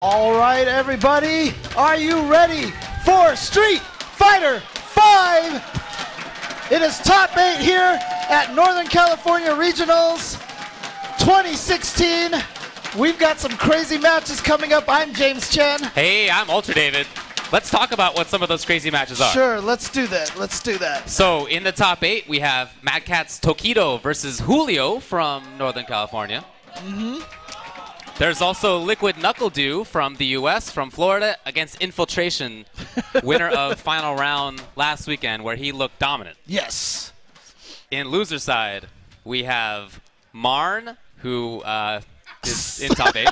All right, everybody, are you ready for Street Fighter 5? It is top 8 here at Northern California Regionals 2016. We've got some crazy matches coming up. I'm James Chen. Hey, I'm Ultra David. Let's talk about what some of those crazy matches are. Sure, let's do that. Let's do that. So in the top 8, we have Mad Catz Tokido versus Julio from Northern California. There's also Liquid Knuckle Dew from the US, from Florida, against Infiltration, winner of final round last weekend, where he looked dominant. Yes. In loser side, we have Marn, who is in top 8.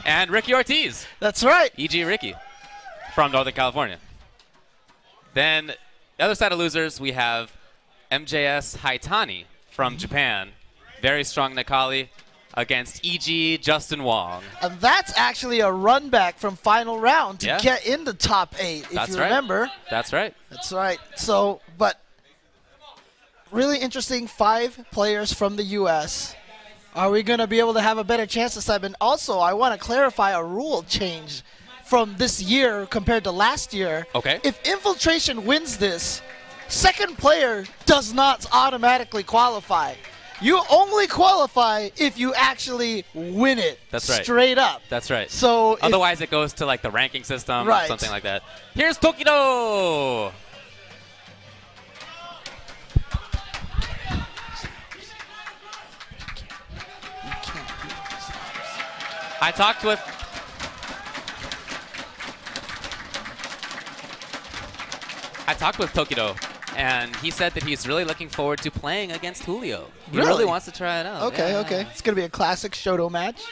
And Ricky Ortiz. That's right. E.G. Ricky from Northern California. Then the other side of losers, we have MJS Haitani from Japan. Very strong Nakali against E.G. Justin Wong. And that's actually a run back from final round to get into top 8, if you remember. That's right. That's right. So, but really interesting, 5 players from the U.S. Are we going to be able to have a better chance this time? And also, I want to clarify a rule change from this year compared to last year. Okay. If Infiltration wins this, second player does not automatically qualify. You only qualify if you actually win it. That's right. Straight up. That's right. So otherwise, it goes to like the ranking system or something like that. Here's Tokido. I talked with Tokido, and he said that he's really looking forward to playing against Julio. He really wants to try it out. Okay, okay. It's going to be a classic Shoto match.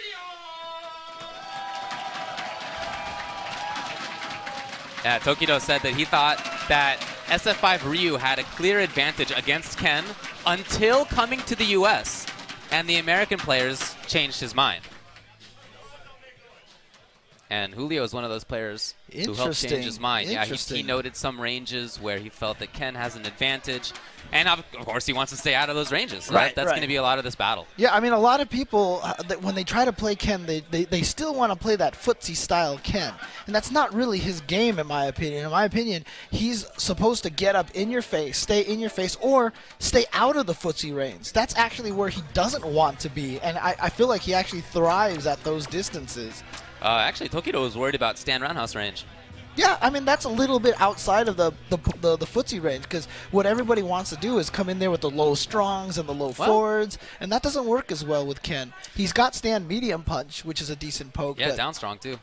Yeah, Tokido said that he thought that SF5 Ryu had a clear advantage against Ken until coming to the US, and the American players changed his mind. And Julio is one of those players who helped change his mind. Yeah, he noted some ranges where he felt that Ken has an advantage. And, of course, he wants to stay out of those ranges. So that's going to be a lot of this battle. Yeah, I mean, a lot of people, when they try to play Ken, they still want to play that footsie-style Ken. And that's not really his game, in my opinion. In my opinion, he's supposed to get up in your face, stay in your face, or stay out of the footsie range. That's actually where he doesn't want to be. And I feel like he actually thrives at those distances. Actually, Tokido was worried about stand roundhouse range. Yeah, I mean, that's a little bit outside of the footsie range, because what everybody wants to do is come in there with the low strongs and the low forwards, and that doesn't work as well with Ken. He's got stand medium punch, which is a decent poke. Yeah, down strong, too.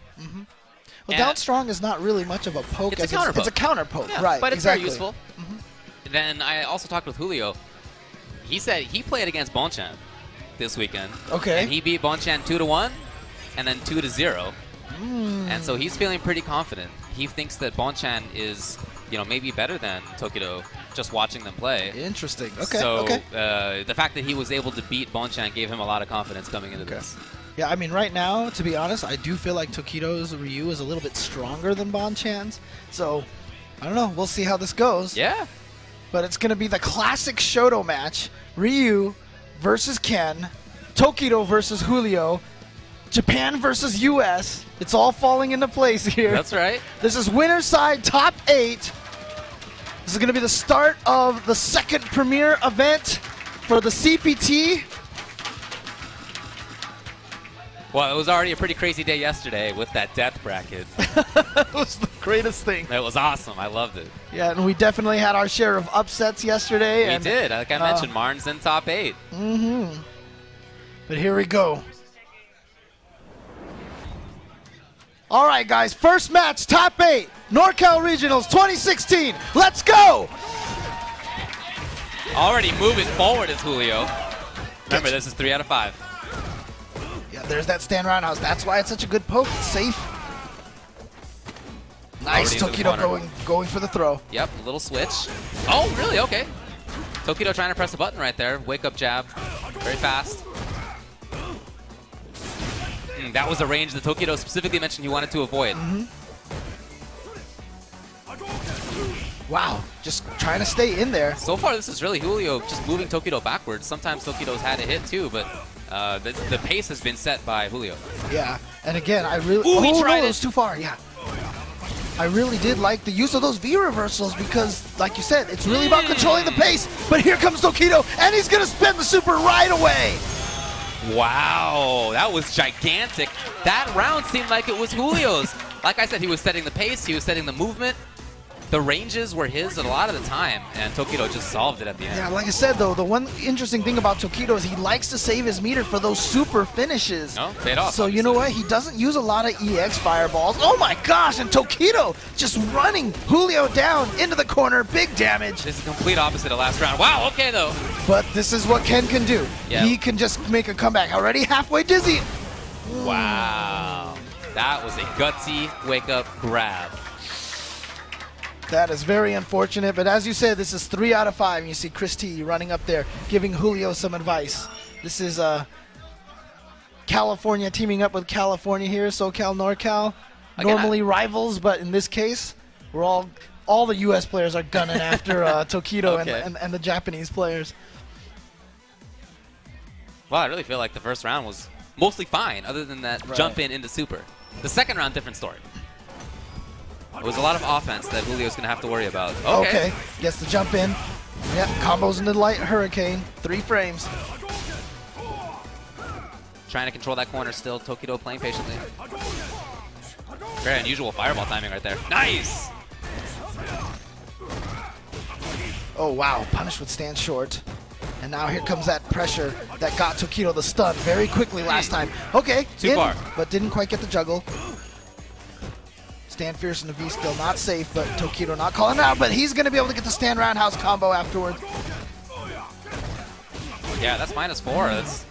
Well, down strong is not really much of a poke. It's a counter poke. It's a counter poke, right. But it's very useful. Then I also talked with Julio. He said he played against Bonchan this weekend. Okay. And he beat Bonchan 2-1. And then 2-0, and so he's feeling pretty confident. He thinks that Bonchan is, maybe better than Tokido, just watching them play. Interesting. Okay. So the fact that he was able to beat Bonchan gave him a lot of confidence coming into this. Yeah, I mean, right now, to be honest, I do feel like Tokido's Ryu is a little bit stronger than Bonchan's. So I don't know. We'll see how this goes. Yeah. But it's going to be the classic Shoto match: Ryu versus Ken, Tokido versus Julio. Japan versus US. It's all falling into place here. That's right. This is winner side top 8. This is going to be the start of the second premier event for the CPT. Well, it was already a pretty crazy day yesterday with that death bracket. It was the greatest thing. It was awesome. I loved it. Yeah, and we definitely had our share of upsets yesterday. We did. Like I mentioned, Marn's in top 8. But here we go. All right, guys, first match, top 8, NorCal Regionals 2016. Let's go! Already moving forward is Julio. Remember, this is 3 out of 5. Yeah, there's that stand roundhouse. That's why it's such a good poke. It's safe. Nice, Tokido going for the throw. Yep, a little switch. Oh, really? Okay. Tokido trying to press a button right there. Wake up jab. Very fast. That was a range that Tokido specifically mentioned he wanted to avoid. Wow, just trying to stay in there. So far, this is really Julio just moving Tokido backwards. Sometimes Tokido's had a hit too, but The pace has been set by Julio. Yeah, and again, I really... Ooh, he tried no, it. it was too far, yeah. I really did like the use of those V reversals because, like you said, it's really about controlling the pace. But here comes Tokido, and he's going to spin the super right away. Wow, that was gigantic. That round seemed like it was Julio's. Like I said, he was setting the pace, he was setting the movement. The ranges were his a lot of the time, and Tokido just solved it at the end. Yeah, like I said, though, the one interesting thing about Tokido is he likes to save his meter for those super finishes. No, paid off. So, you know what? He doesn't use a lot of EX fireballs. Oh, my gosh, and Tokido just running Julio down into the corner. Big damage. This is the complete opposite of last round. Wow, okay, though. But this is what Ken can do. Yep. He can just make a comeback. Already halfway dizzy. Wow. That was a gutsy wake-up grab. That is very unfortunate, but as you said, this is 3 out of 5. You see Chris T running up there, giving Julio some advice. This is California teaming up with California here, SoCal, NorCal. Again, Normally rivals, but in this case, we're all the U.S. players are gunning after Tokido Okay. and the Japanese players. Well, I really feel like the first round was mostly fine, other than that jump in into super. The second round, different story. It was a lot of offense that Julio's going to have to worry about. Okay, gets the jump in. Yep, combos into light hurricane. 3 frames. Trying to control that corner still. Tokido playing patiently. Very unusual fireball timing right there. Nice! Oh, wow. Punish would stand short. And now here comes that pressure that got Tokido the stun very quickly last time. Okay, Too far. But didn't quite get the juggle. Stand fierce in the V still not safe, but Tokido not calling out, but he's going to be able to get the stand roundhouse combo afterwards. Yeah, that's -4.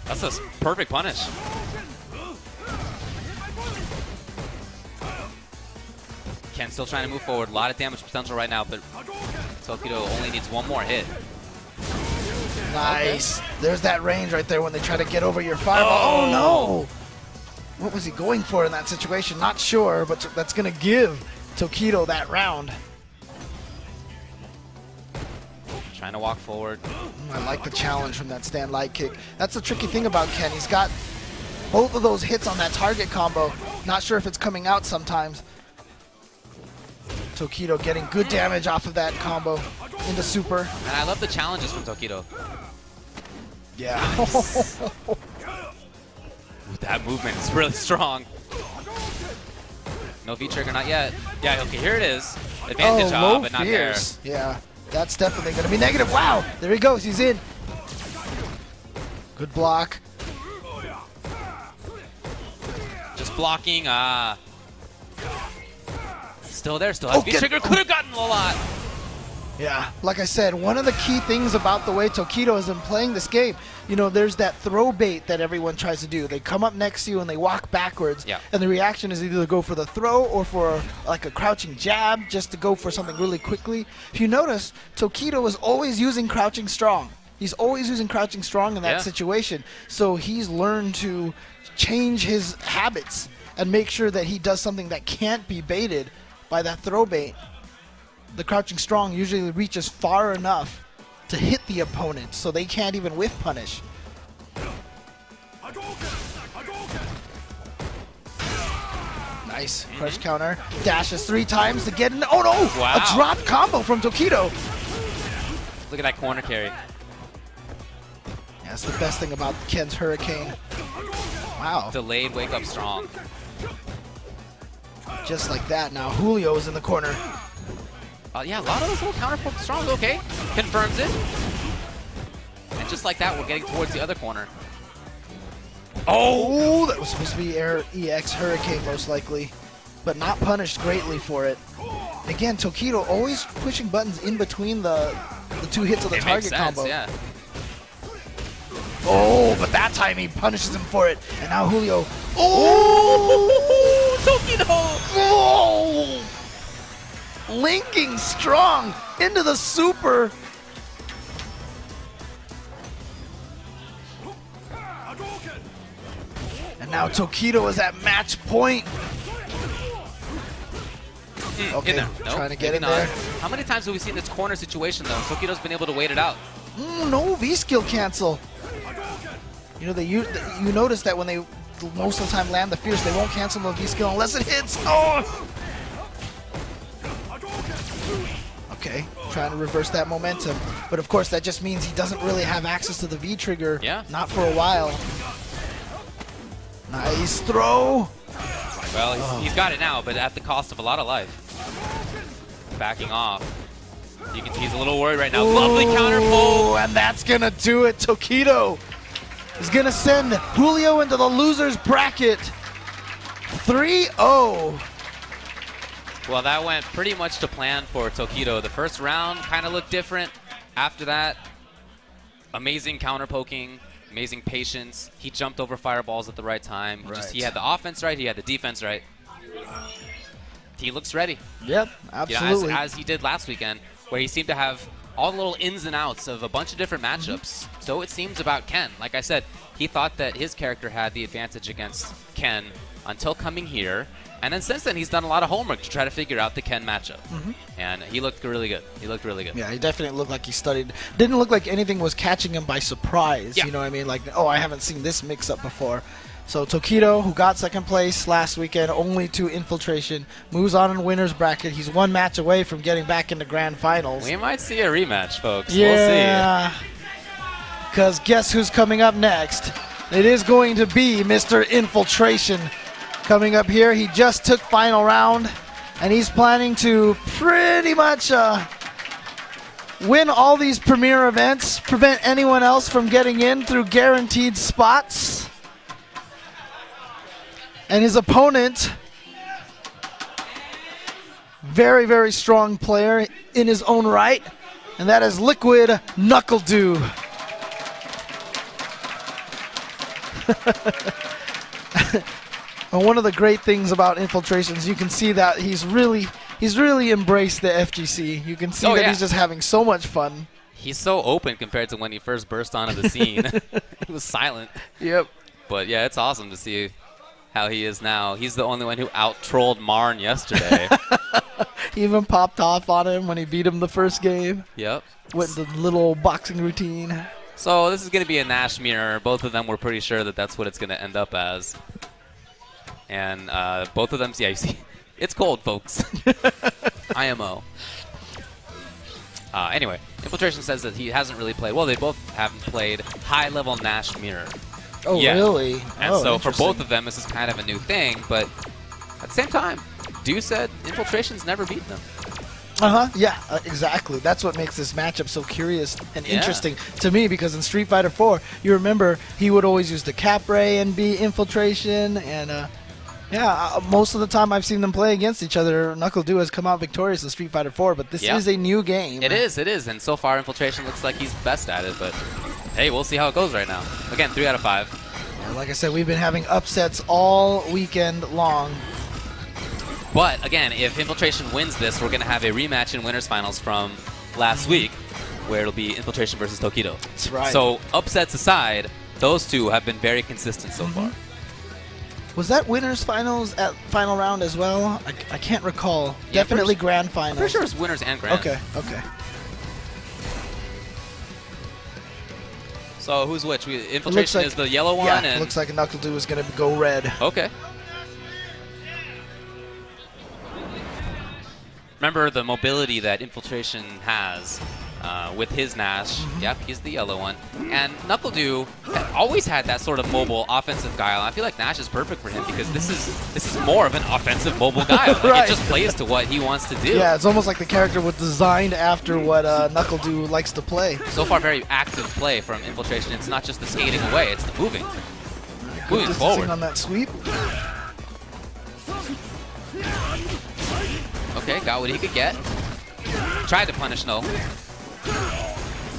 That's a perfect punish. Ken still trying to move forward. A lot of damage potential right now, but Tokido only needs one more hit. Nice. Okay. There's that range right there when they try to get over your fireball. Oh, no. What was he going for in that situation? Not sure, but that's going to give Tokido that round. Trying to walk forward. I like the challenge from that stand light kick. That's the tricky thing about Ken. He's got both of those hits on that target combo. Not sure if it's coming out sometimes. Tokido getting good damage off of that combo into super. And I love the challenges from Tokido. Yeah. Nice. That movement is really strong. No V-trigger, not yet. Yeah, okay, here it is. Advantage low but not fierce. There. Yeah, that's definitely going to be negative. Wow, there he goes. He's in. Good block. Just blocking. Still there, still has V-trigger. Could have gotten a lot. Yeah, like I said, one of the key things about the way Tokido has been playing this game, you know, there's that throw bait that everyone tries to do. They come up next to you and they walk backwards, and the reaction is either to go for the throw or for like a crouching jab, just to go for something really quickly. If you notice, Tokido is always using crouching strong. He's always using crouching strong in that situation. So he's learned to change his habits and make sure that he does something that can't be baited by that throw bait. The crouching strong usually reaches far enough to hit the opponent, so they can't even whiff punish. Nice. Crush counter. Dashes 3 times to get in. Oh no! Wow. A drop combo from Tokido. Look at that corner carry. That's the best thing about Ken's Hurricane. Wow. Delayed wake up strong. Just like that. Now Julio is in the corner. Yeah, a lot of those little counter strongs. Okay, confirms it. And just like that, we're getting towards the other corner. Oh, that was supposed to be EX Hurricane most likely, but not punished greatly for it. Again, Tokido always pushing buttons in between the 2 hits of the target combo. Yeah. Oh, but that time he punishes him for it. And now Julio. Oh, Tokido! Oh! Linking strong into the super. And now Tokido is at match point. Okay, nope, trying to get in not. there. How many times have we seen this corner situation, though? Tokido's been able to wait it out. No V-skill cancel. You know, you notice that when they most of the time land the fierce, they won't cancel the V skill unless it hits. Oh! Okay, trying to reverse that momentum. But of course, that just means he doesn't really have access to the V trigger. Yeah. Not for a while. Nice throw. Well, he's got it now, but at the cost of a lot of life. Backing off. You can see he's a little worried right now. Ooh, lovely counter pull. And that's going to do it. Tokido is going to send Julio into the loser's bracket. 3-0. Well, that went pretty much to plan for Tokido. The first round kind of looked different. After that, amazing counter poking, amazing patience. He jumped over fireballs at the right time. He had the offense right, he had the defense right. He looks ready. Yep, absolutely. As he did last weekend, where he seemed to have all the little ins and outs of a bunch of different matchups. So it seems about Ken. Like I said, he thought that his character had the advantage against Ken until coming here. And then since then, he's done a lot of homework to try to figure out the Ken matchup. And he looked really good. He looked really good. Yeah, he definitely looked like he studied. Didn't look like anything was catching him by surprise. Yeah. You know what I mean? Like, oh, I haven't seen this mix-up before. So Tokido, who got second place last weekend, only to Infiltration, moves on in winner's bracket. He's one match away from getting back into grand finals. We might see a rematch, folks. Yeah. Because guess who's coming up next? It is going to be Mr. Infiltration. Coming up here, he just took final round, and he's planning to pretty much win all these premier events, prevent anyone else from getting in through guaranteed spots. And his opponent, very, very strong player in his own right, and that is Liquid Knuckledew. And one of the great things about Infiltrations, you can see that he's really embraced the FGC. You can see that he's just having so much fun. He's so open compared to when he first burst onto the scene. He was silent. Yep. But yeah, it's awesome to see how he is now. He's the only one who out-trolled Marn yesterday. He even popped off on him when he beat him the first game. Yep. With the little boxing routine. So this is going to be a Nash mirror. Both of them were pretty sure that that's what it's going to end up as. And both of them, yeah, you see, it's cold, folks. IMO. Anyway, Infiltration says that he hasn't really played. Well, they both haven't played high-level Nash mirror. Oh, yet. really? And so for both of them, this is kind of a new thing. But at the same time, Dew said Infiltration's never beaten them. Yeah, exactly. That's what makes this matchup so curious and interesting to me, because in Street Fighter 4, you remember he would always use the Cap Ray and be Infiltration, and most of the time I've seen them play against each other, Knuckledew has come out victorious in Street Fighter 4, but this is a new game. It is, and so far Infiltration looks like he's best at it, but hey, we'll see how it goes right now. Again, 3 out of 5. Yeah, like I said, we've been having upsets all weekend long. But again, if Infiltration wins this, we're going to have a rematch in Winners Finals from last week, where it'll be Infiltration versus Tokido. That's right. So upsets aside, those two have been very consistent so far. Was that Winners Finals at final round as well? I can't recall. Yeah, Definitely Grand Finals. I'm pretty sure it's Winners and Grand. Okay. So who's which? Infiltration is the yellow one? Yeah, and looks like Knuckledew is going to go red. Okay. Remember the mobility that Infiltration has with his Nash. Yep, he's the yellow one. And Knuckledew always had that sort of mobile offensive guile. I feel like Nash is perfect for him because this is more of an offensive mobile guile. Like, it just plays to what he wants to do. Yeah, it's almost like the character was designed after what Knuckledew likes to play. So far, very active play from Infiltration. It's not just the skating away, it's the moving. Moving forward. On that sweep. Okay, got what he could get. Tried to punish, no.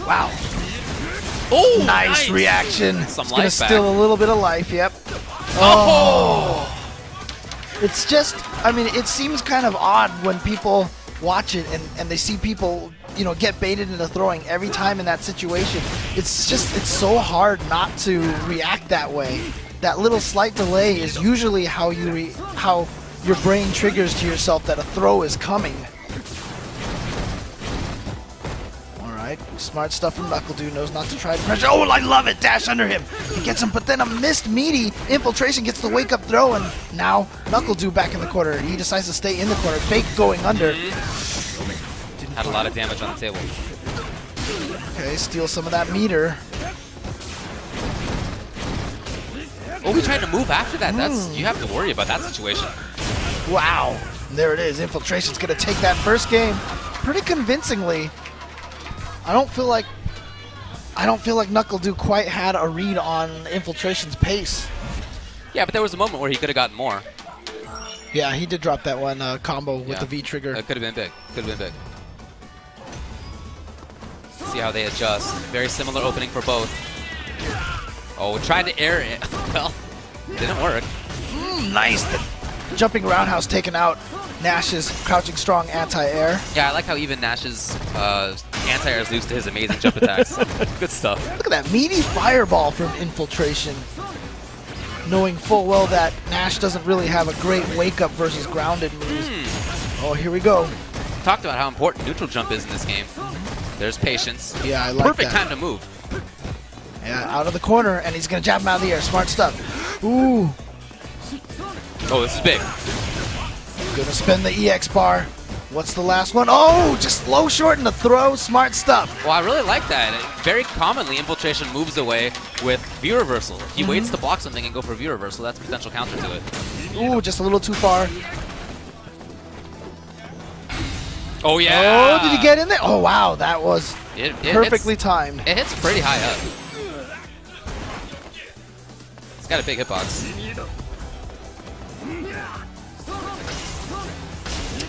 Wow. Oh, nice reaction. Some it's going to life back. steal a little bit of life, yep. Oh. It's just, I mean, it seems kind of odd when people watch it and they see people, you know, get baited into throwing every time in that situation. It's just, it's so hard not to react that way. That little slight delay is usually how your brain triggers to yourself that a throw is coming. All right. Smart stuff from NorCal, knows not to try to pressure. Oh, I love it! Dash under him. He gets him, but then a missed meaty infiltration gets the wake-up throw, and now NorCal back in the corner. He decides to stay in the corner. Fake going under. Had a lot of damage on the table. Okay, steal some of that meter. Oh, we tried to move after that. That's you have to worry about that situation. Wow. There it is. Infiltration's going to take that first game pretty convincingly. I don't feel like NorCal quite had a read on Infiltration's pace. Yeah, but there was a moment where he could have gotten more. Yeah, he did drop that one combo with the V trigger. It could have been big. Could have been big. See how they adjust. Very similar opening for both. Oh, tried to air it. Well, didn't work. Nice. The jumping roundhouse taken out. Nash's crouching strong anti-air. Yeah, I like how even Nash's anti-air is used to his amazing jump attacks. Good stuff. Look at that meaty fireball from Infiltration. Knowing full well that Nash doesn't really have a great wake-up versus grounded moves. Oh, here we go. Talked about how important neutral jump is in this game. There's patience. Yeah, I like Perfect that. time to move. Yeah, out of the corner, and he's going to jab him out of the air. Smart stuff. Ooh. Oh, this is big. Gonna spin the EX bar. What's the last one? Oh, just low short in the throw. Smart stuff. Well, I really like that. Very commonly, Infiltration moves away with view reversal. He waits to block something and go for view reversal. That's a potential counter to it. Ooh, just a little too far. Oh, yeah. Oh, did he get in there? Oh, wow. That was it perfectly timed. It hits pretty high up. It's got a big hitbox.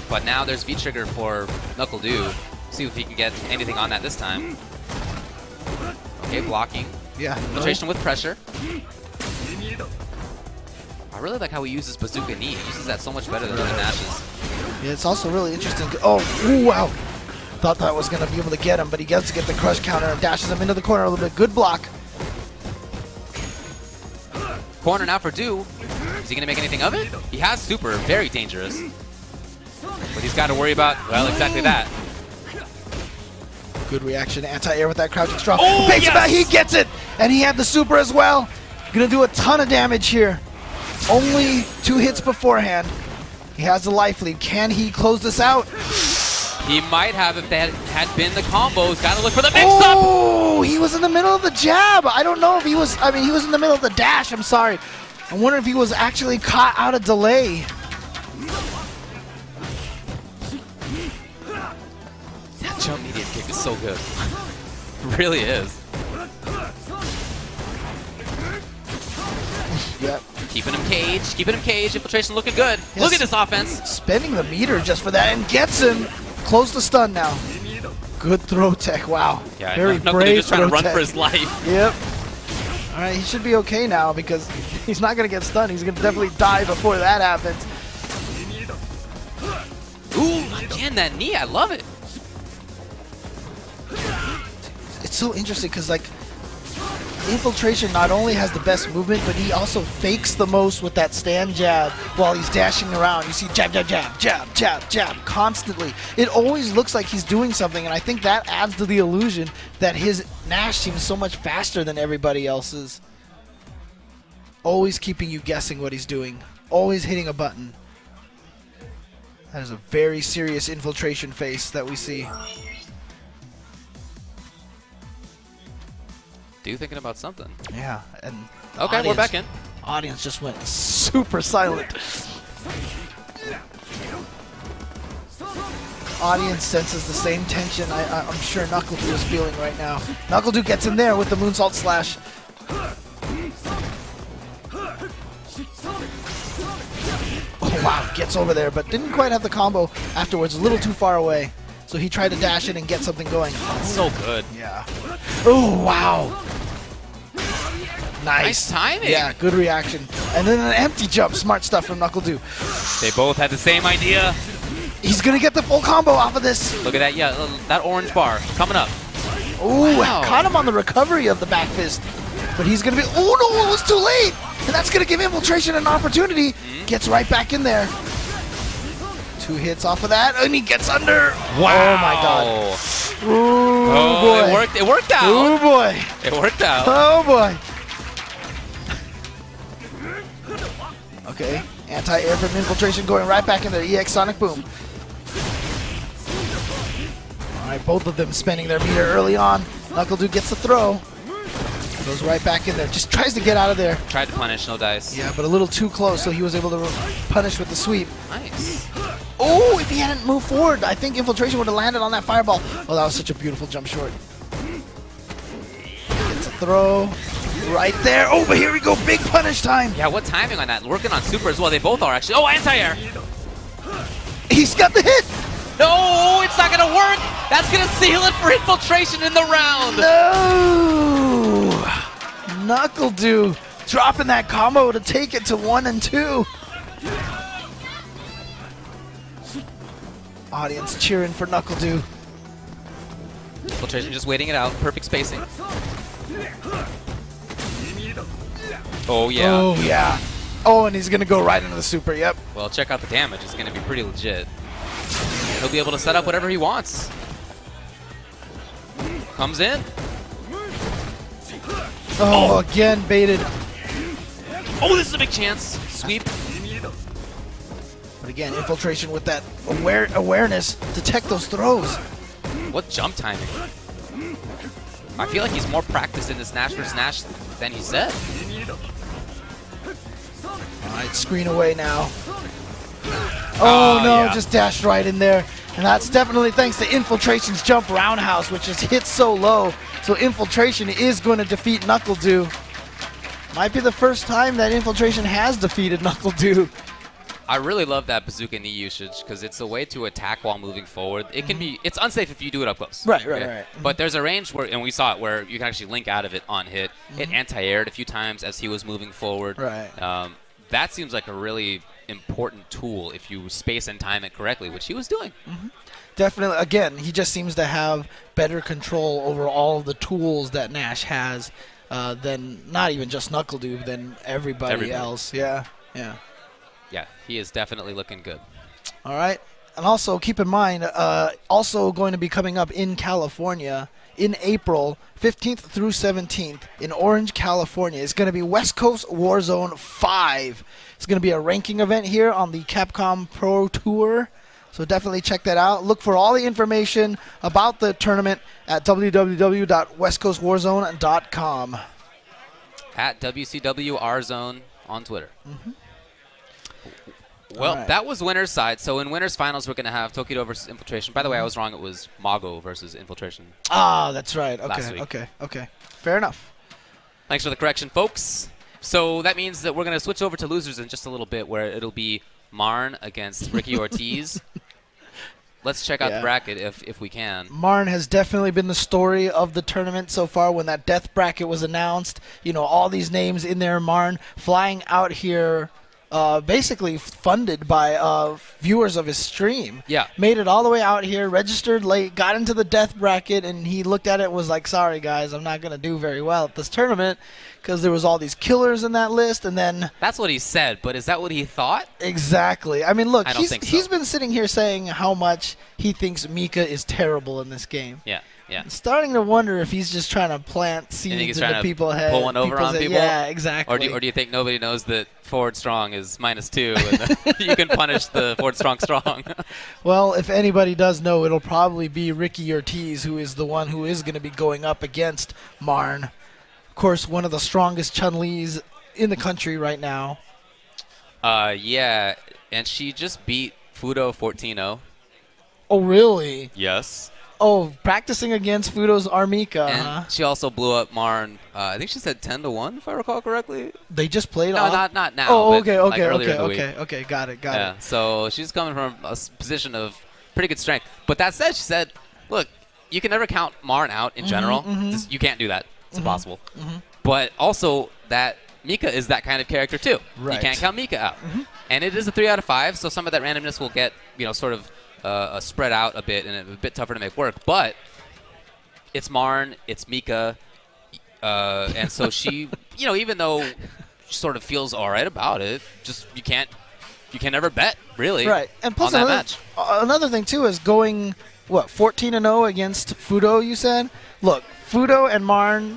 But now there's V-trigger for NorCal. See if he can get anything on that this time. Okay, blocking. Yeah. Infiltration with pressure. I really like how he uses bazooka knee. He uses that so much better than other Nashes. Yeah, it's also really interesting. Oh, ooh, wow. Thought that was going to be able to get him, but he gets to get the crush counter and dashes him into the corner a little bit. Good block. Corner now for Do. Is he going to make anything of it? He has super. Very dangerous. But he's got to worry about, well, exactly that. Good reaction. Anti-air with that crouching strong. Oh, Fakes yes! him out. He gets it. And he had the super as well. Going to do a ton of damage here. Only 2 hits beforehand. He has the life lead. Can he close this out? He might have if that had been the combos. Got to look for the mix-up. Oh, he was in the middle of the jab. I don't know if he was, he was in the middle of the dash. I'm sorry. I wonder if he was actually caught out of delay. That jump medium kick is so good. It really is. Yep. Keeping him caged. Keeping him caged. Infiltration looking good. Yes. Look at this offense. Spending the meter just for that and gets him. Close the stun now. Good throw tech. Wow. Yeah, very NorCal brave. just trying to run tech. for his life. Yep. All right, he should be okay now because he's not going to get stunned. He's going to definitely die before that happens. Ooh, again, that knee. I love it. It's so interesting because, like, Infiltration not only has the best movement, but he also fakes the most with that stand jab while he's dashing around. You see jab, jab, jab, jab, jab, jab constantly. It always looks like he's doing something, and I think that adds to the illusion that his Nash seems so much faster than everybody else's. Always keeping you guessing what he's doing. Always hitting a button. That is a very serious Infiltration face that we see. Do thinking about something. Yeah, and okay, we're back in. Audience just went super silent. Audience senses the same tension I'm sure NorCal is feeling right now. NorCal gets in there with the moonsault slash. Oh wow, gets over there, but didn't quite have the combo afterwards. A little too far away. So he tried to dash in and get something going. So good. Yeah. Oh, wow. Nice timing. Yeah, good reaction. And then an empty jump. Smart stuff from NorCal. They both had the same idea. He's going to get the full combo off of this. Look at that. Yeah, that orange bar coming up. Ooh, wow. Caught him on the recovery of the back fist. But he's going to be... Oh, no, it was too late. And that's going to give Infiltration an opportunity. Gets right back in there. 2 hits off of that, and he gets under. Wow. Oh, my God. Ooh, Oh, boy. it worked. It worked out. Oh, boy. It worked out. Oh, boy. Okay. Anti-air from infiltration going right back in there. EX Sonic Boom. All right, both of them spending their meter early on. NuckleDu gets the throw. Goes right back in there. Just tries to get out of there. Tried to punish, no dice. Yeah, but a little too close, so he was able to punish with the sweep. Nice. Oh, if he hadn't moved forward, I think infiltration would have landed on that fireball. Oh, that was such a beautiful jump short. Gets a throw. Right there. Oh, but here we go. Big punish time. Yeah, what timing on that? Working on super as well. They both are actually. Oh, anti-air. He's got the hit. No, it's not going to work. That's going to seal it for infiltration in the round. No. NuckleDu dropping that combo to take it to 1 and 2. Audience cheering for NuckleDu. Infiltration just waiting it out. Perfect spacing. Oh, yeah. Oh, yeah. Oh, and he's going to go right into the super. Yep. Well, check out the damage. It's going to be pretty legit. He'll be able to set up whatever he wants. Comes in. Oh, again baited. Oh, this is a big chance. Sweep. But again, infiltration with that awareness, detect those throws. What jump timing. I feel like he's more practiced in this Nash vs. Nash than he said. All right, screen away now. Oh, no, yeah. just dashed right in there. And that's definitely thanks to Infiltration's jump roundhouse, which just hit so low. So Infiltration is going to defeat NuckleDu. Might be the first time that Infiltration has defeated NuckleDu. I really love that bazooka knee usage because it's a way to attack while moving forward. It can be, it's unsafe if you do it up close. Right. But there's a range where, and we saw it, where you can actually link out of it on hit. It anti-aired a few times as he was moving forward. Right. That seems like a really important tool if you space and time it correctly, which he was doing. Definitely. Again, he just seems to have better control over all of the tools that Nash has than not even just NuckleDu, than everybody else. Yeah. Yeah, he is definitely looking good. All right. And also keep in mind, also going to be coming up in California in April 15th through 17th in Orange, California. It's going to be West Coast Warzone 5. It's going to be a ranking event here on the Capcom Pro Tour. So definitely check that out. Look for all the information about the tournament at www.westcoastwarzone.com. At WCWRZone on Twitter. Well, that was winner's side. So in winner's finals, we're going to have Tokido versus Infiltration. By the way, I was wrong. It was Mago versus Infiltration. Ah, that's right. Last week. Okay. Fair enough. Thanks for the correction, folks. So that means that we're going to switch over to losers in just a little bit, where it'll be Marn against Ricky Ortiz. Let's check out the bracket if we can. Marn has definitely been the story of the tournament so far. When that death bracket was announced, you know, all these names in there. Marn flying out here, basically funded by viewers of his stream. Yeah. Made it all the way out here, registered late, got into the death bracket, and he looked at it and was like, sorry, guys, I'm not going to do very well at this tournament because there was all these killers in that list. And then... That's what he said, but is that what he thought? Exactly. I mean, look, I don't think so. He's been sitting here saying how much he thinks Mika is terrible in this game. Yeah. I'm starting to wonder if he's just trying to plant seeds into people's heads. Pull one over on people? Yeah, exactly. Or do you think nobody knows that forward strong is -2 and you can punish the forward strong? Well, if anybody does know, it'll probably be Ricky Ortiz, who is the one who is going to be going up against Marn. Of course, one of the strongest Chun-Lis in the country right now. Yeah, and she just beat Fudo 14-0. Oh, really? Yes. Oh, practicing against Fudo's Armika. And she also blew up Marn. I think she said 10-1, if I recall correctly. They just played No, on? not now. Oh, but like earlier in the week. Okay. Got it. So she's coming from a position of pretty good strength. But that said, she said, look, you can never count Marn out in general. You can't do that. It's impossible. But also that Mika is that kind of character too. Right. You can't count Mika out. And it is a 3 out of 5, so some of that randomness will get, sort of spread out a bit and a bit tougher to make work. But it's Marn, it's Mika, and so she, even though she sort of feels all right about it, just you can never bet really. Right, and plus on that match. Another thing too is going what, 14-0 against Fudo, you said? Look, Fudo and Marn,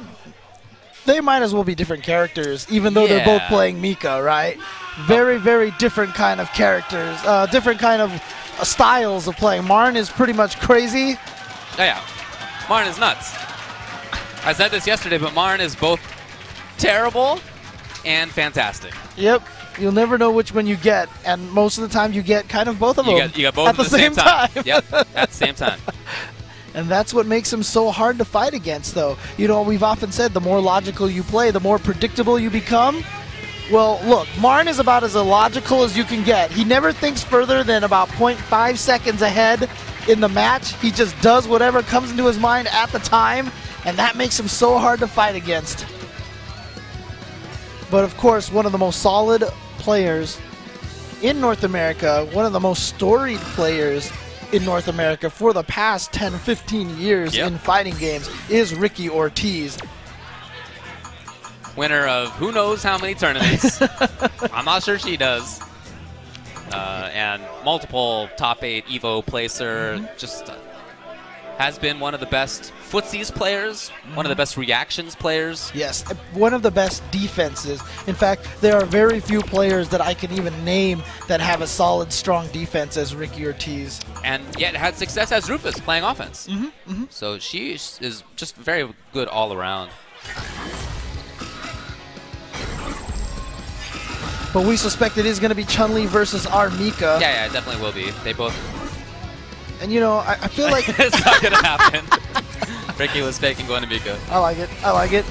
they might as well be different characters, even though they're both playing Mika, right? Very, very different kind of characters, different kind of styles of playing. Marn is pretty much crazy. Oh, yeah. Marn is nuts. I said this yesterday, but Marn is both terrible and fantastic. Yep. You'll never know which one you get, and most of the time you get kind of both of them you got both at the same time. Yep, at the same time. And that's what makes him so hard to fight against, though. You know, we've often said the more logical you play, the more predictable you become. Well, look, Marn is about as illogical as you can get. He never thinks further than about 0.5 seconds ahead in the match. He just does whatever comes into his mind at the time, and that makes him so hard to fight against. But of course, one of the most solid players in North America, one of the most storied players in North America for the past 10, 15 years in fighting games is Ricky Ortiz. Winner of who knows how many tournaments. I'm not sure she does. And multiple top 8 EVO placer. Just has been one of the best footsies players, one of the best reactions players. Yes, one of the best defenses. In fact, there are very few players that I can even name that have a solid, strong defense as Ricky Ortiz. And yet had success as Rufus playing offense. So she is just very good all around. But we suspect it is going to be Chun-Li versus our Mika. Yeah, it definitely will be. They both... And, you know, I feel like... It's not going to happen. Ricky was faking going to Mika. I like it. I like it.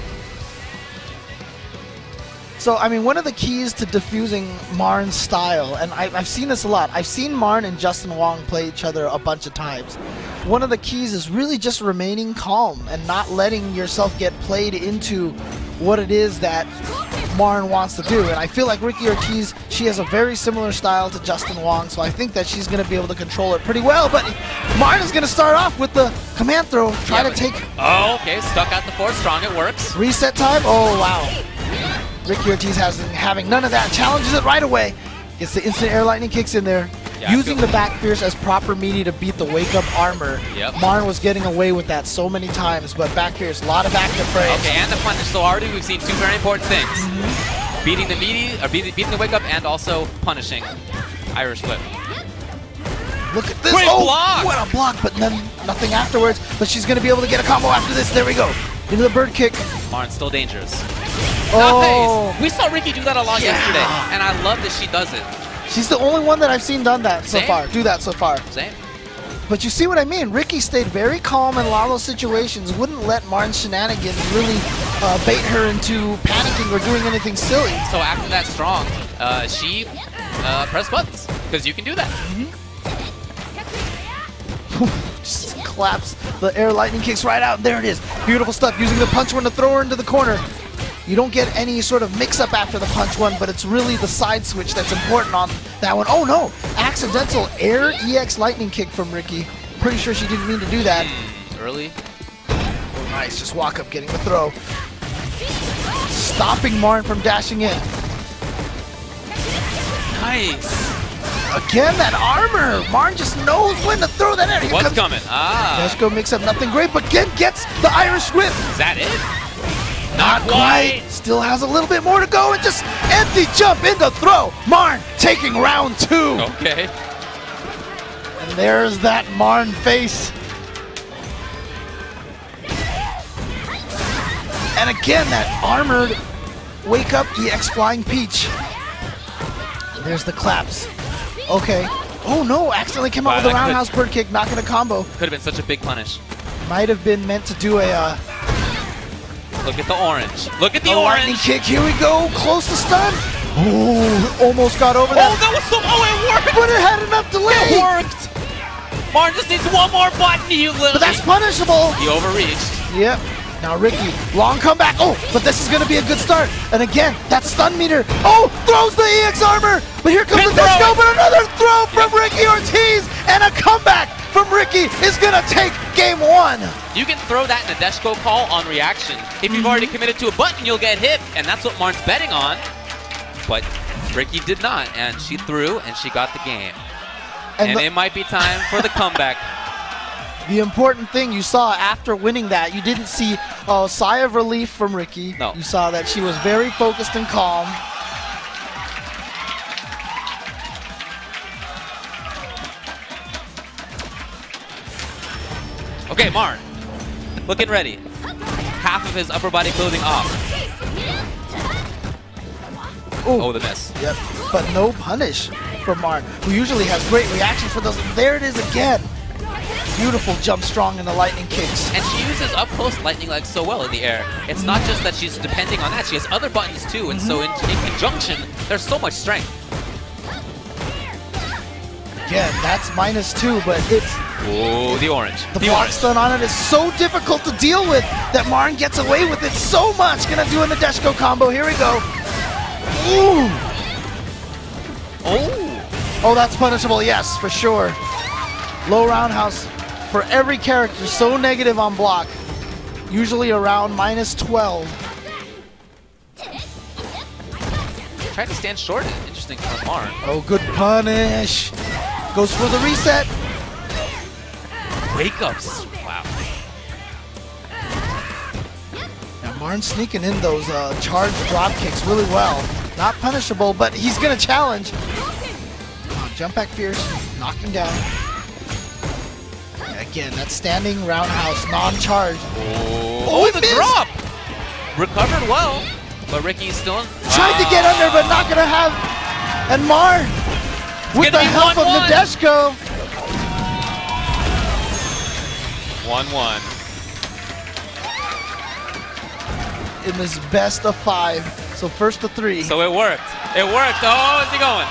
So, I mean, one of the keys to diffusing Marn's style, and I've seen this a lot. I've seen Marn and Justin Wong play each other a bunch of times. One of the keys is really just remaining calm and not letting yourself get played into what it is that Marn wants to do. And I feel like Ricky Ortiz, she has a very similar style to Justin Wong, so I think that she's going to be able to control it pretty well. But Marn is going to start off with the command throw, try to take... Oh, okay, stuck at the forward strong, it works. Reset time? Oh, wow. Ricky Ortiz having none of that, challenges it right away. Gets the instant air lightning kicks in there. Yeah, using the back fierce as proper media to beat the wake-up armor. Marn was getting away with that so many times, but back fierce, a lot of active frames. Okay, and the punish. So already we've seen two very important things. Beating the meaty, or beating the wake-up, and also punishing Irish flip. Look at this. Great block! What a block, but then nothing afterwards. But she's going to be able to get a combo after this. There we go. Into the bird kick. Marn's still dangerous. Oh. Nice! We saw Ricky do that a lot yesterday, and I love that she does it. She's the only one that I've seen do that so far. Same. But you see what I mean? Ricky stayed very calm in a lot of those situations, wouldn't let Marn's shenanigans really bait her into panicking or doing anything silly. So after that strong, she pressed buttons, because you can do that. Just claps the air lightning kicks right out, and there it is. Beautiful stuff, using the punch one to throw her into the corner. You don't get any sort of mix-up after the punch one, but it's really the side switch that's important on that one. Oh no! Accidental air EX lightning kick from Ricky. Pretty sure she didn't mean to do that. Early. Oh, nice. Just walk up, getting the throw. Stopping Marn from dashing in. Nice. Again, that armor. Marn just knows when to throw that in. What's coming? Deshko mix-up, nothing great, but again gets the Irish whip. Is that it? Not quite. Still has a little bit more to go, and just empty jump into throw. Marn taking round 2. Okay. And there's that Marn face. And again, that armored wake up EX flying peach. There's the claps. Okay. Oh no, accidentally came out with a roundhouse bird kick, not gonna combo. Could have been such a big punish. Might have been meant to do a look at the orange. Look at the orange. Lightning kick. Here we go. Close to stun. Oh, almost got over that. Oh, that was so. Oh, it worked. But it had enough delay. It worked. Marn just needs one more button. But that's punishable. He overreached. Yep. Now Ricky, long comeback. Oh, but this is going to be a good start. And again, that stun meter. Oh, throws the EX armor. But here comes the Deshko. But another throw from Ricky Ortiz. And a comeback from Ricky is going to take game 1. You can throw that in a Deshko call on reaction. If you've already committed to a button, you'll get hit. And that's what Marn's betting on. But Ricky did not. And she threw, and she got the game. And it might be time for the comeback. The important thing you saw after winning that, you didn't see a sigh of relief from Ricky. No. You saw that she was very focused and calm. Okay, Marn, looking ready. Half of his upper body clothing off. Ooh. Oh, the miss. Yep, but no punish from Marn, who usually has great reactions for those. There it is again. Beautiful jump strong in the lightning kicks. And she uses up close lightning legs so well in the air. It's not just that she's depending on that, she has other buttons too, and so in conjunction, there's so much strength. Again, that's -2, but it's... Oh, the orange. The block stun on it is so difficult to deal with that Marn gets away with it so much. Gonna do an Nadeshiko combo. Here we go. Ooh. Oh, that's punishable. Yes, for sure. Low roundhouse for every character. So negative on block. Usually around -12. Tried to stand short. Interesting from Marn. Oh, good punish. Goes for the reset. Wake-ups. Wow. Now Marn sneaking in those charged drop kicks really well. Not punishable, but he's going to challenge. Jump back fierce. Knocking down. Again, that standing roundhouse, non-charged. Oh, the drop! Recovered well, but Ricky's still... Tried to get under, but not going to have... And Marn, with the help of Nadeshiko. 1-1. In this best of 5. So first to 3. So it worked. It worked. Oh, is he going?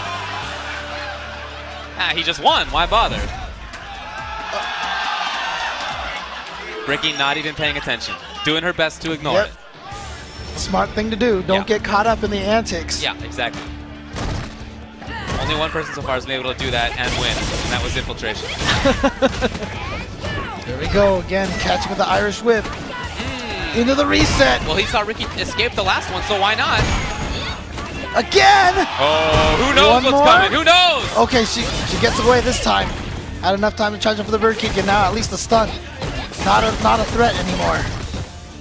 Ah, he just won. Why bother? Ricky not even paying attention. Doing her best to ignore it. Smart thing to do. Don't get caught up in the antics. Yeah, exactly. Only one person so far has been able to do that and win, and that was Infiltration. There we go again, catching with the Irish whip. Into the reset. Well, he saw Ricky escape the last one, so why not? Again! Oh, who knows what's coming? Who knows? Okay, she gets away this time. Had enough time to charge up for the bird kick, and now at least a stun. Not a threat anymore.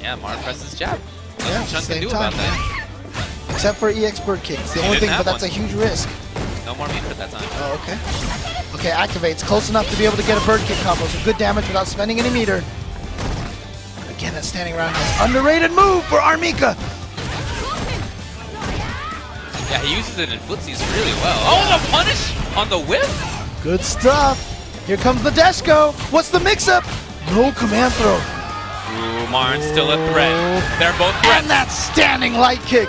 Yeah, Marn presses jab. Yeah, Chun same can do time, about that. Except for EX bird kick. It's the only thing, but that's a huge risk. No more meter at that time. Oh, okay. Okay, activates. Close enough to be able to get a bird kick combo. So good damage without spending any meter. Again, that standing roundhouse. Underrated move for Armika. Yeah, he uses it in footsies really well. Oh, the punish on the whip? Good stuff. Here comes the Nadeshiko. What's the mix-up? No command throw. Ooh, Marn's still a threat. They're both threats. And that standing light kick.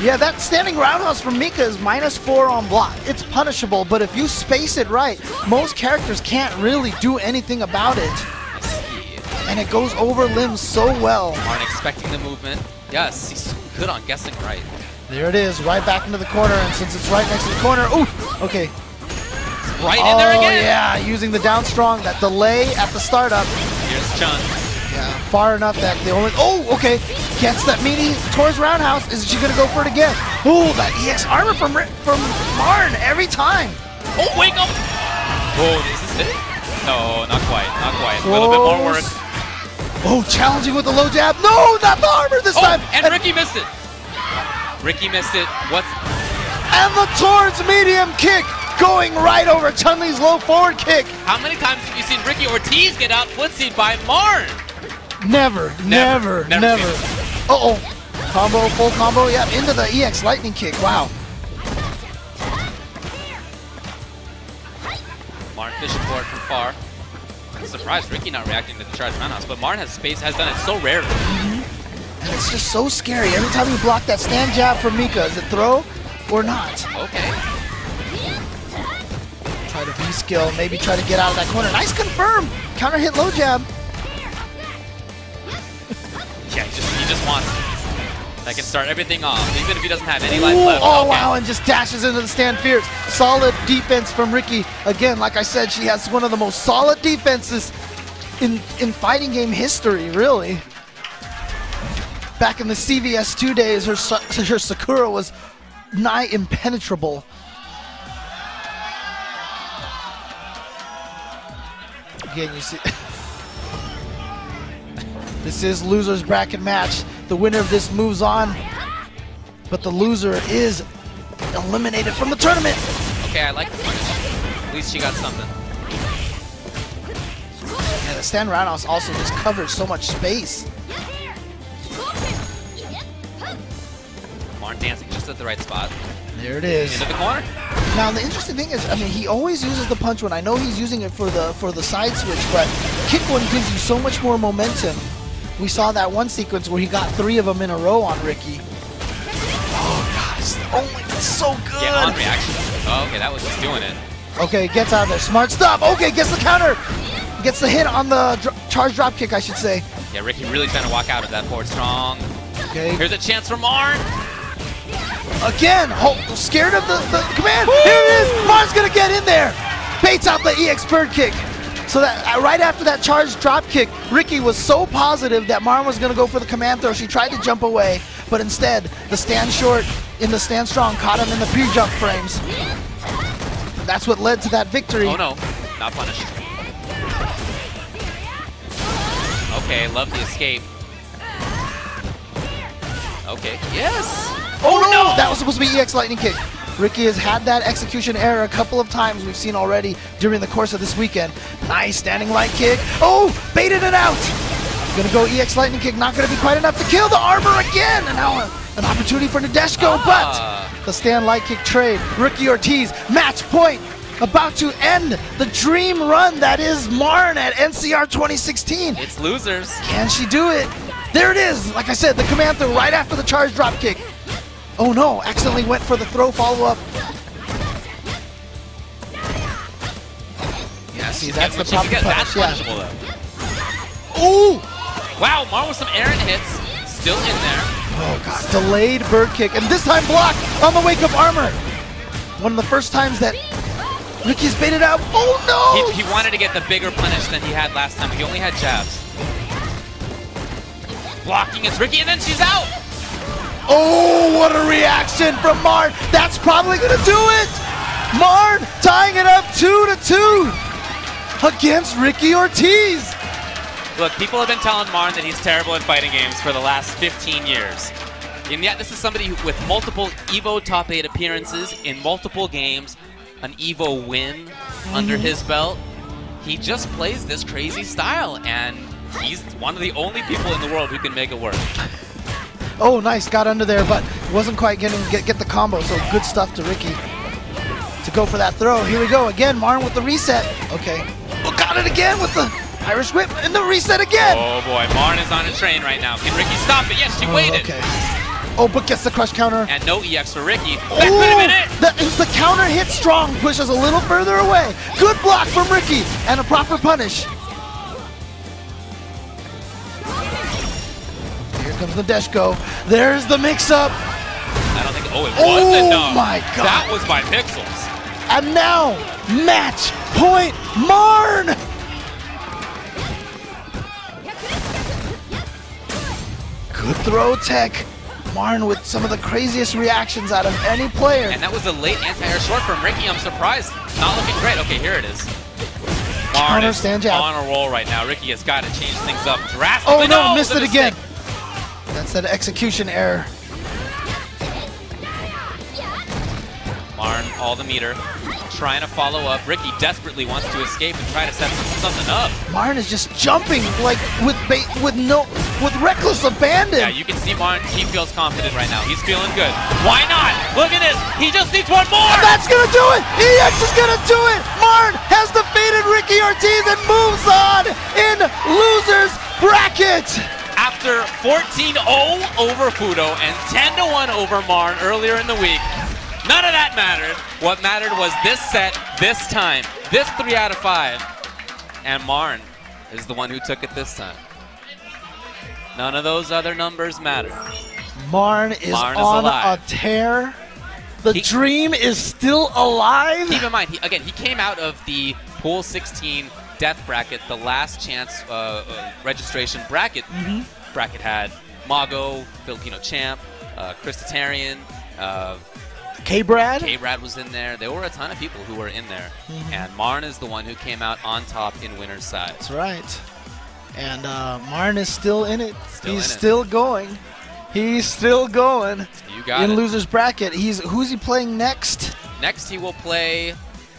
Yeah, that standing roundhouse from Mika is -4 on block. It's punishable, but if you space it right, most characters can't really do anything about it. I see. And it goes over limbs so well. Marn expecting the movement. Yes, he's so good on guessing right. There it is, right back into the corner, and since it's right next to the corner, ooh, okay. Right in there again. Oh yeah, using the down strong, that delay at the startup. Here's Chun. Yeah, far enough that they only, oh, okay. Gets that meaty towards roundhouse. Is she gonna go for it again? Ooh, that EX armor from Marn every time. Oh, wake up. Oh, is this it? No, not quite, not quite. A little bit more work. Oh, challenging with the low jab. No, not the armor this time. And Ricky missed it. Ricky missed it. What? And the towards medium kick going right over Chun-Li's low forward kick. How many times have you seen Ricky Ortiz get out footsied by Marn? Never. Uh-oh. Combo, full combo. Yeah, into the EX lightning kick. Wow. Marn fishing for it from far. I'm surprised Ricky not reacting to the charge roundhouse, but Marn has done it so rarely. And it's just so scary. Every time you block that stand jab from Mika, is it throw or not? Okay. Try to V-skill, maybe try to get out of that corner. Nice confirm. Counter hit low jab. Yeah, he just wants that can start everything off, even if he doesn't have any life left. Oh, okay. Wow, and just dashes into the stand fierce. Solid defense from Ricky. Again, like I said, she has one of the most solid defenses in fighting game history, really. Back in the CVS2 days, her Sakura was nigh impenetrable. again, you see. This is loser's bracket match. The winner of this moves on, but the loser is eliminated from the tournament. Okay, I like the punish. At least she got something. Yeah, the stand roundhouse also just covers so much space. Marn dancing just at the right spot. There it is. Into the corner. Now the interesting thing is, I mean, he always uses the punch one. I know he's using it for the side switch, but kick one gives you so much more momentum. We saw that one sequence where he got 3 of them in a row on Ricky. Oh gosh, oh my, that's so good. Yeah, on reaction. Oh, okay, that was just doing it. Okay, gets out of there. Smart stop. Okay, gets the counter. Gets the hit on the charge drop kick, I should say. Yeah, Ricky really trying to walk out of that forward strong. Okay. Here's a chance for Marn. Again, scared of the command. Woo! Here it is. Marn's gonna get in there. Baits out the EX bird kick. So that right after that charge drop kick, Ricky was so positive that Marn was gonna go for the command throw. She tried to jump away, but instead, the stand short in the stand strong caught him in the pre-jump frames. That's what led to that victory. Oh no, not punished. Okay, love the escape. Okay, yes! Oh no! That was supposed to be EX lightning kick. Ricky has had that execution error a couple of times we've seen already during the course of this weekend. Nice standing light kick. Oh, baited it out. Gonna go EX lightning kick, not gonna be quite enough to kill the armor again. And now an opportunity for Nadeshko, but the stand light kick trade. Ricky Ortiz, match point. About to end the dream run that is Marn at NCR 2016. It's losers. Can she do it? There it is. Like I said, the command throw right after the charge drop kick. Oh no, accidentally went for the throw follow-up. Yeah, see, that's the proper punish. That's punishable, though. Ooh! Wow, Marn with some errant hits. Still in there. Oh god, delayed bird kick, and this time blocked on the wake-up armor. One of the first times that Ricky's baited out. Oh no! He wanted to get the bigger punish than he had last time. He only had jabs. Blocking is Ricky, and then she's out! Oh, what a reaction from Marn. That's probably going to do it. Marn tying it up 2-2 against Ricky Ortiz. Look, people have been telling Marn that he's terrible at fighting games for the last 15 years. And yet this is somebody who, with multiple EVO top 8 appearances in multiple games, an EVO win under his belt. He just plays this crazy style, and he's one of the only people in the world who can make it work. Oh, nice. Got under there, but wasn't quite getting get the combo. So good stuff to Ricky to go for that throw. Here we go again. Marn with the reset. Okay. Oh, got it again with the Irish whip and the reset again. Oh boy, Marn is on a train right now. Can Ricky stop it? Yes, she waited. Okay. Oh, but gets the crush counter. And no EX for Ricky. That could have been it. The counter hit strong, pushes a little further away. Good block from Ricky and a proper punish. Comes Nadeshko. There's the mix-up. I don't think. Oh, it was enough. Oh my God! That was by pixels. And now, match point, Marn. Good throw tech. Marn with some of the craziest reactions out of any player. And that was a late anti-air short from Ricky. I'm surprised. Not looking great. Okay, here it is. Marn is on a roll right now. Ricky has got to change things up drastically. Oh no, missed it again. That's that execution error. Marn, all the meter, trying to follow up. Ricky desperately wants to escape and try to set something up. Marn is just jumping like with reckless abandon. Yeah, you can see Marn. He feels confident right now. He's feeling good. Why not? Look at this. He just needs one more. And that's gonna do it. EX is gonna do it. Marn has defeated Ricky Ortiz and moves on in losers bracket. After 14-0 over Fudo and 10-1 over Marn earlier in the week, none of that mattered. What mattered was this set, this time, this 3 out of 5. And Marn is the one who took it this time. None of those other numbers matter. Marn is on a tear. The dream is still alive. Keep in mind, he came out of the Pool 16 death bracket, the last chance registration bracket. Bracket had Mago, Filipino champ, Chris Tatarian, K-Brad? K-Brad was in there. There were a ton of people who were in there. And Marn is the one who came out on top in winner's side. That's right. And Marn is still in it. He's in it. still going. He's still going. You got in it. loser's bracket. Who's he playing next? Next he will play.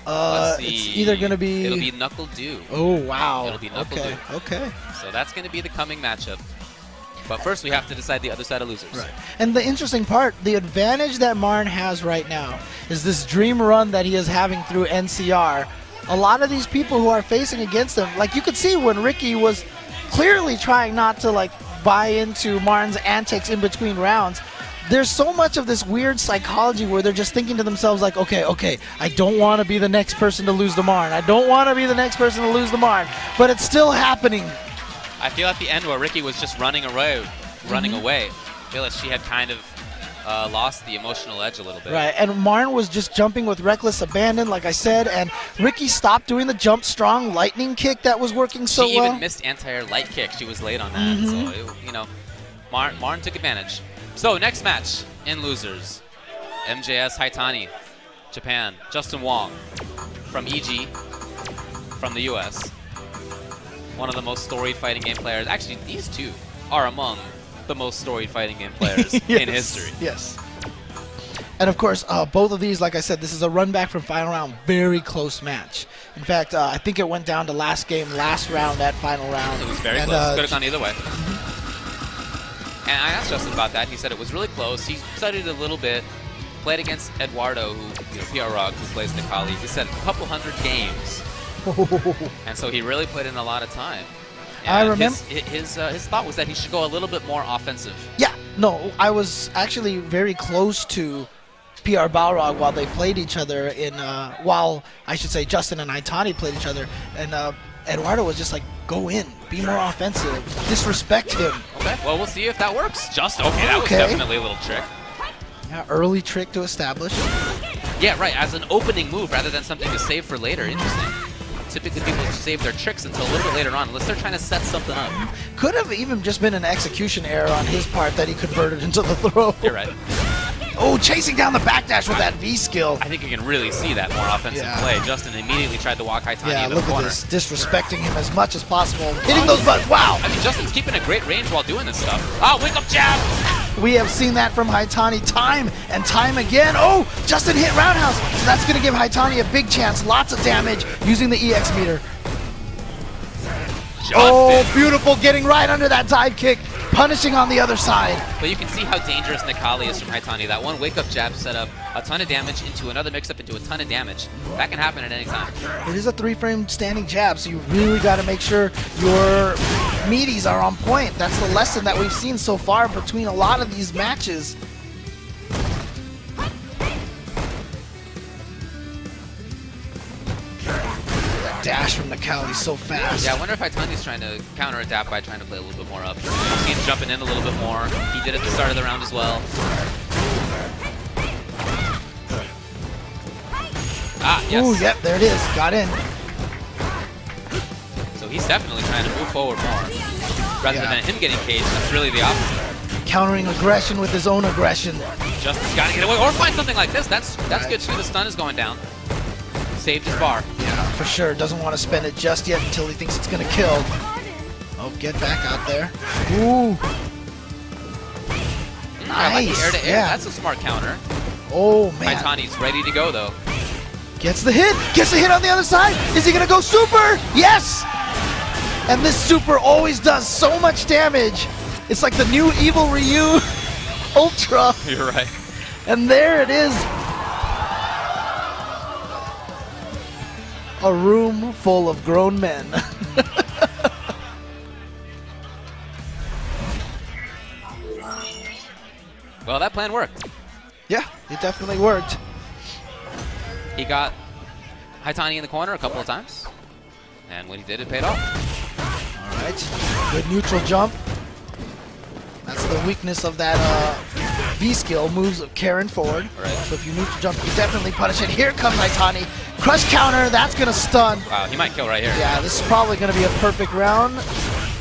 Let's see. It's either going to be. It'll be Knuckle Dew. Oh wow. It'll be Knuckle Dew. Okay. So that's going to be the coming matchup. But first we have to decide the other side of losers. Right. And the interesting part, the advantage that Marn has right now is this dream run that he is having through NCR. A lot of these people who are facing against him, like you could see when Ricky was clearly trying not to like buy into Marn's antics in between rounds. There's so much of this weird psychology where they're just thinking to themselves like, okay, I don't want to be the next person to lose to Marn. I don't want to be the next person to lose to Marn. But it's still happening. I feel at the end where Ricky was just running away, I feel like she had kind of lost the emotional edge a little bit. Right, and Marn was just jumping with reckless abandon, like I said, and Ricky stopped doing the jump strong lightning kick that was working so well. She even missed anti-air light kick. She was late on that. So, Marn took advantage. So, next match in losers. MJS Haitani, Japan. Justin Wong from EG, from the US. One of the most storied fighting game players. Actually, these two are among the most storied fighting game players yes, in history. Yes. And of course, both of these, like I said, this is a run back from final round. Very close match. In fact, I think it went down to last round, that final round. It was very close. Could have gone either way. And I asked Justin about that. He said it was really close. He studied a little bit, played against Eduardo, PR Rock, who plays Nikali. He said a couple hundred games. And so he really put in a lot of time. And I remember his thought was that he should go a little bit more offensive. Yeah, no, I was actually very close to PR Balrog while they played each other while I should say Justin and Haitani played each other, and Eduardo was just like, go in, be more offensive, disrespect him. Okay, well, we'll see if that works. That was definitely a little trick. Yeah, early trick to establish. Yeah, right, as an opening move rather than something to save for later. Interesting. Typically people save their tricks until a little bit later on, unless they're trying to set something up. Could have even just been an execution error on his part that he converted into the throw. You're right. Oh, chasing down the backdash with that V skill. I think you can really see that more offensive play. Justin immediately tried to walk Haitani in the corner. Look at this, disrespecting him as much as possible. Hitting those buttons, wow! I mean, Justin's keeping a great range while doing this stuff. Oh, wake up jab! We have seen that from Haitani time and time again. Oh, Justin hit roundhouse. So that's going to give Haitani a big chance. Lots of damage using the EX meter. Justin. Oh, beautiful, getting right under that dive kick, punishing on the other side. But you can see how dangerous Nikali is from Haitani. That one wake-up jab set up a ton of damage into another mix-up into a ton of damage. That can happen at any time. It is a 3-frame standing jab, so you really got to make sure your meaties are on point. That's the lesson that we've seen so far between a lot of these matches. Dash from Nikali so fast. Yeah, I wonder if Haitani's trying to counter-adapt by trying to play a little bit more up. He's jumping in a little bit more. He did at the start of the round as well. Ah, yes. Ooh, yep, there it is. Got in. So he's definitely trying to move forward more. Rather than him getting caged, that's really the opposite. Countering aggression with his own aggression. Justin's got to get away, or find something like this. That's good too. The stun is going down. Saved his bar. Yeah, for sure. Doesn't want to spend it just yet until he thinks it's going to kill. Oh, get back out there. Ooh. Nice. Like air to air. That's a smart counter. Oh, man. Haitani's ready to go, though. Gets the hit. Gets the hit on the other side. Is he going to go super? Yes! And this super always does so much damage. It's like the new Evil Ryu Ultra. You're right. And there it is. A room full of grown men. Well, that plan worked. Yeah, it definitely worked. He got Haitani in the corner a couple of times, and when he did, it paid off. All right, good neutral jump. That's the weakness of that V skill, moves carrying forward. Right. So if you neutral jump, you definitely punish it. Here comes Haitani. Crush counter, that's going to stun. Wow, he might kill right here. Yeah, this is probably going to be a perfect round.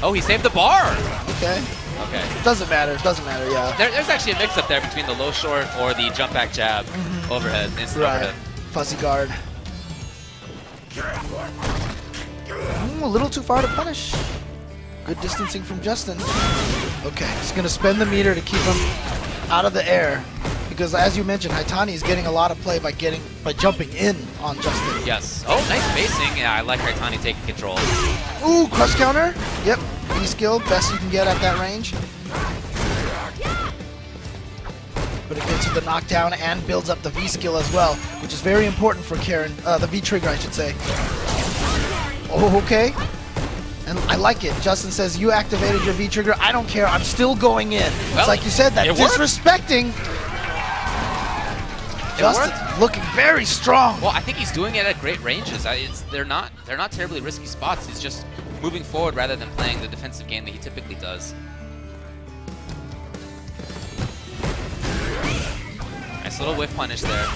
Oh, he saved the bar. Okay. Okay. Doesn't matter. Doesn't matter. Yeah. There's actually a mix-up there between the low short or the jump back jab, overhead, instant overhead. Fuzzy guard. A little too far to punish. Good distancing from Justin. Okay, he's going to spend the meter to keep him out of the air. Because as you mentioned, Haitani is getting a lot of play by jumping in on Justin. Yes. Oh, nice spacing. Yeah, I like Haitani taking control. Ooh, crush counter. Yep. V-skill, best you can get at that range. But it gets you the knockdown and builds up the V-skill as well, which is very important for Karen. The V-trigger, I should say. Oh, okay. And I like it. Justin says, you activated your V-trigger. I don't care. I'm still going in. Well, it's like you said, that disrespecting. Justin's looking very strong. Well, I think he's doing it at great ranges. They're not terribly risky spots. He's just moving forward rather than playing the defensive game that he typically does. Nice little whiff punish there.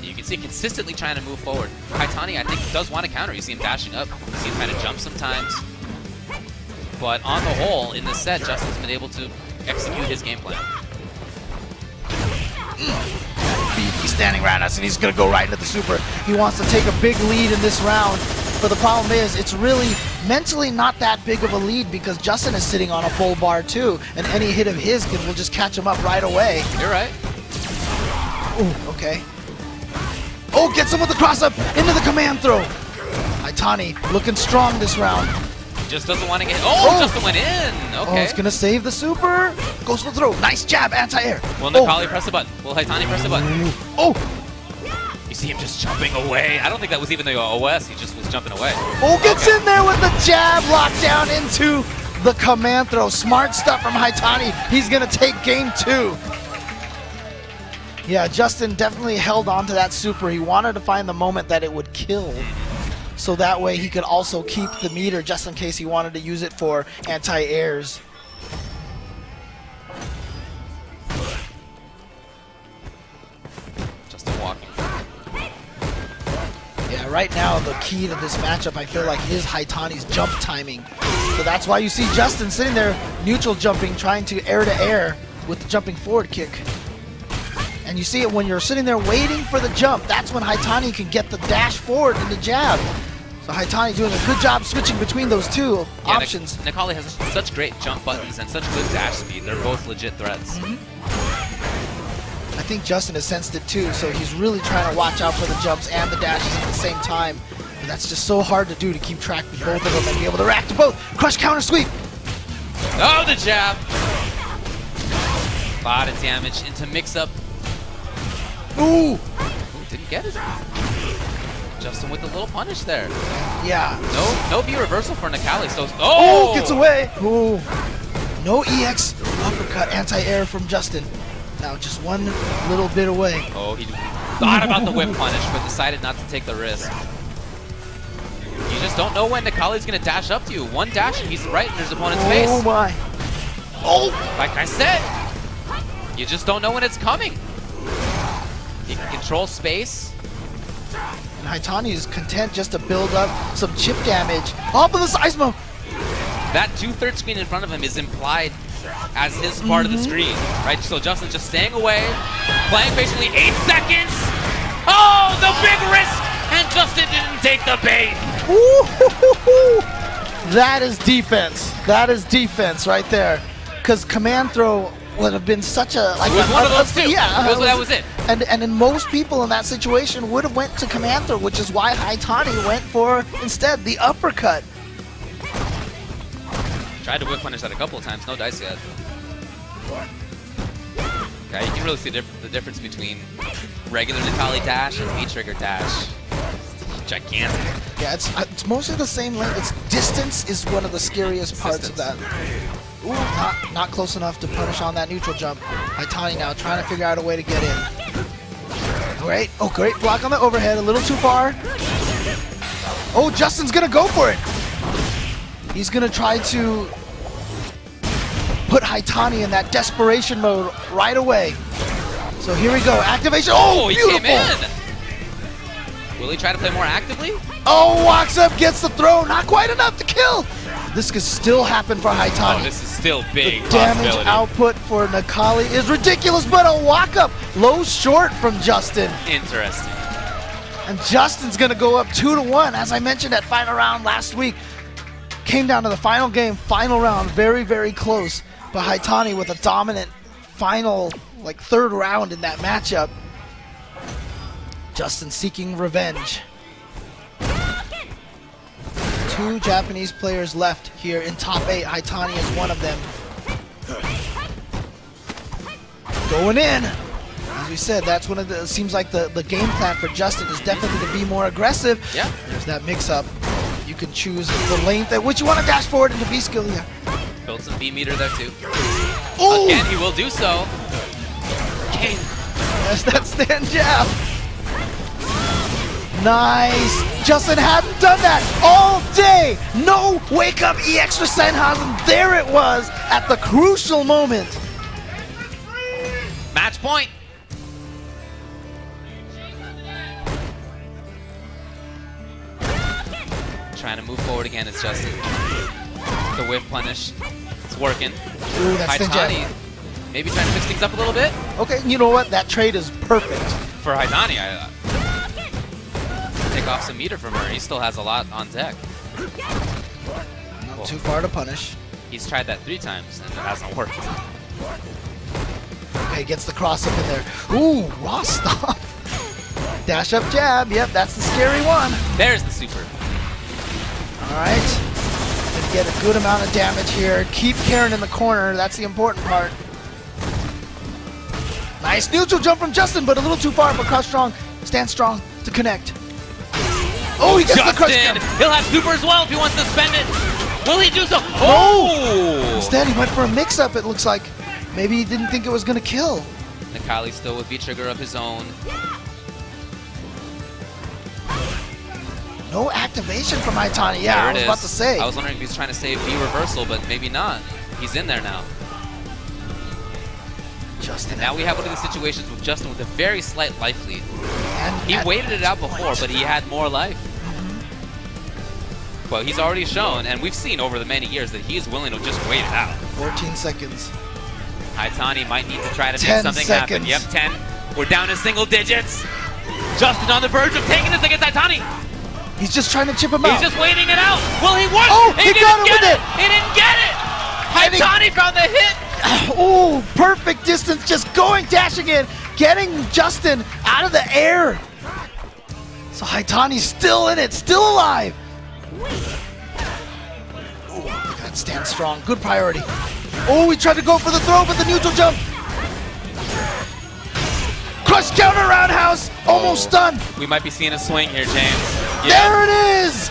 You can see consistently trying to move forward. Haitani, I think, does want to counter. You see him dashing up. You see him kind of jump sometimes. But on the whole, in this set, Justin's been able to execute his game plan. He's standing right us, and he's going to go right into the super. He wants to take a big lead in this round. But the problem is, it's really mentally not that big of a lead because Justin is sitting on a full bar too, and any hit of his will just catch him up right away. You're right. Ooh, okay. Oh, gets him with the cross-up into the command throw. Haitani looking strong this round. Just doesn't want to get... Oh, Justin went in. Okay. Oh, it's going to save the super. Goes for the throw. Nice jab, anti-air. Will NorCal press the button? Will Haitani press the button? Oh! You see him just jumping away. I don't think that was even the OS. He just was jumping away. Oh, gets in there with the jab. Locked down into the command throw. Smart stuff from Haitani. He's going to take game 2. Yeah, Justin definitely held on to that super. He wanted to find the moment that it would kill. So that way he could also keep the meter just in case he wanted to use it for anti-airs. Justin walking. Yeah, right now the key to this matchup I feel like is Haitani's jump timing. So that's why you see Justin sitting there neutral jumping, trying to air with the jumping forward kick. And you see it when you're sitting there waiting for the jump. That's when Haitani can get the dash forward and the jab. So Haitani doing a good job switching between those two options. NorCal has such great jump buttons and such good dash speed. They're both legit threats. I think Justin has sensed it too, so he's really trying to watch out for the jumps and the dashes at the same time. But that's just so hard to do, to keep track of both of them and be able to react to both. Crush, counter, sweep. Oh, the jab. A lot of damage into mix-up. Ooh! Didn't get it. Justin with a little punish there. Yeah. No V reversal for NorCal. So oh, gets away. Ooh. No EX uppercut anti-air from Justin. Now just one little bit away. Oh, he thought about the whip punish, but decided not to take the risk. You just don't know when NorCal is going to dash up to you. One dash and he's right in his opponent's face. Oh my. Oh! Like I said, you just don't know when it's coming. He can control space. And Haitani is content just to build up some chip damage. Off of the seismo! That 2/3 screen in front of him is implied as his part of the screen, right? So Justin's just staying away, playing basically 8 seconds. Oh, the big risk, and Justin didn't take the bait. That is defense. That is defense right there. Because command throw would have been such a... Like, it was one of those two. Yeah. That was it. And then most people in that situation would have went to command throw, which is why Haitani went for, instead, the uppercut. Tried to whip punish that a couple of times, no dice yet. Yeah, you can really see the difference between regular NorCal dash and V-trigger dash. Gigantic. Yeah, it's mostly the same length. It's distance is one of the scariest parts of that. Ooh, not close enough to punish on that neutral jump. Haitani now trying to figure out a way to get in. Great. Oh, great block on the overhead. A little too far. Oh, Justin's going to go for it. He's going to try to put Haitani in that desperation mode right away. So here we go. Activation. Oh, beautiful. He came in. Will he try to play more actively? Oh, walks up, gets the throw. Not quite enough to kill. This could still happen for Haitani. Oh, this is still big. The damage output for Necalli is ridiculous, but a walk-up low short from Justin. Interesting. And Justin's going to go up 2-1, as I mentioned at final round last week. Came down to the final game, final round, very, very close. But Haitani with a dominant final, like, third round in that matchup. Justin seeking revenge. 2 Japanese players left here in top 8. Haitani is one of them. Going in. As we said, that's one of the, seems like the game plan for Justin is definitely to be more aggressive. Yeah. There's that mix-up. You can choose the length at which you want to dash forward into B-skill. Yeah. Build some B-meter there too. Ooh! Again, he will do so. Okay. That's that stand jab. Nice. Justin hadn't done that all day. No wake-up E-extra Sennhausen. There it was at the crucial moment. Match point. Trying to move forward again is Justin. The whiff punish. It's working. Ooh, that's Haitani maybe trying to mix things up a little bit. Okay, you know what? That trade is perfect. For Haitani, take off some meter from her. He still has a lot on deck. Not too far to punish. He's tried that 3 times and it hasn't worked. Okay, gets the cross up in there. Ooh, raw stop. Dash up jab. Yep, that's the scary one. There's the super. All right. And get a good amount of damage here. Keep Karen in the corner. That's the important part. Nice neutral jump from Justin, but a little too far. But crouch strong, stand strong to connect. Oh, he gets the crush jump. He'll have super as well if he wants to spend it. Will he do so? Oh! Instead, he went for a mix-up, it looks like. Maybe he didn't think it was going to kill. Necalli still with V-trigger of his own. No activation from Haitani. Yeah, I was about to say. I was wondering if he's trying to save V reversal, but maybe not. He's in there now. Justin. And now we have one of these situations with Justin with a very slight life lead. And he waited it out before, but he had more life. Well, he's already shown, and we've seen over the many years that he is willing to just wait it out. 14 seconds. Haitani might need to try to make something happen. Yep, 10. We're down to single digits. Justin on the verge of taking this against Haitani. He's just trying to chip him out. He's just waiting it out. Will he work? Oh, he got it with it. He didn't get it. Haitani found the hit. Oh, perfect distance. Just going, dashing in, getting Justin out of the air. So Haitani's still in it, still alive. Oh, look at that stand strong. Good priority. Oh, he tried to go for the throw, but the neutral jump. Crush counter roundhouse. Almost done. We might be seeing a swing here, James. Yeah. There it is.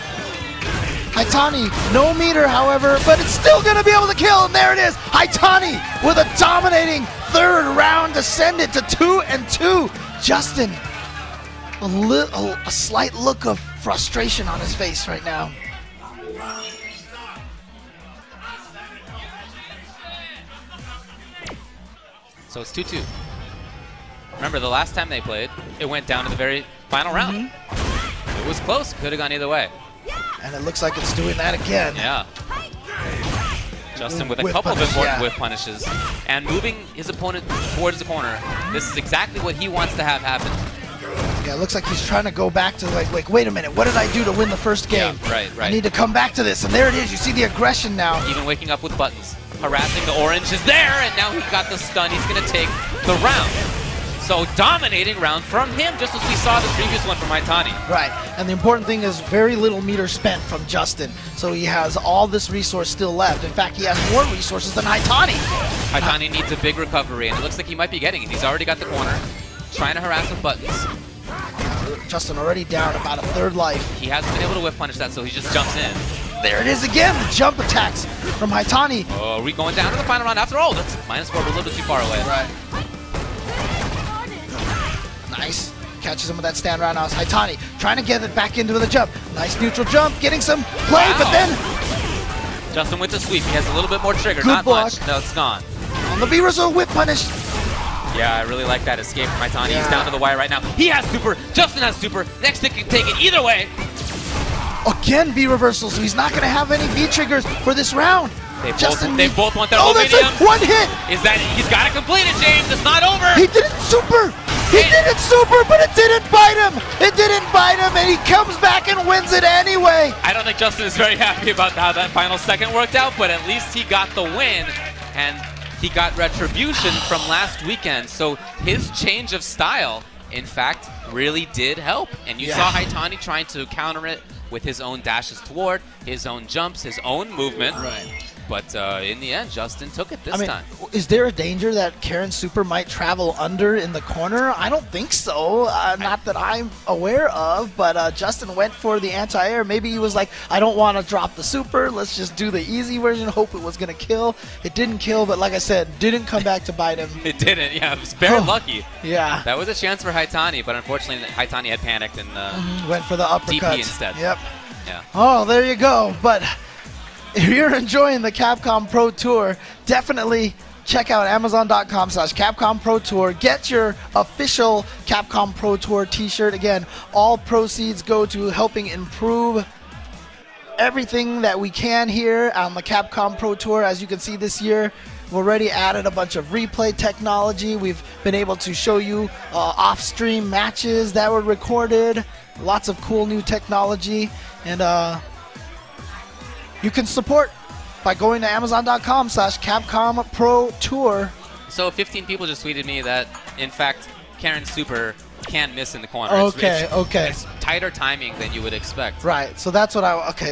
Haitani, no meter, however, but it's still going to be able to kill, and there it is. Haitani with a dominating third round to send it to 2-2. Justin, a slight look of frustration on his face right now. So it's 2-2. Remember, the last time they played, it went down to the very final round. It was close. Could have gone either way. And it looks like it's doing that again. Yeah. Justin with a couple of important whiff punishes. And moving his opponent towards the corner. This is exactly what he wants to have happen. Yeah, it looks like he's trying to go back to like, wait a minute, what did I do to win the first game? Yeah, right. I need to come back to this, and there it is. You see the aggression now. Even waking up with buttons. Harassing the orange is there, and now he got the stun. He's going to take the round. So dominating round from him, just as we saw the previous one from Haitani. Right, and the important thing is very little meter spent from Justin. So he has all this resource still left. In fact, he has more resources than Haitani. Haitani needs a big recovery, and it looks like he might be getting it. He's already got the corner, trying to harass with buttons. Justin already down about a third life. He hasn't been able to whiff punish that, so he just jumps in. There it is again, the jump attacks from Haitani. Oh, are we going down to the final round after all? That's -4, but a little bit too far away. Right. Nice. Catches him with that stand roundhouse. Haitani trying to get it back into the jump. Nice neutral jump, getting some play, but then... Justin with the sweep. He has a little bit more trigger, Good not block. much. No, it's gone. On the B-Resolve whip punish. Yeah, I really like that escape from Haitani. He's down to the wire right now. He has super. Justin has super. Next, they can take it either way. Again, V reversal, so he's not going to have any V triggers for this round. They both want their that's medium. One hit. Is that he's got to complete it, James? It's not over. He did it super. He did it super, but it didn't bite him. It didn't bite him, and he comes back and wins it anyway. I don't think Justin is very happy about how that final second worked out, but at least he got the win, and he got retribution from last weekend. So his change of style, in fact, really did help. And you saw Haitani trying to counter it with his own dashes toward, his own jumps, his own movement. Right. But in the end, Justin took it this time. Is there a danger that Karen Super might travel under in the corner? I don't think so. Not that I'm aware of, but Justin went for the anti-air. Maybe he was like, I don't want to drop the Super. Let's just do the easy version, hope it was going to kill. It didn't kill, but like I said, didn't come back to bite him. It didn't, yeah. It was very lucky. Yeah. That was a chance for Haitani, but unfortunately, Haitani had panicked and went for the uppercut. DP instead. Yep. Yeah. Oh, there you go. But if you're enjoying the Capcom Pro Tour, definitely check out Amazon.com/Capcom Pro Tour. Get your official Capcom Pro Tour t-shirt. Again, all proceeds go to helping improve everything that we can here on the Capcom Pro Tour. As you can see this year, we've already added a bunch of replay technology. We've been able to show you off-stream matches that were recorded. Lots of cool new technology. And you can support by going to Amazon.com/Capcom Pro Tour. So 15 people just tweeted me that, in fact, Karen Super can miss in the corner. Okay, It's tighter timing than you would expect. Right, so that's what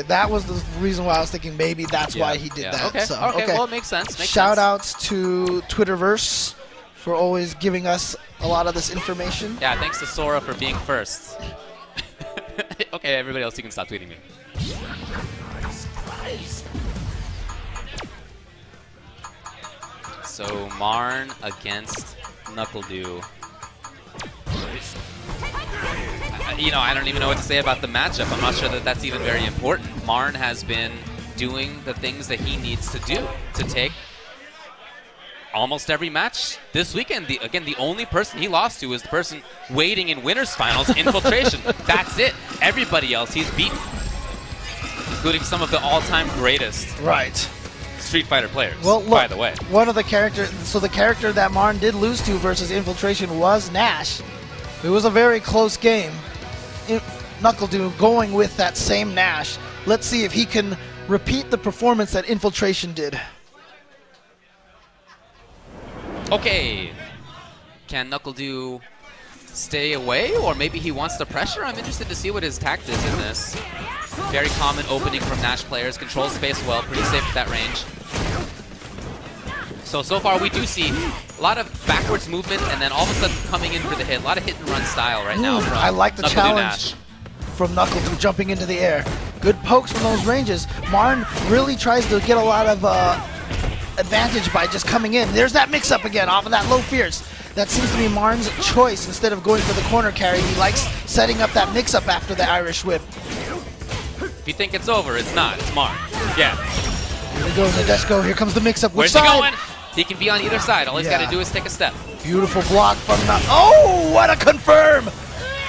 that was the reason why I was thinking maybe that's why he did that. Okay. So, Okay, well, it makes sense. Shout outs to Twitterverse for always giving us a lot of this information. Yeah, thanks to Sora for being first. Okay, everybody else, you can stop tweeting me. So Marn against NuckleDu. I don't even know what to say about the matchup. I'm not sure that that's even very important. Marn has been doing the things that he needs to do to take almost every match this weekend. The only person he lost to is the person waiting in winners finals, Infiltration. That's it. Everybody else he's beaten, including some of the all-time greatest Street Fighter players, well, look, by the way. One of the characters, so the character that Marn did lose to versus Infiltration was Nash. It was a very close game. NuckleDu going with that same Nash. Let's see if he can repeat the performance that Infiltration did. Okay, can NuckleDu stay away, or maybe he wants the pressure? I'm interested to see what his tact is in this. Very common opening from Nash players. Controls space well, pretty safe at that range. So far we do see a lot of backwards movement and then all of a sudden coming in for the hit. A lot of hit and run style right now from I like the NuckleDu challenge Nash. from NuckleDu jumping into the air. Good pokes from those ranges. Marn really tries to get a lot of advantage by just coming in. There's that mix-up again off of that low fierce. That seems to be Marn's choice. Instead of going for the corner carry, he likes setting up that mix-up after the Irish whip. If you think it's over, it's not. It's Marn. Yeah. Here we go, Nadeshko. Here comes the mix-up. Where's he going? He can be on either side. All he's got to do is take a step. Beautiful block from Oh, what a confirm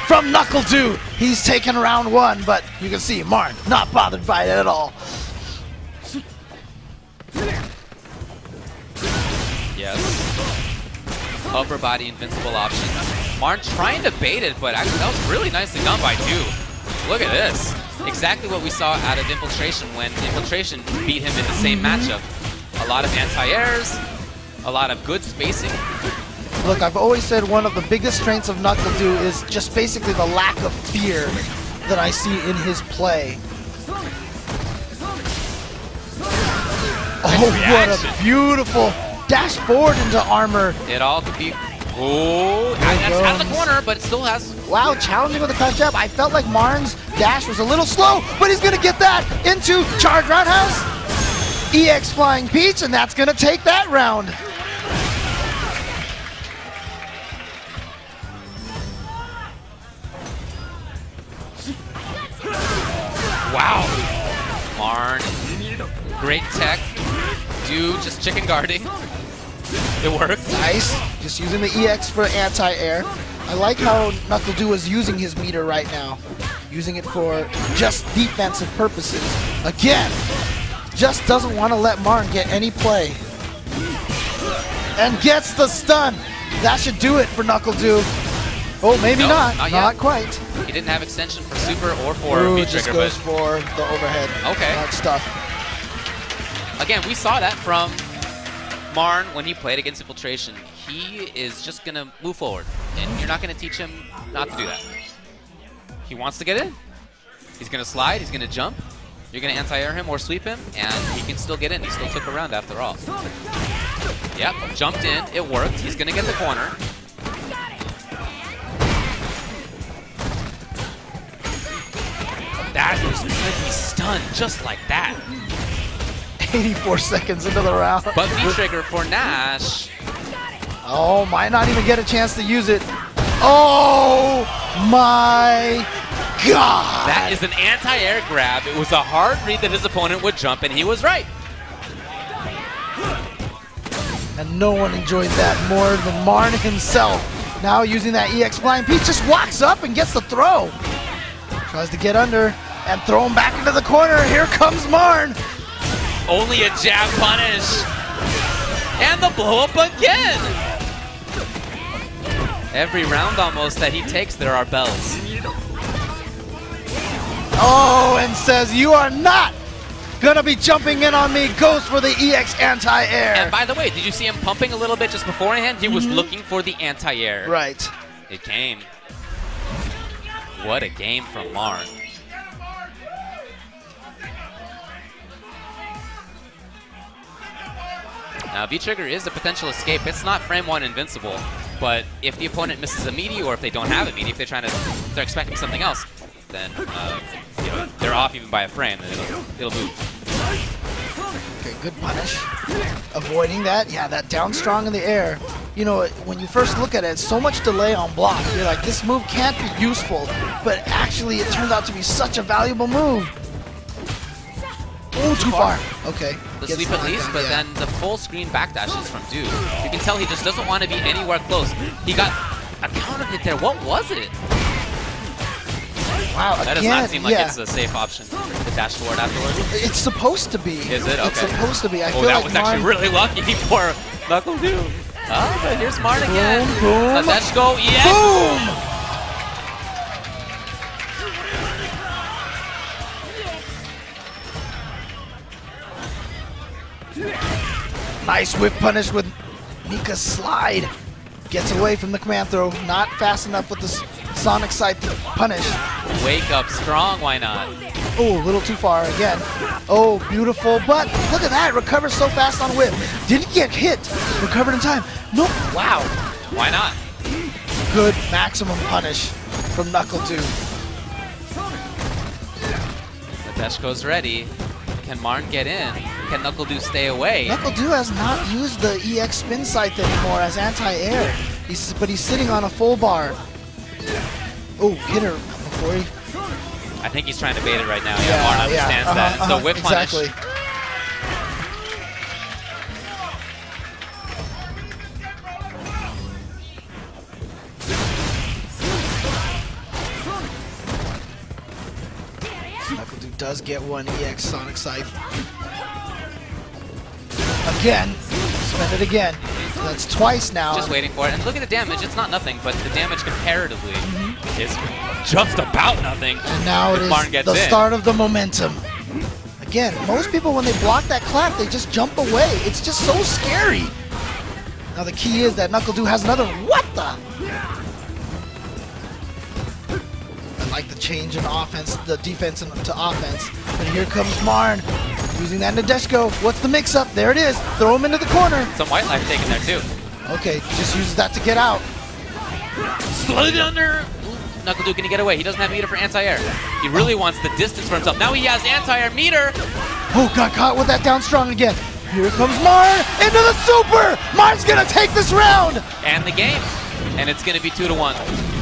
from NuckleDu. He's taken round one, but you can see Marn not bothered by it at all. Yes. Upper body invincible option. Marn trying to bait it, but actually that was really nicely done by Du. Look at this. Exactly what we saw out of Infiltration when Infiltration beat him in the same matchup. A lot of anti-airs, a lot of good spacing. Look, I've always said one of the biggest strengths of NuckleDu is just basically the lack of fear that I see in his play. Oh, what a beautiful dash forward into armor. It all could be... Oh, that's out of the corner, but it still has... Wow, challenging with a cut jab. I felt like Marn's dash was a little slow, but he's going to get that into charge roundhouse. EX Flying Peach, and that's going to take that round. Wow. Marn, great tech. Du just chicken guarding. It worked. Nice. Just using the EX for anti-air. I like how NuckleDu is using his meter right now. using it for just defensive purposes. Again, just doesn't want to let Marn get any play. And gets the stun. That should do it for NuckleDu. Oh, maybe not. Not quite. He didn't have extension for super or for Ooh, V-Trigger, just goes for the overhead. Okay. That stuff. Again, we saw that from Marn when he played against Infiltration. He is just going to move forward, and you're not going to teach him not to do that. He wants to get in. He's going to slide. He's going to jump. You're going to anti-air him or sweep him, and he can still get in. He still took a round after all. Yep, jumped in. It worked. He's going to get the corner. That is going to be stunned just like that. 84 seconds into the round. But V-Trigger for Nash. Oh, might not even get a chance to use it. Oh my God! That is an anti-air grab. It was a hard read that his opponent would jump, and he was right. And no one enjoyed that more than Marn himself. Now using that EX Flying Peach, just walks up and gets the throw. Tries to get under and throw him back into the corner. Here comes Marn. Only a jab punish. And the blow up again. Every round almost that he takes, there are bells. Oh, and says, you are not gonna be jumping in on me. Goes for the EX anti-air. And by the way, did you see him pumping a little bit just beforehand? He was looking for the anti-air. Right. It came. What a game from Marn. Now, V-Trigger is a potential escape. It's not frame one invincible, but if the opponent misses a meaty, or if they don't have a meaty, if they're expecting something else, then you know, they're off even by a frame, and it'll move. Okay, good punish. Avoiding that. Yeah, that down strong in the air. You know, when you first look at it, so much delay on block. You're like, this move can't be useful, but actually it turns out to be such a valuable move. Oh, too far. Okay. The sweep at least, but then the full screen backdashes from Du. You can tell he just doesn't want to be anywhere close. He got a counter hit there. What was it? Wow, that does not seem like it's a safe option to dash toward afterwards. It's supposed to be. Is it? Okay. It's supposed to be. I feel that like was actually really lucky for NuckleDu. Oh, but here's Marn again. Boom, boom. Let's go. Yes. Boom! Nice whip punish with Mika's slide. Gets away from the command throw. Not fast enough with the Sonic side to punish. Wake up strong, why not? Oh, a little too far again. Oh, beautiful. But look at that. Recovers so fast on whip. Didn't get hit. Recovered in time. Nope. Wow. Why not? Good maximum punish from NuckleDu. Nadeshko's ready. Can Marn get in? Can NuckleDu stay away? NuckleDu has not used the EX spin scythe anymore as anti-air. But he's sitting on a full bar. Oh, hit her before he... I think he's trying to bait it right now. Yeah, Marn understands that. So whip punish. Exactly. NuckleDu does get one EX Sonic Scythe. Again. Spend it again. That's twice now. Just waiting for it. And look at the damage. It's not nothing, but the damage comparatively is just about nothing. And now it is the start of the momentum. Again, most people, when they block that clap, they just jump away. It's just so scary. Now the key is that NuckleDu has another. What the? I like the change in offense, the defense to offense. But here comes Marn. Using that Nadeshko. What's the mix-up? There it is. Throw him into the corner. Some white life taken there, too. Okay, just uses that to get out. Slid under. NuckleDu, can he get away? He doesn't have meter for anti-air. He really wants the distance for himself. Now he has anti-air meter. Oh, got caught with that down strong again. Here comes Marn into the super. Marn's going to take this round. And the game. And it's going to be 2-1.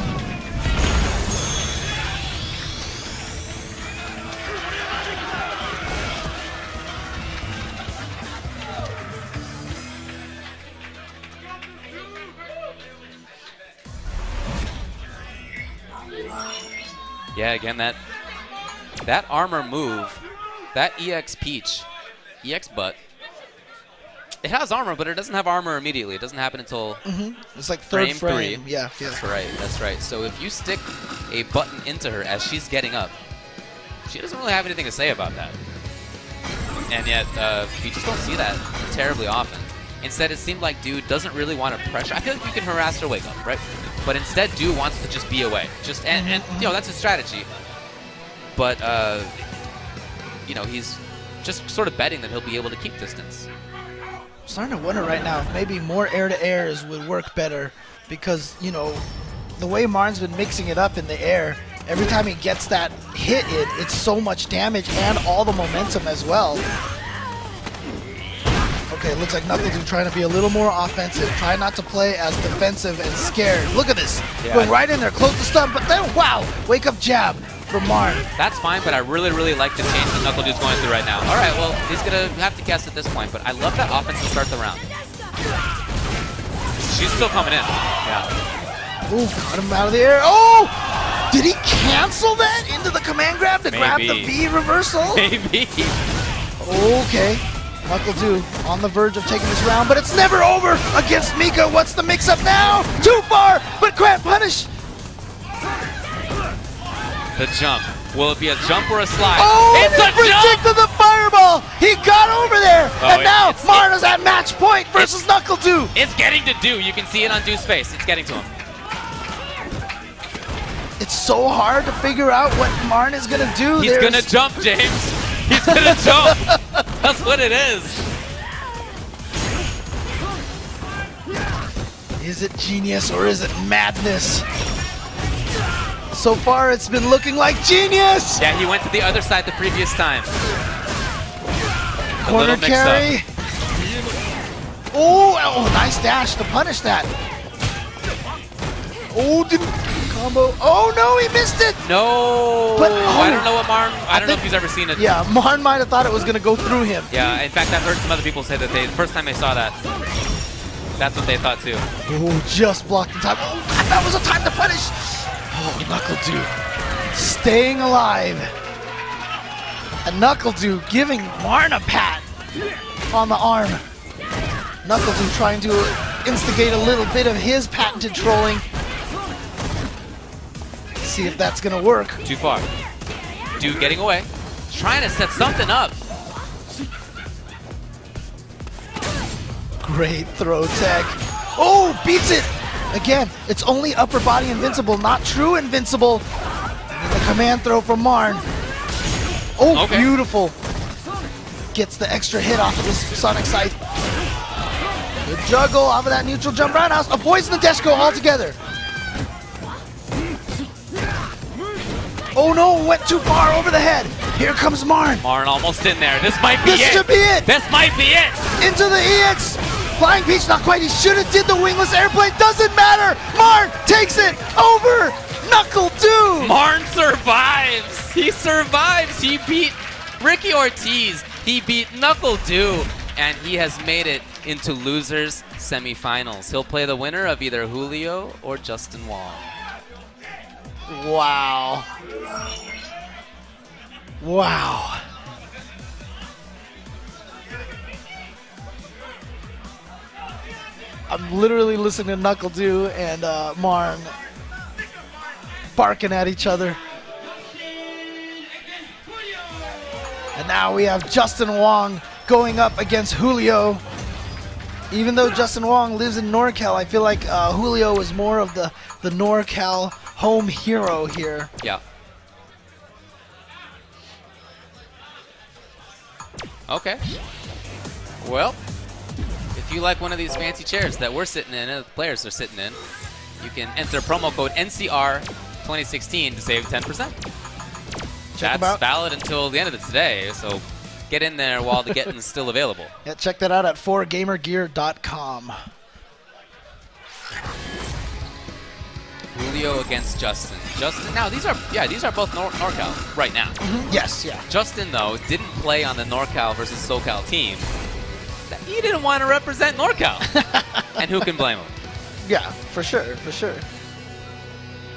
Yeah, again, that armor move, that EX Peach, EX Butt, it has armor, but it doesn't have armor immediately. It doesn't happen until it's like third frame. 3. Yeah, That's right. That's right. So if you stick a button into her as she's getting up, she doesn't really have anything to say about that. And yet, you just don't see that terribly often. Instead, it seemed like Dude doesn't really want to pressure. I feel like you can harass her wake up, right? But instead, Dude wants to just be away. Just and you know, that's his strategy. But you know, he's just sort of betting that he'll be able to keep distance. I'm starting to wonder right now if maybe more air-to-airs would work better, because, you know, the way Marn's been mixing it up in the air, every time he gets that hit in, it's so much damage and all the momentum as well. Okay, it looks like NuckleDude trying to be a little more offensive, try not to play as defensive and scared. Look at this, going right in there, close to stun, but then, wow, wake up jab from Marn. That's fine, but I really, really like the change that NuckleDude's going through right now. All right, well, he's going to have to guess at this point, but I love that offense to start the round. She's still coming in. Yeah. Ooh, got him out of the air. Oh! Did he cancel that into the command grab to grab the V reversal? Maybe. Okay. NuckleDude on the verge of taking this round, but it's never over against Mika. What's the mix-up now? Too far, but can't punish. The jump. Will it be a jump or a slide? Oh, it's a predicted jump! the fireball. He got over there, and now Marn is at match point versus NuckleDude. It's getting to Do. You can see it on Dude's face. It's getting to him. It's so hard to figure out what Marn is going to do. He's going to jump, James. He's going to jump. That's what it is. Is it genius or is it madness? So far, it's been looking like genius. Yeah, he went to the other side the previous time. Corner carry. Oh, nice dash to punish that. Oh, didn't combo. Oh no, he missed it. No. But I don't know what Marn. I don't know if he's ever seen it. Yeah, Marn might have thought it was going to go through him. Yeah, in fact, I've heard some other people say that the first time they saw that, that's what they thought too. Oh, just blocked in time. Oh, that was a time to punish. Oh, NuckleDude staying alive. And NuckleDude giving Marn a pat on the arm. NuckleDude trying to instigate a little bit of his patented trolling. See if that's going to work. Too far. Dude getting away. Trying to set something up. Great throw tech. Oh, beats it. Again, it's only upper body invincible, not true invincible. And the command throw from Marn. Oh, okay. Beautiful. Gets the extra hit off of this Sonic Scythe. Good juggle off of that neutral jump roundhouse. Avoids the dash go altogether. Oh no, went too far over the head. Here comes Marn. Marn almost in there. This might be it. This should be it. This might be it. Into the EX. Flying Peach, not quite. He should have did the wingless airplane. Doesn't matter. Marn takes it over NuckleDude. Marn survives. He survives. He beat Ricky Ortiz. He beat NuckleDude. And he has made it into losers semifinals. He'll play the winner of either Julio or Justin Wong. Wow. Wow. I'm literally listening to NuckleDude and Marn barking at each other. And now we have Justin Wong going up against Julio. Even though Justin Wong lives in NorCal, I feel like Julio is more of the NorCal home hero here. Yeah. Okay. Well, if you like one of these fancy chairs that we're sitting in, and the players are sitting in, you can enter promo code NCR2016 to save 10%. That's valid until the end of today, so get in there while the getting's still available. Yeah, check that out at 4gamergear.com. Julio against Justin. Justin, now these are both NorCal right now. Yes, yeah. Justin, though, didn't play on the NorCal versus SoCal team. He didn't want to represent NorCal. And who can blame him? Yeah, for sure, for sure.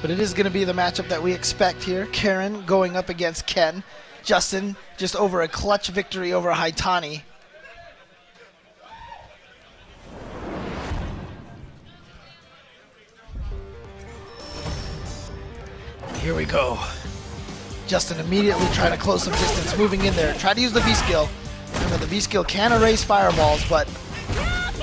But it is going to be the matchup that we expect here. Karen going up against Ken. Justin just over a clutch victory over Haitani. Here we go. Justin immediately trying to close some distance, moving in there. Try to use the V-skill. Remember, the V-skill can erase fireballs, but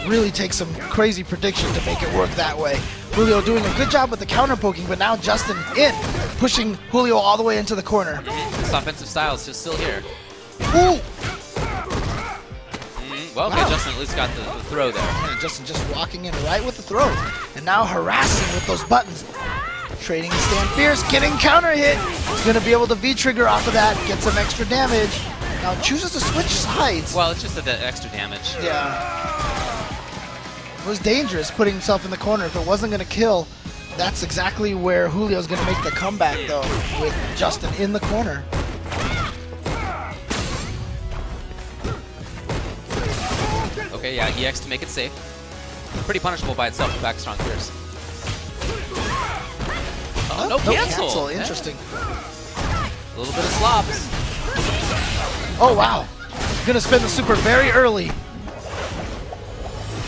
really takes some crazy prediction to make it work that way. Julio doing a good job with the counter poking, but now Justin in, pushing Julio all the way into the corner. This offensive style is just still here. Ooh! Well, okay, wow. Justin at least got the throw there. Yeah, Justin just walking in right with the throw, and now harassing with those buttons. Trading stand fierce, getting counter hit. He's going to be able to V-trigger off of that, get some extra damage. Now chooses to switch sides. Well, it's just the extra damage. Yeah. It was dangerous putting himself in the corner. If it wasn't going to kill, that's exactly where Julio's going to make the comeback, though, with Justin in the corner. Okay, yeah, EX to make it safe. Pretty punishable by itself with back strong fierce. Oh, no cancel. Interesting. A little bit of slops. Oh, wow. Gonna spend the super very early.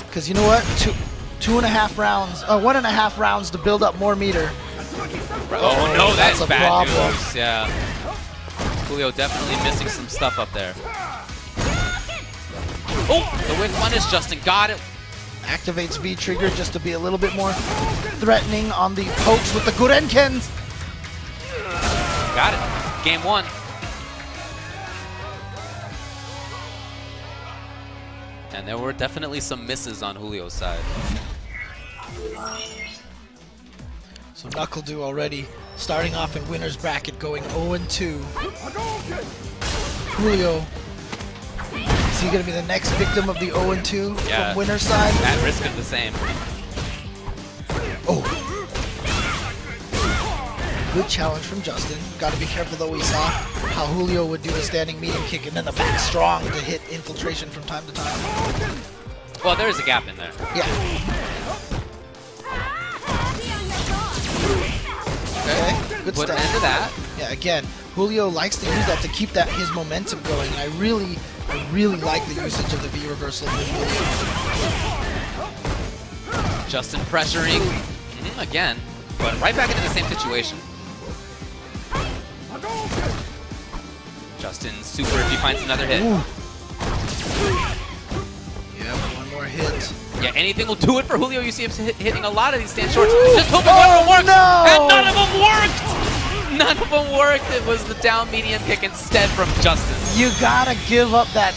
Because you know what? 1.5 rounds to build up more meter. Oh, no, that's a bad problem. news. Yeah. Julio definitely missing some stuff up there. Oh, the whip punish. Justin got it. Activates V-trigger just to be a little bit more threatening on the pokes with the Gurenkens. Got it. Game 1. And there were definitely some misses on Julio's side. So NorCal already starting off in winner's bracket, going 0-2. Julio, is he going to be the next victim of the 0-2 from winner's side? At risk of the same. Oh. Good challenge from Justin. Got to be careful though. We saw how Julio would do the standing medium kick and then the back strong to hit infiltration from time to time. Well, there is a gap in there. Yeah. Okay. Good Put stuff. an end to that. Yeah. Again, Julio likes to use that to keep his momentum going. I really like the usage of the V reversal for Julio. Justin pressuring again, but right back into the same situation. Justin super if he finds another hit. Ooh. Yeah, one more hit. Yeah, anything will do it for Julio. You see him hitting a lot of these stand shorts. Just hoping one of them works. No! And none of them worked! None of them worked. It was the down medium kick instead from Justin. You gotta give up that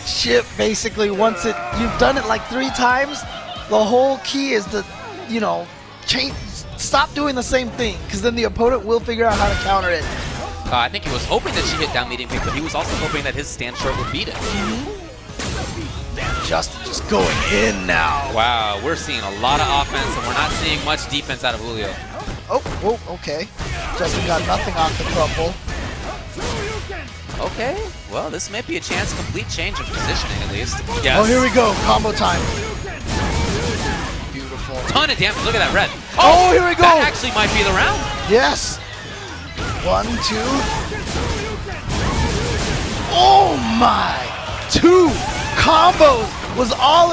chip basically once you've done it like 3 times. The whole key is to, stop doing the same thing, because then the opponent will figure out how to counter it. I think he was hoping that she hit down medium kick, but he was also hoping that his stand short would beat it. Justin just going in now. Wow, we're seeing a lot of offense, and we're not seeing much defense out of Julio. Oh, okay. Justin got nothing off the crumble. Okay, well, this may be a chance, complete change of positioning at least. Yes. Oh, here we go, combo time. Beautiful. Ton of damage, look at that red. Oh, here we go. That actually might be the round. Yes. 1, 2. Oh my! 2 combos was all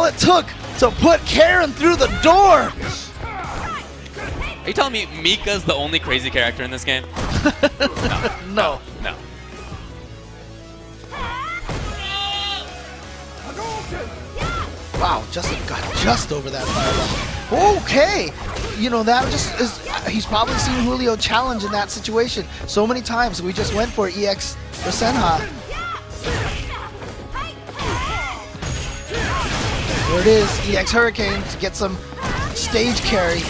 it took to put Karen through the door. Are you telling me Mika's the only crazy character in this game? No. Wow, Justin got just over that fireball. Okay. That just is, he's probably seen Julio challenge in that situation so many times. We just went for EX Rasenha. There it is, EX Hurricane to get some stage carry.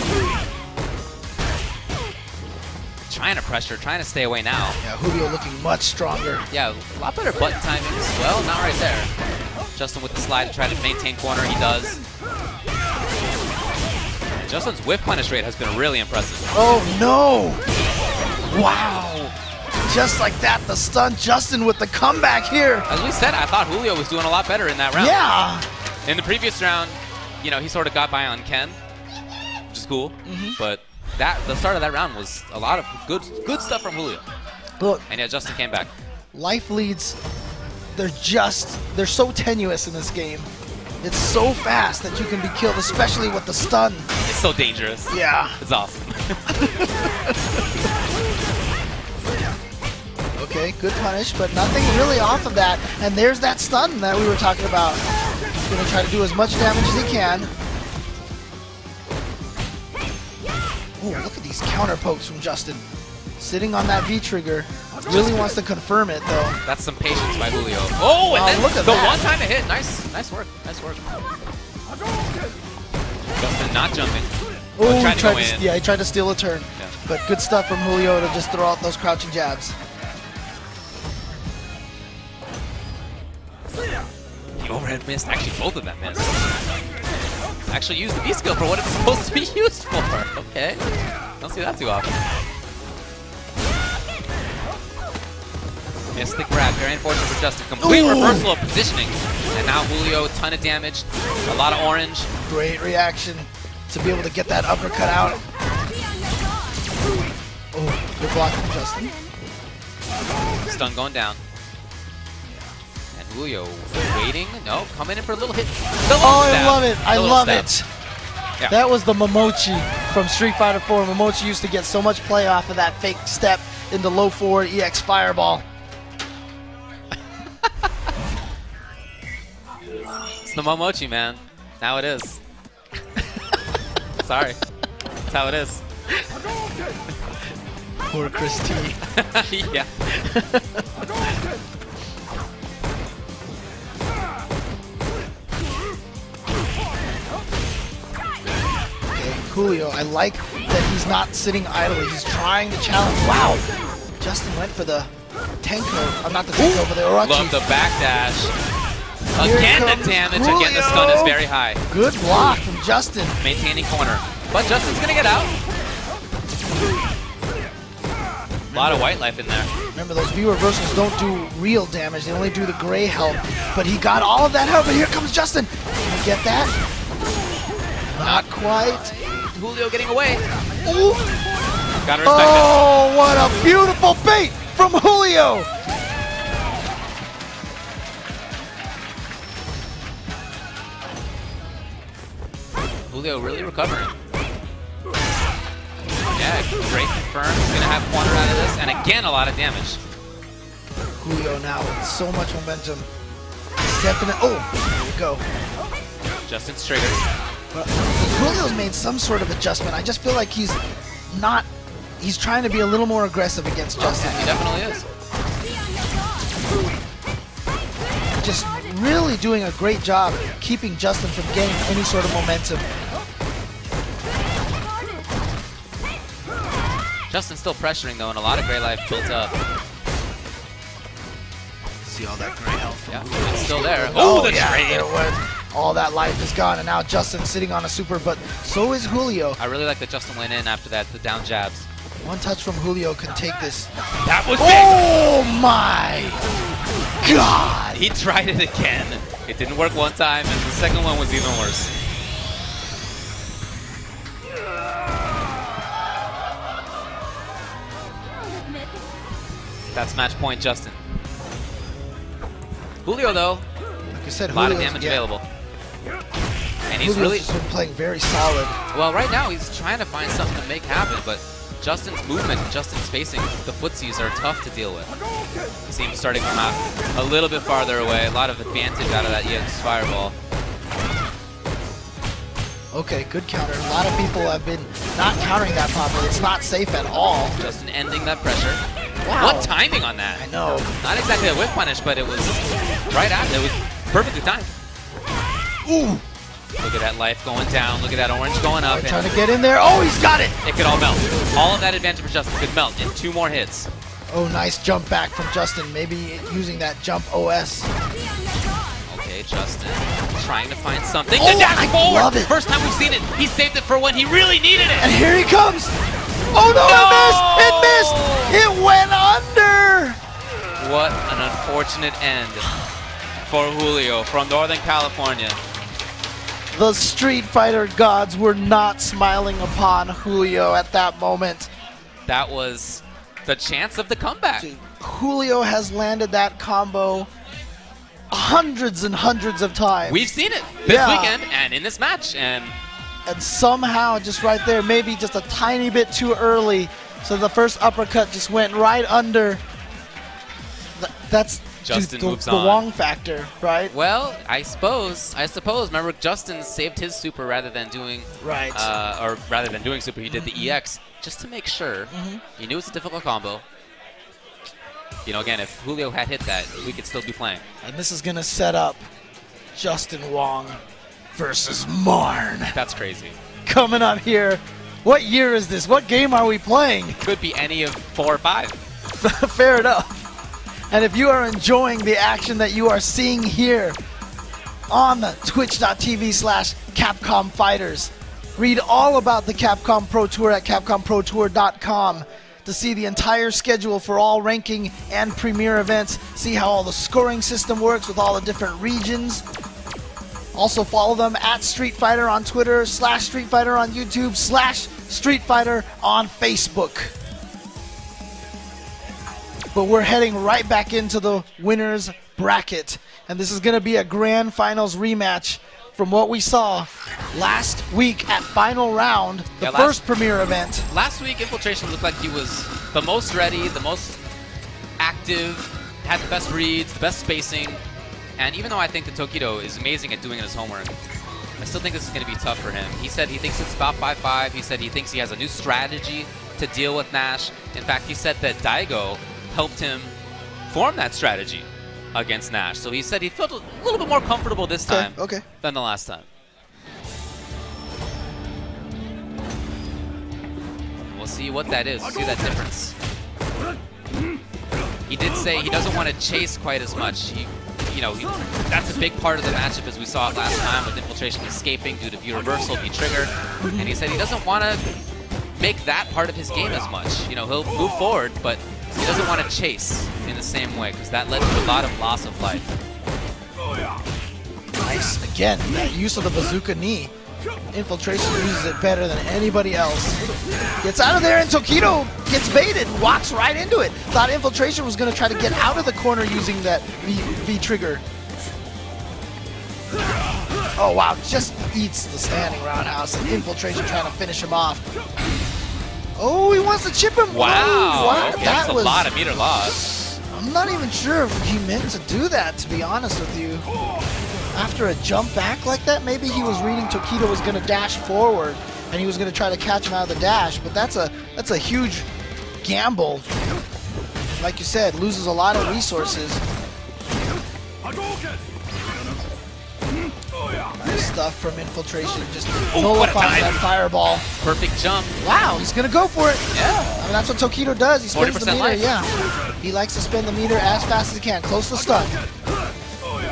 Trying to pressure, trying to stay away now. Yeah, Julio looking much stronger. Yeah, a lot better button timing as well. Not right there. Justin with the slide to try to maintain corner, he does. Justin's whiff punish rate has been really impressive. Oh no! Wow! Just like that, the stun Justin with the comeback here. As we said, I thought Julio was doing a lot better in that round. Yeah! In the previous round, he sort of got by on Ken. is cool. But the start of that round was a lot of good stuff from Julio. Look, and yeah, Justin came back. Life leads, they're so tenuous in this game. It's so fast that you can be killed, especially with the stun. It's so dangerous. Yeah. It's awesome. Okay, good punish, but nothing really off of that. And there's that stun that we were talking about. He's going to try to do as much damage as he can. Oh, look at these counter pokes from Justin. Sitting on that V trigger. Really wants to confirm it, though. That's some patience by Julio. Oh, and then look at the that. one time it hit. Nice work. Nice work. Justin not jumping. Oh, he tried to steal a turn. Yeah. But good stuff from Julio to just throw out those crouching jabs. The overhead missed. Actually, both of them missed. Actually used the B skill for what it's supposed to be used for. Okay. Don't see that too often. Missed the grab. Very unfortunate for Justin. Complete reversal of positioning. And now Julio, a ton of damage. A lot of orange. Great reaction to be able to get that uppercut out. Oh, good block from Justin. Stun going down. And Julio waiting. No, coming in for a little hit. Oh, I love it. I love it. Yeah. That was the Momochi from Street Fighter 4. Momochi used to get so much play off of that fake step into low forward EX Fireball. It's the Momochi, man. Now it is. Sorry. That's how it is. Poor Chris T. Yeah. Okay, Julio, I like that he's not sitting idly. He's trying to challenge. Wow. Justin went for the Tenko. Not the Tenko, but the Orochi. Love the backdash. Again, the damage. Julio. Again, the stun is very high. Good block from Justin. Maintaining corner. But Justin's going to get out. A lot of white life in there. Remember, those V reversals don't do real damage. They only do the gray health. But he got all of that health. But here comes Justin. Can he get that? Not quite. Julio getting away. Ooh. Gotta respect it. Oh, what a beautiful bait from Julio. Julio really recovering. Yeah, great confirm. He's going to have corner out of this. And again, a lot of damage. Julio now with so much momentum. Definitely. Oh, there we go. Justin's triggered. But Julio's made some sort of adjustment. I just feel like he's trying to be a little more aggressive against Justin. Yeah, he definitely is. Just really doing a great job keeping Justin from getting any sort of momentum. Justin's still pressuring though, and a lot of gray life built up. See all that gray health from Julio. It's still there. Oh, the yeah, trade. there was. All that life is gone, and now Justin's sitting on a super, but so is Julio. I really like that Justin went in after that, the down jabs. One touch from Julio can take this. That was big. Oh my God! He tried it again. It didn't work one time, and the second one was even worse. That's match point, Justin. Julio, though, Like I said, a lot of Julio's- damage yeah. available. And he's Julio's really, just been playing very solid. well, right now he's trying to find something to make happen, but Justin's movement, Justin's spacing, the footsies are tough to deal with. You see him starting from out a little bit farther away, a lot of advantage out of that EX Fireball. Okay, good counter. A lot of people have been not countering that properly. It's not safe at all. Justin ending that pressure. Wow. What timing on that? I know. Not exactly a whip punish, but it was right after. It was perfectly timed. Ooh! Look at that life going down. Look at that orange going up. Trying to get in there. Oh, he's got it! It could all melt. All of that advantage for Justin could melt in 2 more hits. Oh, nice jump back from Justin. Maybe using that jump OS. Okay, Justin trying to find something. Oh, to dash I forward. love it. First time we've seen it. He saved it for when he really needed it. And here he comes! Oh no, it missed! It missed! It went under! What an unfortunate end for Julio from Northern California. The Street Fighter gods were not smiling upon Julio at that moment. That was the chance of the comeback. Dude, Julio has landed that combo hundreds and hundreds of times. We've seen it this weekend and in this match. And somehow, just right there, maybe just a tiny bit too early. So the first uppercut just went right under. That's Justin the moves on. Wong factor, right? Well, I suppose. Remember, Justin saved his super rather than doing super. He did the EX just to make sure. He knew it's a difficult combo. You know, again, if Julio had hit that, we could still be playing. And this is gonna set up Justin Wong versus Marn. That's crazy. Coming up here. What year is this? What game are we playing? Could be any of 4 or 5. Fair enough. And if you are enjoying the action that you are seeing here on the twitch.tv/Capcom Fighters, read all about the Capcom Pro Tour at capcomprotour.com to see the entire schedule for all ranking and premier events, see how all the scoring system works with all the different regions. Also follow them at Street Fighter on Twitter, /Street Fighter on YouTube, /Street Fighter on Facebook. But we're heading right back into the winner's bracket. And this is going to be a grand finals rematch from what we saw last week at Final Round, the first premier event. Last week, Infiltration looked like he was the most ready, the most active, had the best reads, the best spacing. And even though I think that Tokido is amazing at doing his homework, I still think this is going to be tough for him. He said he thinks it's about 5-5. He said he thinks he has a new strategy to deal with Nash. In fact, he said that Daigo helped him form that strategy against Nash. So he said he felt a little bit more comfortable this time than the last time. We'll see what that is. We'll see that difference. He did say he doesn't want to chase quite as much. That's a big part of the matchup, as we saw it last time, with Infiltration escaping due to V reversal, V trigger. And he said he doesn't want to make that part of his game as much. He'll move forward, but he doesn't want to chase in the same way, because that led to a lot of loss of life. Nice. Again, that use of the bazooka knee. Infiltration uses it better than anybody else. Gets out of there, and Tokido gets baited, walks right into it. Thought Infiltration was going to try to get out of the corner using that V trigger. Oh wow, just eats the standing roundhouse, and Infiltration trying to finish him off. Oh, he wants to chip him. Wow, oh, okay, that's a lot of meter loss. I'm not even sure if he meant to do that, to be honest with you. After a jump back like that, maybe he was reading Tokido was going to dash forward, and he was going to try to catch him out of the dash, but that's a huge gamble. Like you said, loses a lot of resources. Nice stuff from Infiltration, just nullifying that fireball. Perfect jump. Wow, he's going to go for it. Yeah. I mean, that's what Tokido does. He spends the meter, life. yeah. He likes to spend the meter as fast as he can, close to stun.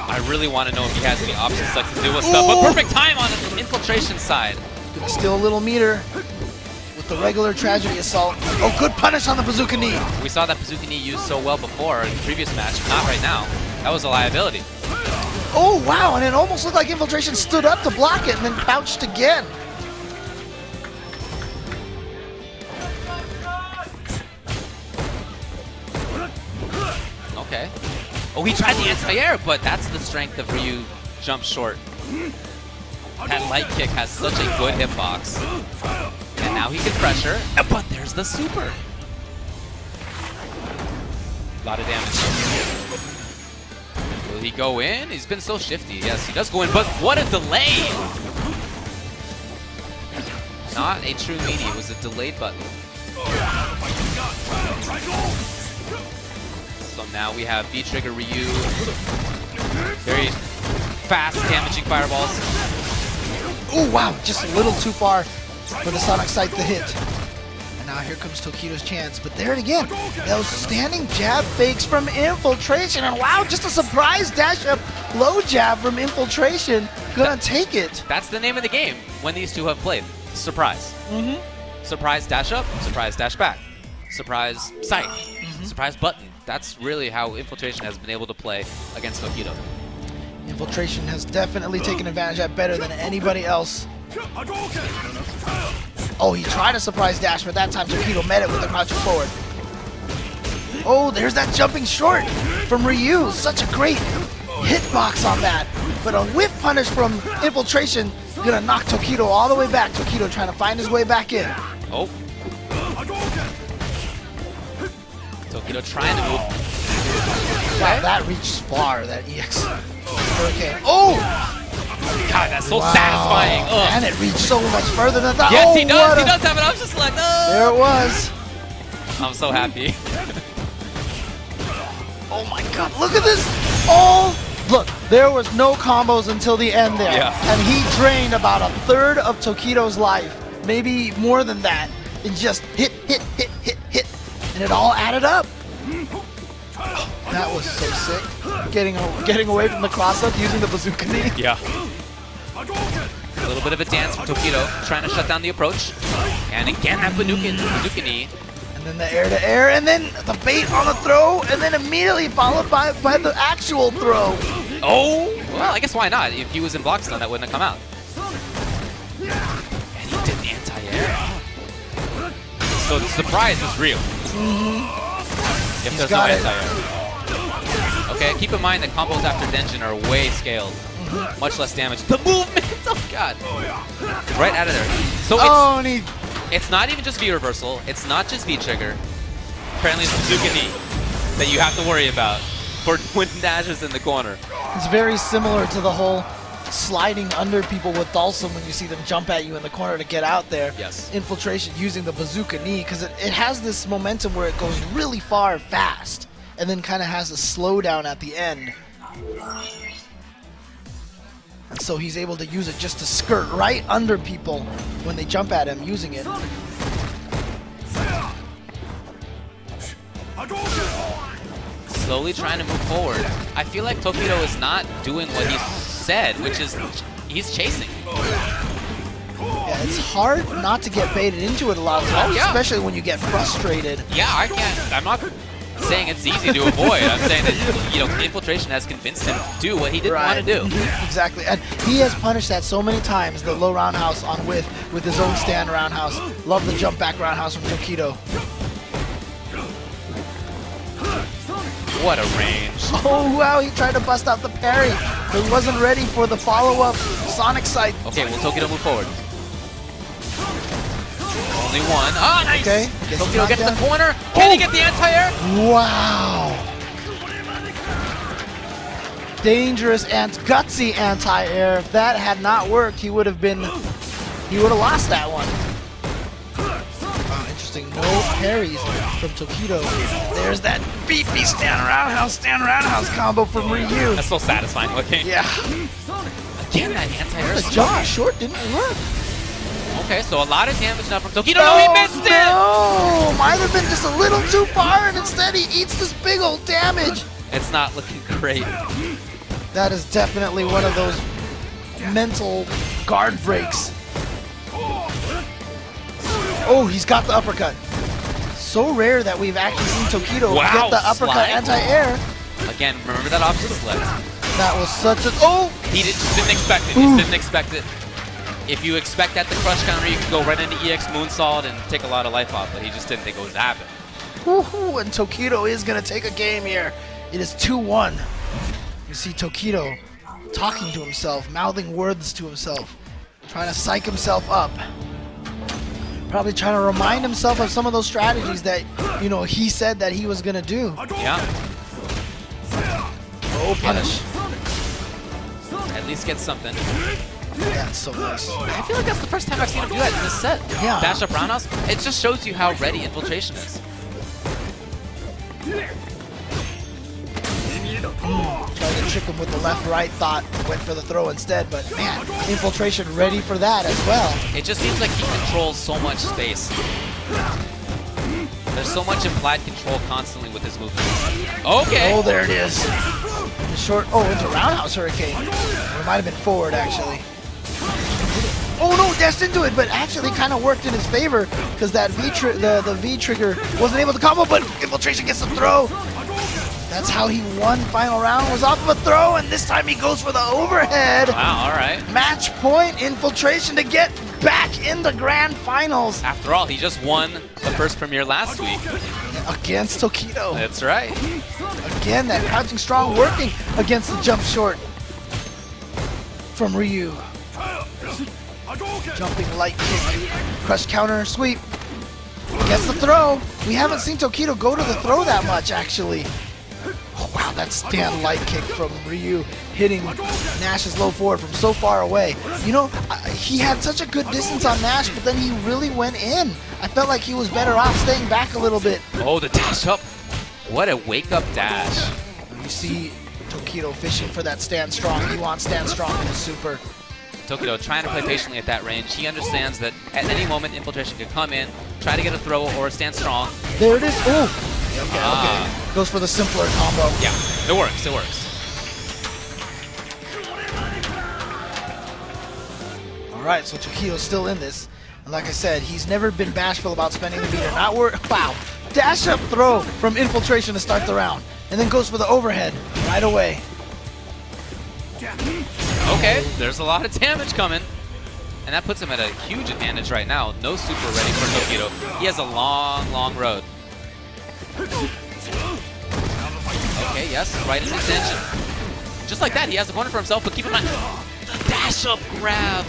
I really want to know if he has any options like to do with stuff, but perfect time on the Infiltration side. Gonna steal a little meter with the regular Tragedy Assault. Oh, good punish on the bazooka knee. We saw that bazooka knee used so well before in the previous match, not right now. That was a liability. Oh, wow, and it almost looked like Infiltration stood up to block it and then crouched again. Okay. Oh, he tried the anti-air, but that's the strength of Ryu jump short. That light kick has such a good hitbox. And now he can pressure, but there's the super. A lot of damage. Will he go in? He's been so shifty. Yes, he does go in, but what a delay! Not a true meaty, it was a delayed button. So now we have V-Trigger Ryu. Very fast, damaging fireballs. Oh, wow, just a little too far for the Sonic Sight to hit. And now here comes Tokido's chance. But there it again, those standing jab fakes from Infiltration. And wow, just a surprise dash up low jab from Infiltration. Gonna take it. That's the name of the game when these two have played. Surprise. Surprise dash up, surprise dash back. Surprise sight, surprise button. That's really how Infiltration has been able to play against Tokido. Infiltration has definitely taken advantage of that better than anybody else. Oh, he tried a surprise dash, but that time Tokido met it with a crouching forward. Oh, there's that jumping short from Ryu. Such a great hitbox on that. But a whiff punish from Infiltration gonna knock Tokido all the way back. Tokido trying to find his way back in. Oh. Tokido trying to move. Wow, that reaches far, that EX Hurricane. Oh! God, that's so satisfying. Ugh. And it reached so much further than that. Yes, oh, he does. He does have it. I was just like, no. There it was. I'm so happy. Oh my God, look at this. Oh, look, there was no combos until the end there. Yeah. And he drained about a third of Tokido's life, maybe more than that, and just hit. And it all added up. That was so sick. Getting away from the cross-up using the bazooka knee. Yeah. A little bit of a dance from Tokido, trying to shut down the approach. And again, that bazooka knee. And then the air-to-air, and then the bait on the throw, and then immediately followed by the actual throw. Oh! Well, I guess why not? If he was in block stun, that wouldn't have come out. And he did the anti-air. So the surprise is real. If there's no anti-air. Okay, keep in mind that combos after Denshin are way scaled. Much less damage. The movement! Oh god! Right out of there. So it's not even just V reversal, it's not just V trigger. Apparently it's bazooka knee that you have to worry about for when Dash is in the corner. It's very similar to the whole sliding under people with Dhalsim when you see them jump at you in the corner to get out there. Yes. Infiltration using the bazooka knee, because it has this momentum where it goes really far fast and then kind of has a slowdown at the end. And so he's able to use it just to skirt right under people when they jump at him using it. Slowly trying to move forward. I feel like Tokido is not doing what he said, which is he's chasing. Yeah, it's hard not to get baited into it a lot of times, especially when you get frustrated. Yeah, I'm not saying it's easy to avoid. I'm saying that, you know, Infiltration has convinced him to do what he didn't want to do. Exactly, and he has punished that so many times, the low roundhouse on with his own stand roundhouse. Love the jump back roundhouse from Tokido. What a range. Oh wow, he tried to bust out the parry, but he wasn't ready for the follow-up Sonic Sight. Okay, will Tokido move forward? Only one. Ah, nice! Okay. Tokido gets the corner. Can he get the anti-air? Wow. Dangerous and gutsy anti-air. If that had not worked, he would have lost that one. Wow, interesting. No parries from Tokido. There's that beefy stand roundhouse combo from Ryu. That's so satisfying looking. Yeah. Again, that anti-air. The jump short didn't work. Okay, so a lot of damage now from Tokido. No, he missed it! No! Might have been just a little too far, and instead he eats this big old damage. It's not looking great. That is definitely one of those mental guard breaks. Oh, he's got the uppercut. So rare that we've actually seen Tokido get the uppercut anti-air. Again, remember that option select. That was such a... Oh! He didn't expect it. He just didn't expect it. If you expect that the crush counter, you can go right into EX Moonsault and take a lot of life off, but he just didn't think it was to happen. Woohoo! And Tokido is going to take a game here. It is 2-1. You see Tokido talking to himself, mouthing words to himself, trying to psych himself up. Probably trying to remind himself of some of those strategies that, you know, he said that he was going to do. Yeah. Oh, punish. At least get something. Yeah, it's so nice. I feel like that's the first time I've seen him do that in this set. Yeah. Dash up roundhouse. It just shows you how ready Infiltration is. Tried to trick him with the left-right thought, went for the throw instead, but man, Infiltration ready for that as well. It just seems like he controls so much space. There's so much implied control constantly with his movement. Okay. Oh, there it is. The short, into roundhouse hurricane. Or it might have been forward, actually. Oh no, dashed into it, but actually kind of worked in his favor because that the V trigger wasn't able to combo, but Infiltration gets the throw. That's how he won final round, was off of a throw, and this time he goes for the overhead. Wow, all right. Match point, Infiltration to get back in the grand finals. After all, he just won the first premiere last week. Against Tokido. That's right. Again, that crouching strong working against the jump short from Ryu. Jumping light kick, crush counter, sweep. Gets the throw. We haven't seen Tokido go to the throw that much, actually. Oh, wow, that stand light kick from Ryu hitting Nash's low forward from so far away. You know, he had such a good distance on Nash, but then he really went in. I felt like he was better off staying back a little bit. Oh, the dash up. What a wake-up dash. You see Tokido fishing for that stand strong. He wants stand strong in his super. Tokido trying to play patiently at that range. He understands that at any moment Infiltration could come in, try to get a throw or stand strong. There it is. Oh, okay. Goes for the simpler combo. Yeah, it works. It works. All right, so Tokido's still in this. And like I said, he's never been bashful about spending the meter. Not wow. Dash up throw from Infiltration to start the round. And then goes for the overhead right away. Okay, there's a lot of damage coming. And that puts him at a huge advantage right now. No super ready for Tokido. He has a long, long road. Okay, yes, right in extension. Just like that, he has the corner for himself, but keep in mind, the dash up grab.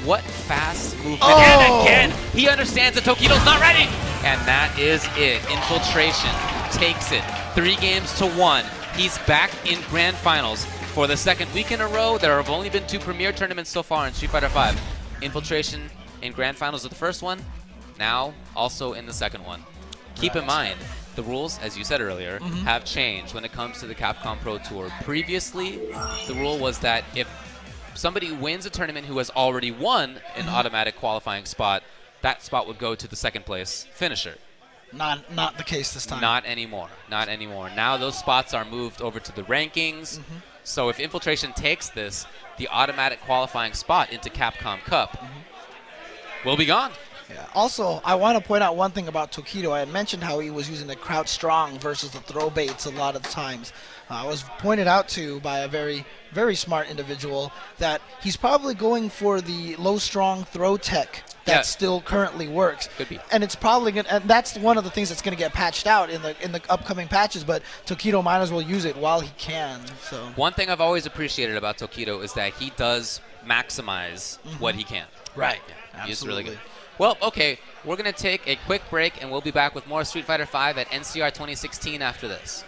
What fast movement. Oh. And again, he understands that Tokido's not ready. And that is it. Infiltration takes it 3-1. He's back in grand finals. For the second week in a row, there have only been 2 premier tournaments so far in Street Fighter V. Infiltration in grand finals of the first one, now also in the second one. Keep in mind, the rules, as you said earlier, have changed when it comes to the Capcom Pro Tour. Previously, the rule was that if somebody wins a tournament who has already won an automatic qualifying spot, that spot would go to the second place finisher. Not the case this time. Not anymore. Not anymore. Now those spots are moved over to the rankings. So if Infiltration takes this, the automatic qualifying spot into Capcom Cup will be gone. Yeah. Also, I want to point out one thing about Tokido. I had mentioned how he was using the crouch strong versus the throw baits a lot of times. I was pointed out to by a very, very smart individual that he's probably going for the low strong throw tech that still currently works. Could be. And it's probably going and that's one of the things that's going to get patched out in the upcoming patches, but Tokido might as well use it while he can. So one thing I've always appreciated about Tokido is that he does maximize what he can. Right. Yeah, he's really good. Well, okay, we're going to take a quick break, and we'll be back with more Street Fighter V at NCR 2016 after this.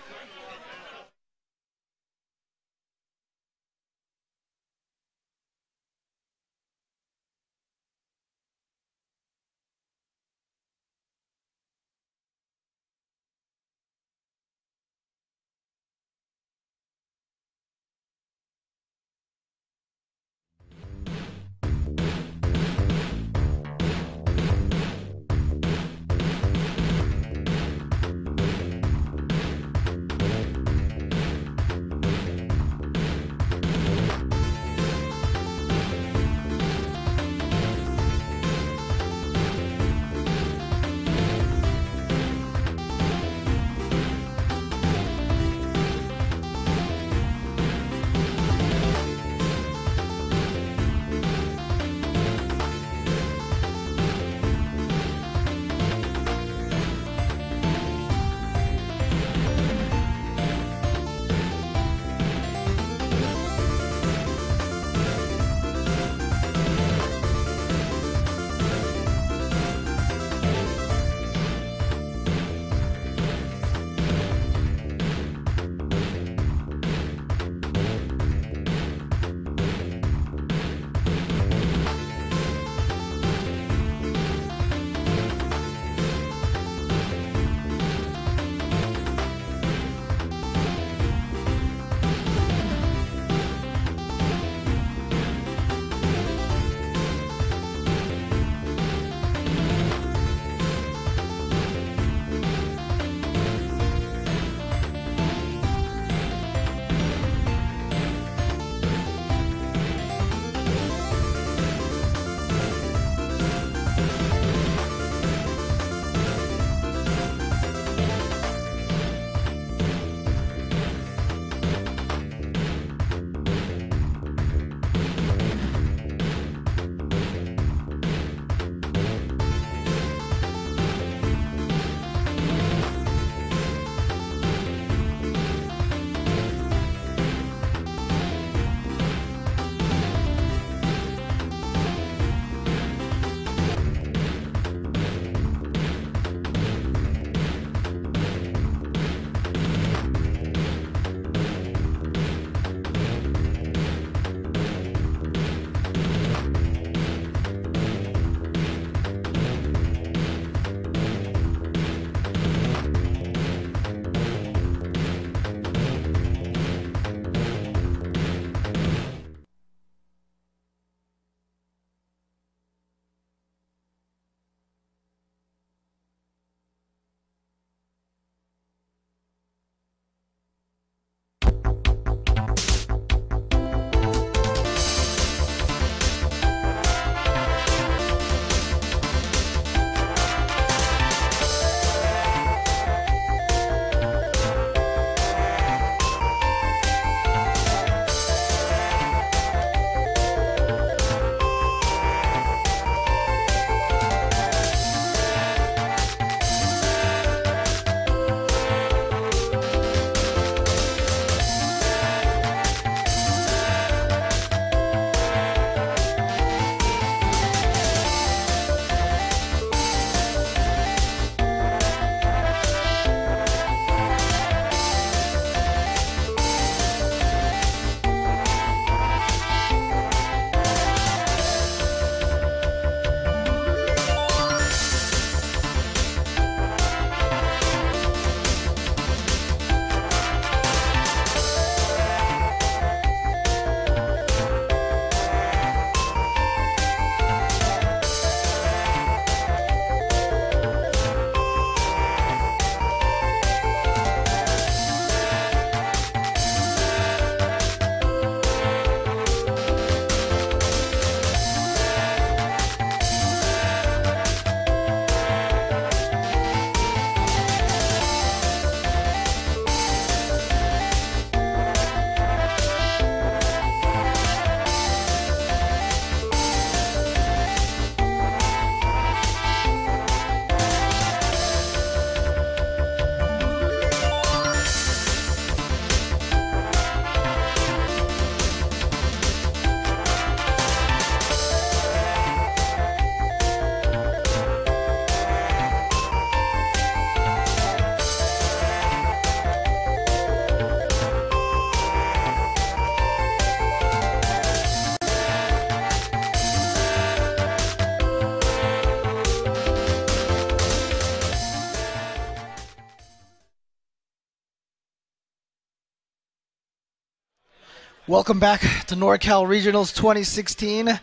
Welcome back to NorCal Regionals 2016.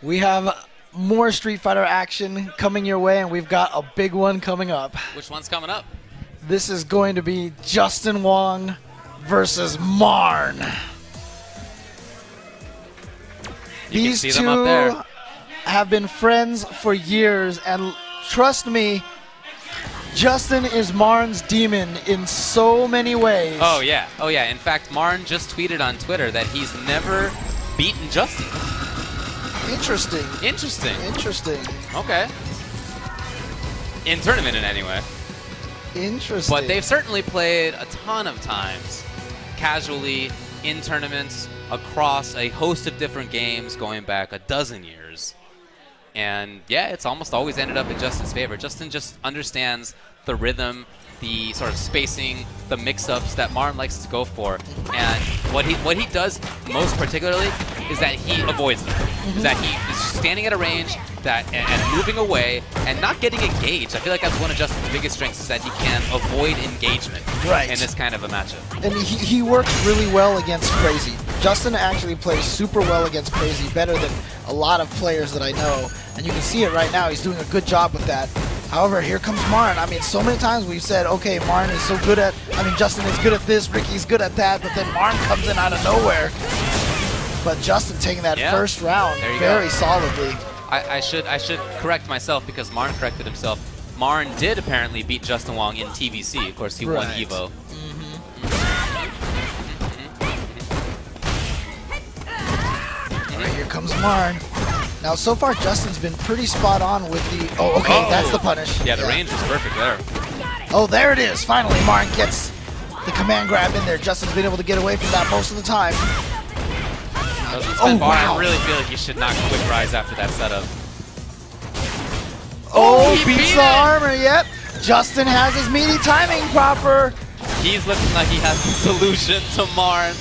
We have more Street Fighter action coming your way, and we've got a big one coming up. Which one's coming up? This is going to be Justin Wong versus Marn. These two have been friends for years, and trust me, Justin is Marn's demon in so many ways. Oh yeah. In fact, Marn just tweeted on Twitter that he's never beaten Justin. Interesting. Okay. In tournament, in any way. Interesting. But they've certainly played a ton of times, casually, in tournaments, across a host of different games going back a dozen years. And yeah, it's almost always ended up in Justin's favor. Justin just understands the rhythm, the sort of spacing, the mix-ups that Marn likes to go for. And what he does most particularly is that he avoids them. Is that he is standing at a range and moving away and not getting engaged. I feel like that's one of Justin's biggest strengths, is that he can avoid engagement in this kind of a matchup. And he works really well against Crazy. Justin actually plays super well against Crazy, better than a lot of players that I know. And you can see it right now. He's doing a good job with that. However, here comes Marn. I mean, so many times we've said, okay, Marn is so good at, Justin is good at this, Ricky's good at that, but then Marn comes in out of nowhere. But Justin taking that first round very solidly. I should correct myself, because Marn corrected himself. Marn did apparently beat Justin Wong in TVC. Of course, he won EVO. All right, here comes Marn. Now, so far, Justin's been pretty spot on with the... Oh, okay, that's the punish. Yeah, the range was perfect there. Oh, there it is. Finally, Marn gets the command grab in there. Justin's been able to get away from that most of the time. I really feel like he should not quick rise after that setup. Oh, he beats the armor, yep. Justin has his meaty timing proper. He's looking like he has the solution to Marn.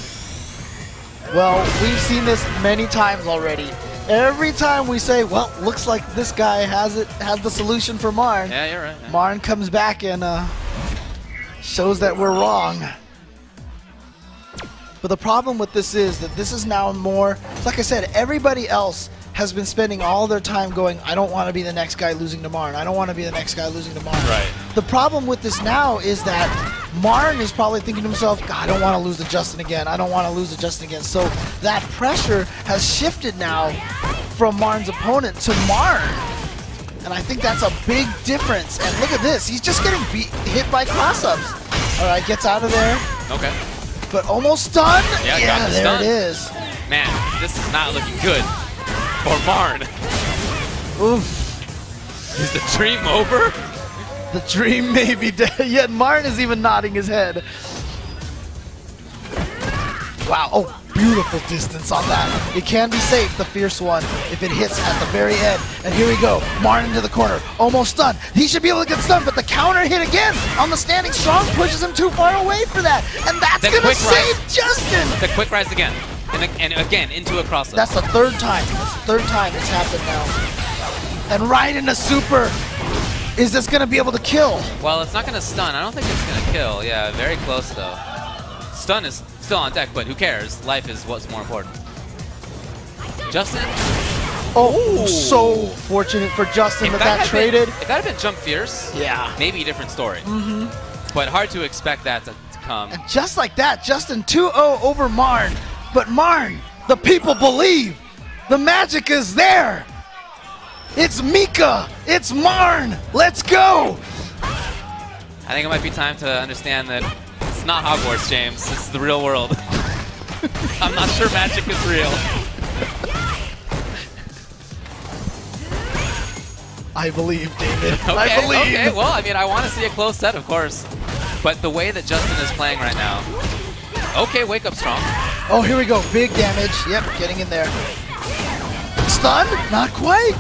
Well, we've seen this many times already. Every time we say, well, looks like this guy has the solution for Marn. Yeah, you're right. Yeah. Marn comes back and shows that we're wrong. But the problem with this is that this is now more, like I said, everybody else has been spending all their time going, I don't want to be the next guy losing to Marn. I don't want to be the next guy losing to Marn. Right. The problem with this now is that Marn is probably thinking to himself, God, I don't want to lose to Justin again. I don't want to lose to Justin again. So that pressure has shifted now from Marn's opponent to Marn. And I think that's a big difference. And look at this. He's just getting hit by cross-ups. All right, gets out of there. Okay. But almost done. Yeah, there it is. Man, this is not looking good for Marn. Oof. Is the dream over? The dream may be dead. Yet Marn is even nodding his head. Wow. Oh, beautiful distance on that. It can be safe, the fierce one, if it hits at the very end. And here we go. Marn into the corner. Almost stunned. He should be able to get stunned, but the counter hit again on the standing strong pushes him too far away for that. And that's going to save Justin. The quick rise again. And again, into a cross-up. That's the third time. That's the third time it's happened now. And right into super. Is this going to be able to kill? Well, it's not going to stun. I don't think it's going to kill. Yeah, very close, though. Stun is still on deck, but who cares? Life is what's more important. Justin? Oh, so fortunate for Justin that traded. If that had been Jump Fierce, maybe a different story. But hard to expect that to come. And just like that, Justin 2-0 over Marn. But Marn, the people believe. The magic is there. It's Mika. It's Marn. Let's go. I think it might be time to understand that it's not Hogwarts, James. It's the real world. I'm not sure magic is real. I believe, David. Okay, I believe. Okay, well, I mean, I want to see a close set, of course. But the way that Justin is playing right now. Okay, wake up strong. Oh, here we go. Big damage. Yep, getting in there. Stun? Not quite.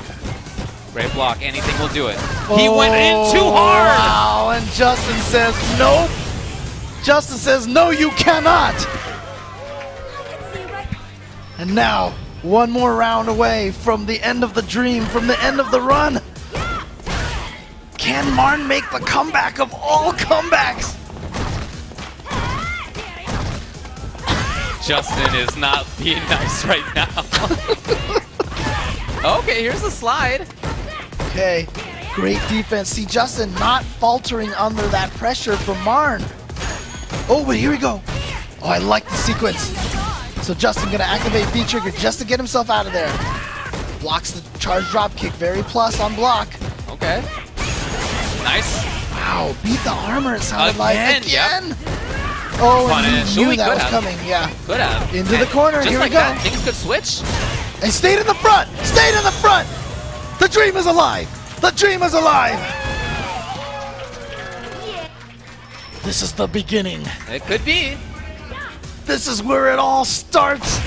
Great block. Anything will do it. He went in too hard. Wow, and Justin says nope. Justin says no, you cannot. And now, one more round away from the end of the dream, from the end of the run. Can Marn make the comeback of all comebacks? Justin is not being nice right now. Okay, here's the slide. Okay, great defense. See, Justin not faltering under that pressure from Marn. Oh, but here we go. Oh, I like the sequence. So Justin gonna activate V-Trigger just to get himself out of there. Blocks the charge drop kick, very plus on block. Okay. Nice. Wow, beat the armor it sounded like. Again? Yep. Oh, and Punish. he knew He that could was have. coming, yeah. Could have. Into the corner, Just here like we go. that, things could switch. And stayed in the front! Stayed in the front! The dream is alive! The dream is alive! This is the beginning. It could be. This is where it all starts.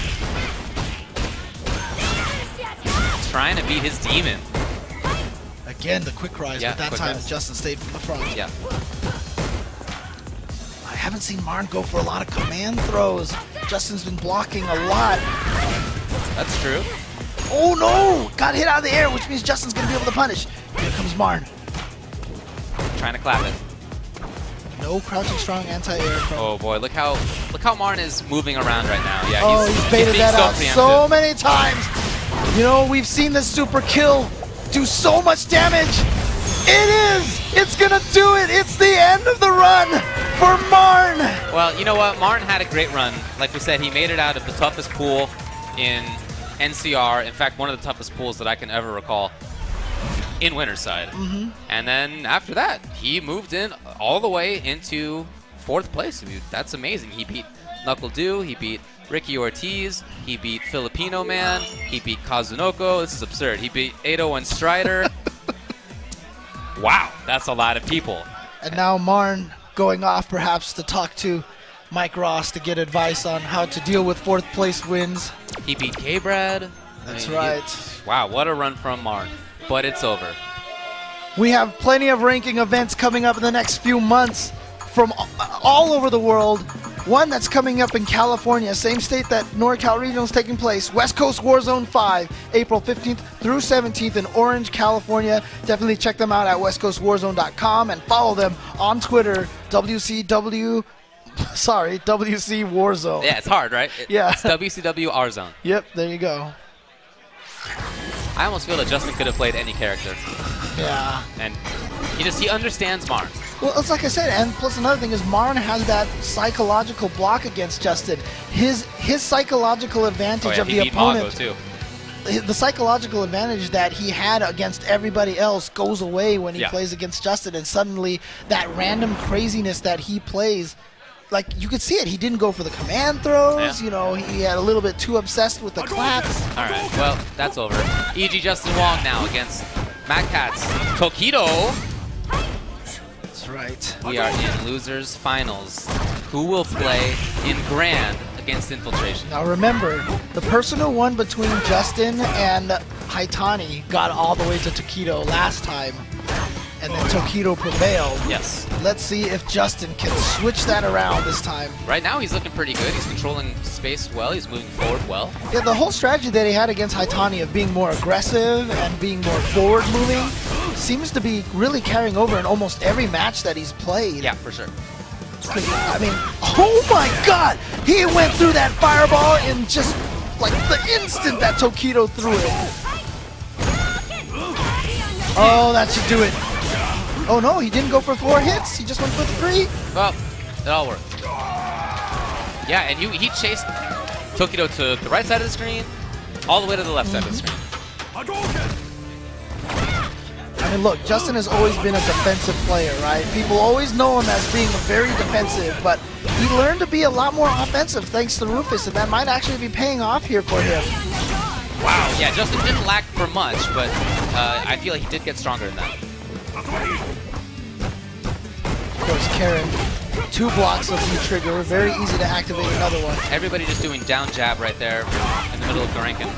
Trying to beat his demon. Again, the quick rise, Yeah, but that quick time rise. Justin stayed from the front. Yeah. I haven't seen Marn go for a lot of command throws. Justin's been blocking a lot. That's true. Oh no! Got hit out of the air, which means Justin's gonna be able to punish. Here comes Marn. Trying to clap it. No crouching strong anti-air from. Oh boy, look how Marn is moving around right now. Yeah, Oh, he's baited being that out preemptive. so many times. You know, we've seen this super kill do so much damage. It is! It's gonna do it! It's the end of the run for Marn! Well, you know what? Marn had a great run. Like we said, he made it out of the toughest pool in NCR. In fact, one of the toughest pools that I can ever recall in Winterside. And then after that, he moved in all the way into 4th place. I mean, that's amazing. He beat Knuckle Dew, he beat Ricky Ortiz, he beat Filipino Man, he beat Kazunoko. This is absurd. He beat 801 Strider. Wow, that's a lot of people. And now Marn going off perhaps to talk to Mike Ross to get advice on how to deal with 4th place wins. He beat K-Brad. That's right. Wow, what a run from Marn. But it's over. We have plenty of ranking events coming up in the next few months from all over the world. One that's coming up in California, same state that NorCal Regional is taking place. West Coast Warzone 5, April 15th through 17th in Orange, California. Definitely check them out at westcoastwarzone.com and follow them on Twitter, WC Warzone. Yeah, it's hard, right? Yeah. It's WCW R Zone. Yep, there you go. I almost feel that Justin could have played any character. Yeah. And he understands Marn. Well, it's like I said, and plus another thing is Marn has that psychological block against Justin. His psychological advantage of he the beat Mago opponent, too. the psychological advantage that he had against everybody else goes away when he plays against Justin, and suddenly that random craziness that he plays, like you could see it. He didn't go for the command throws. Yeah. You know, he had a little bit too obsessed with the claps. All right, well, that's over. E.G. Justin Wong now against Mad Catz Tokido. That's right. We are in losers finals. Who will play in Grand against Infiltration? Now remember, the person who won between Justin and Haitani got all the way to Tokido last time, and then Tokido prevailed. Yes. Let's see if Justin can switch that around this time. Right now he's looking pretty good. He's controlling space well. He's moving forward well. Yeah, the whole strategy that he had against Haitani of being more aggressive and being more forward moving seems to be really carrying over in almost every match that he's played. Yeah, for sure. I mean, oh my god! He went through that fireball in just like the instant that Tokido threw it. Oh, that should do it. Oh no, he didn't go for 4 hits. He just went for 3. Well, it all worked. Yeah, and he chased Tokido to the right side of the screen, all the way to the left side of the screen. I mean, look, Justin has always been a defensive player, right? People always know him as being very defensive, but he learned to be a lot more offensive thanks to Rufus, and that might actually be paying off here for him. Wow. Yeah, Justin didn't lack for much, but I feel like he did get stronger in that. Of course, Karen, 2 blocks of V-Trigger, very easy to activate another one. Everybody just doing down jab right there in the middle of Gorenkin.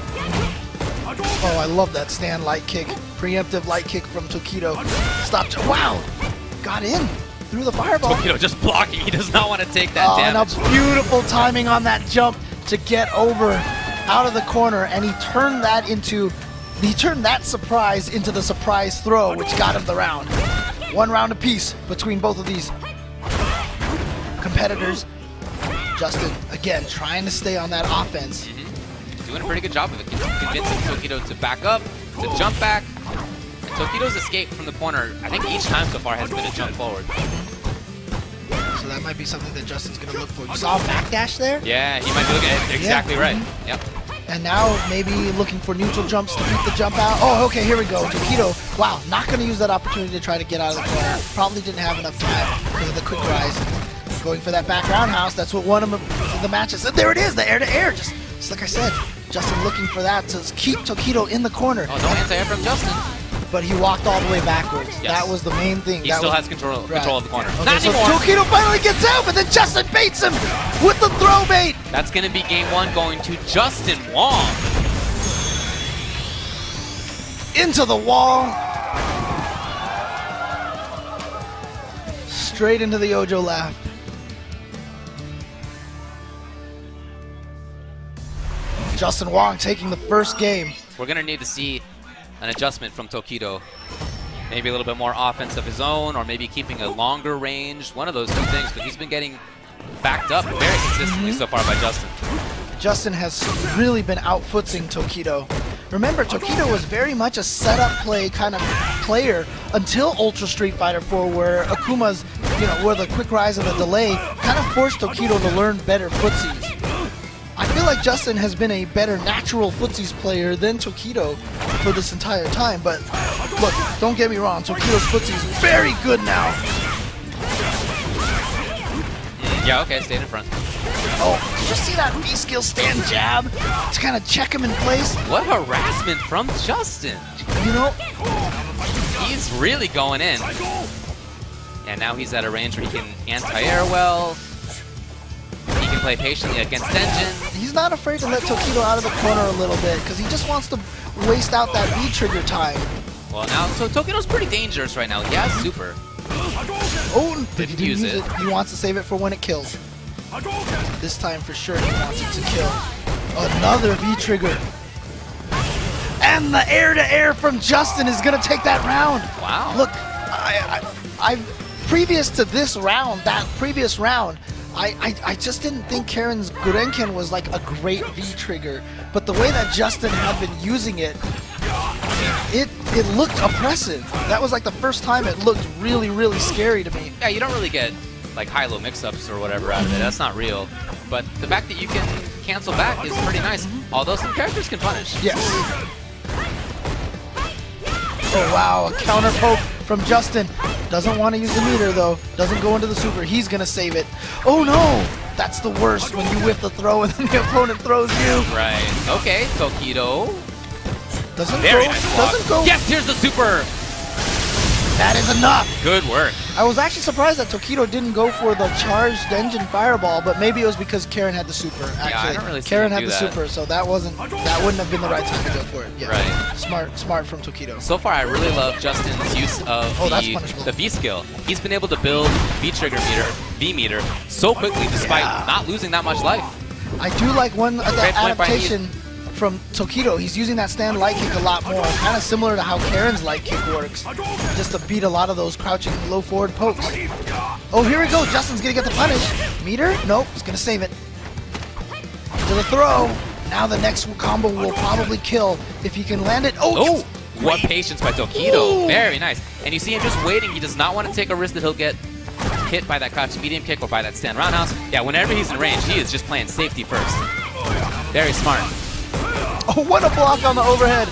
Oh, I love that stand light kick. Preemptive light kick from Tokido. Stopped. Wow! Got in through the fireball. Tokido just blocking. He does not want to take that And damage. a beautiful timing on that jump to get over out of the corner, and he turned that surprise into the surprise throw, which got him the round. 1 round apiece between both of these competitors. Justin, again, trying to stay on that offense. Doing a pretty good job of it, convincing Tokido to back up, to jump back. And Tokido's escape from the corner, I think each time so far has been a jump forward. So that might be something that Justin's going to look for. You saw a backdash there? Yeah, he might be looking at it exactly right. Yep. And now maybe looking for neutral jumps to beat the jump out. Oh, okay, here we go. Tokido, wow, not going to use that opportunity to try to get out of the corner. Probably didn't have enough time because of the quick rise. Going for that back roundhouse. That's what won him the matches. And there it is, the air-to-air. Just like I said, Justin looking for that to keep Tokido in the corner. Oh, no anti-air from Justin. But he walked all the way backwards. Yes. That was the main thing. He still has control of the corner. Okay, Not so anymore. Tokido finally gets out, but then Justin baits him with the throw bait. That's going to be game one going to Justin Wong. Into the wall. Straight into the Ojo laugh. Justin Wong taking the first game. We're going to need to see an adjustment from Tokido. Maybe a little bit more offense of his own, or maybe keeping a longer range. One of those two things, but he's been getting backed up very consistently so far by Justin. Justin has really been out-footsing Tokido. Remember, Tokido was very much a setup play kind of player until Ultra Street Fighter 4, where Akuma's, where the quick rise and the delay kind of forced Tokido to learn better footsies. I feel like Justin has been a better natural footsies player than Tokido for this entire time, but look, don't get me wrong, Tokido's footsies very good now. Yeah, okay, stayed in front. Oh, did you see that V-skill stand jab to kind of check him in place? What harassment from Justin. He's really going in. And now he's at a range where he can anti-air well. He can play patiently against Tenjin. He's not afraid to let Tokido out of the corner a little bit because he just wants to waste out that V-trigger time. Well, now, so Tokido's pretty dangerous right now. He has super. Oh, didn't use it. He wants to save it for when it kills. This time for sure he wants it to kill. Another V-trigger. And the air-to-air from Justin is going to take that round. Wow. Look, I previous to this round, that previous round, I just didn't think Karen's Gurenken was like a great V-trigger, but the way that Justin had been using it, it looked oppressive. That was like the first time it looked really, really scary to me. Yeah, you don't really get like high-low mix-ups or whatever out of it. That's not real. But the fact that you can cancel back is pretty nice, although some characters can punish. Yes. Oh wow, a counter poke from Justin. Doesn't want to use the meter though. Doesn't go into the super. He's gonna save it. Oh no! That's the worst when you whip the throw and then the opponent throws you. Right. Okay, Tokido. Doesn't Very go. nice Doesn't go. Yes, here's the super. That is enough. Good work. I was actually surprised that Tokido didn't go for the charged engine fireball, but maybe it was because Karen had the super. Actually, yeah, I don't really see Karen him had do the that. super, so that wouldn't have been the right time to go for it. Yeah. Right. Smart from Tokido. So far, I really love Justin's use of the V skill. He's been able to build V-trigger meter, V-meter, so quickly despite not losing that much life. I do like that adaptation from Tokido. He's using that stand light kick a lot more, kind of similar to how Karen's light kick works, just to beat a lot of those crouching low forward pokes. Oh, here we go. Justin's gonna get the punish. Meter? Nope, he's gonna save it. To the throw. Now the next combo will probably kill if he can land it. Oh, what patience by Tokido. Ooh. Very nice. And you see him just waiting. He does not want to take a risk that he'll get hit by that crouching medium kick or by that stand roundhouse. Yeah, whenever he's in range, he is just playing safety first. Very smart. Oh, what a block on the overhead.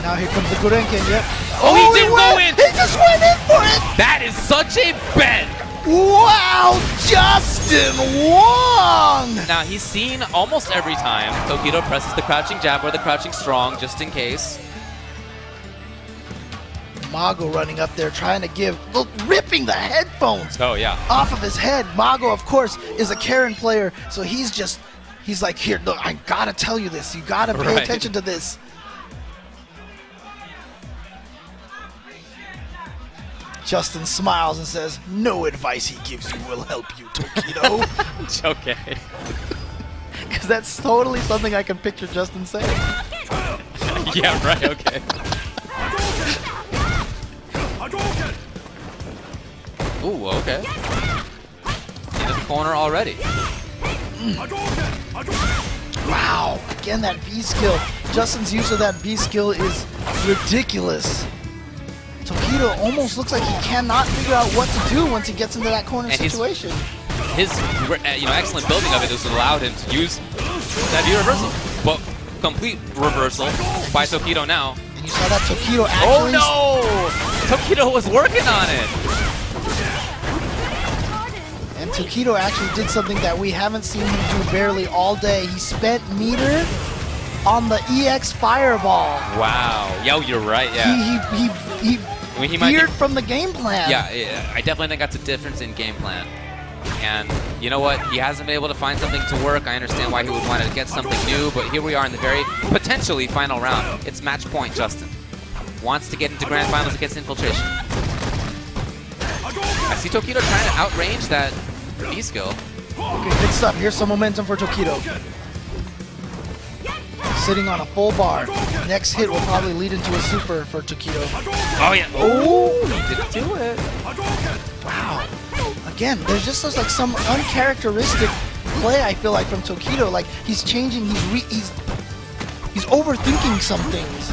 Now here comes the Gurenken, yep. Oh, he didn't go in! He just went in for it! That is such a bet! Wow, Justin Wong! Now, he's seen almost every time Tokido presses the crouching jab or the crouching strong, just in case. Mago running up there trying to give, look, ripping the headphones off of his head. Mago, of course, is a Karen player, so he's like, here, look, I gotta tell you this. You gotta pay attention to this. Justin smiles and says, no advice he gives you will help you, Tokido. Okay. Because that's totally something I can picture Justin saying. Yeah, right, okay. Ooh, okay. Into the corner already. Wow, again that V skill. Justin's use of that V skill is ridiculous. Tokido almost looks like he cannot figure out what to do once he gets into that corner situation. His excellent building of it has allowed him to use that V reversal. But complete reversal by Tokido now. And you saw that Tokido actually... Oh no! Tokido was working on it! And Tokido actually did something that we haven't seen him do barely all day. He spent meter on the EX Fireball. Wow. Yo, you're right, yeah. He veered from the game plan. Yeah, I definitely think that's a difference in game plan. And you know what? He hasn't been able to find something to work. I understand why he would want to get something new, but here we are in the very potentially final round. It's match point, Justin. Wants to get into grand finals against Infiltration. I see Tokido trying to outrange that V skill. Okay, good stuff. Here's some momentum for Tokido. Sitting on a full bar. Next hit will probably lead into a super for Tokido. Oh yeah. Oh, he didn't do it. Wow. Again, there's just like some uncharacteristic play I feel like from Tokido. Like he's changing. He's overthinking some things.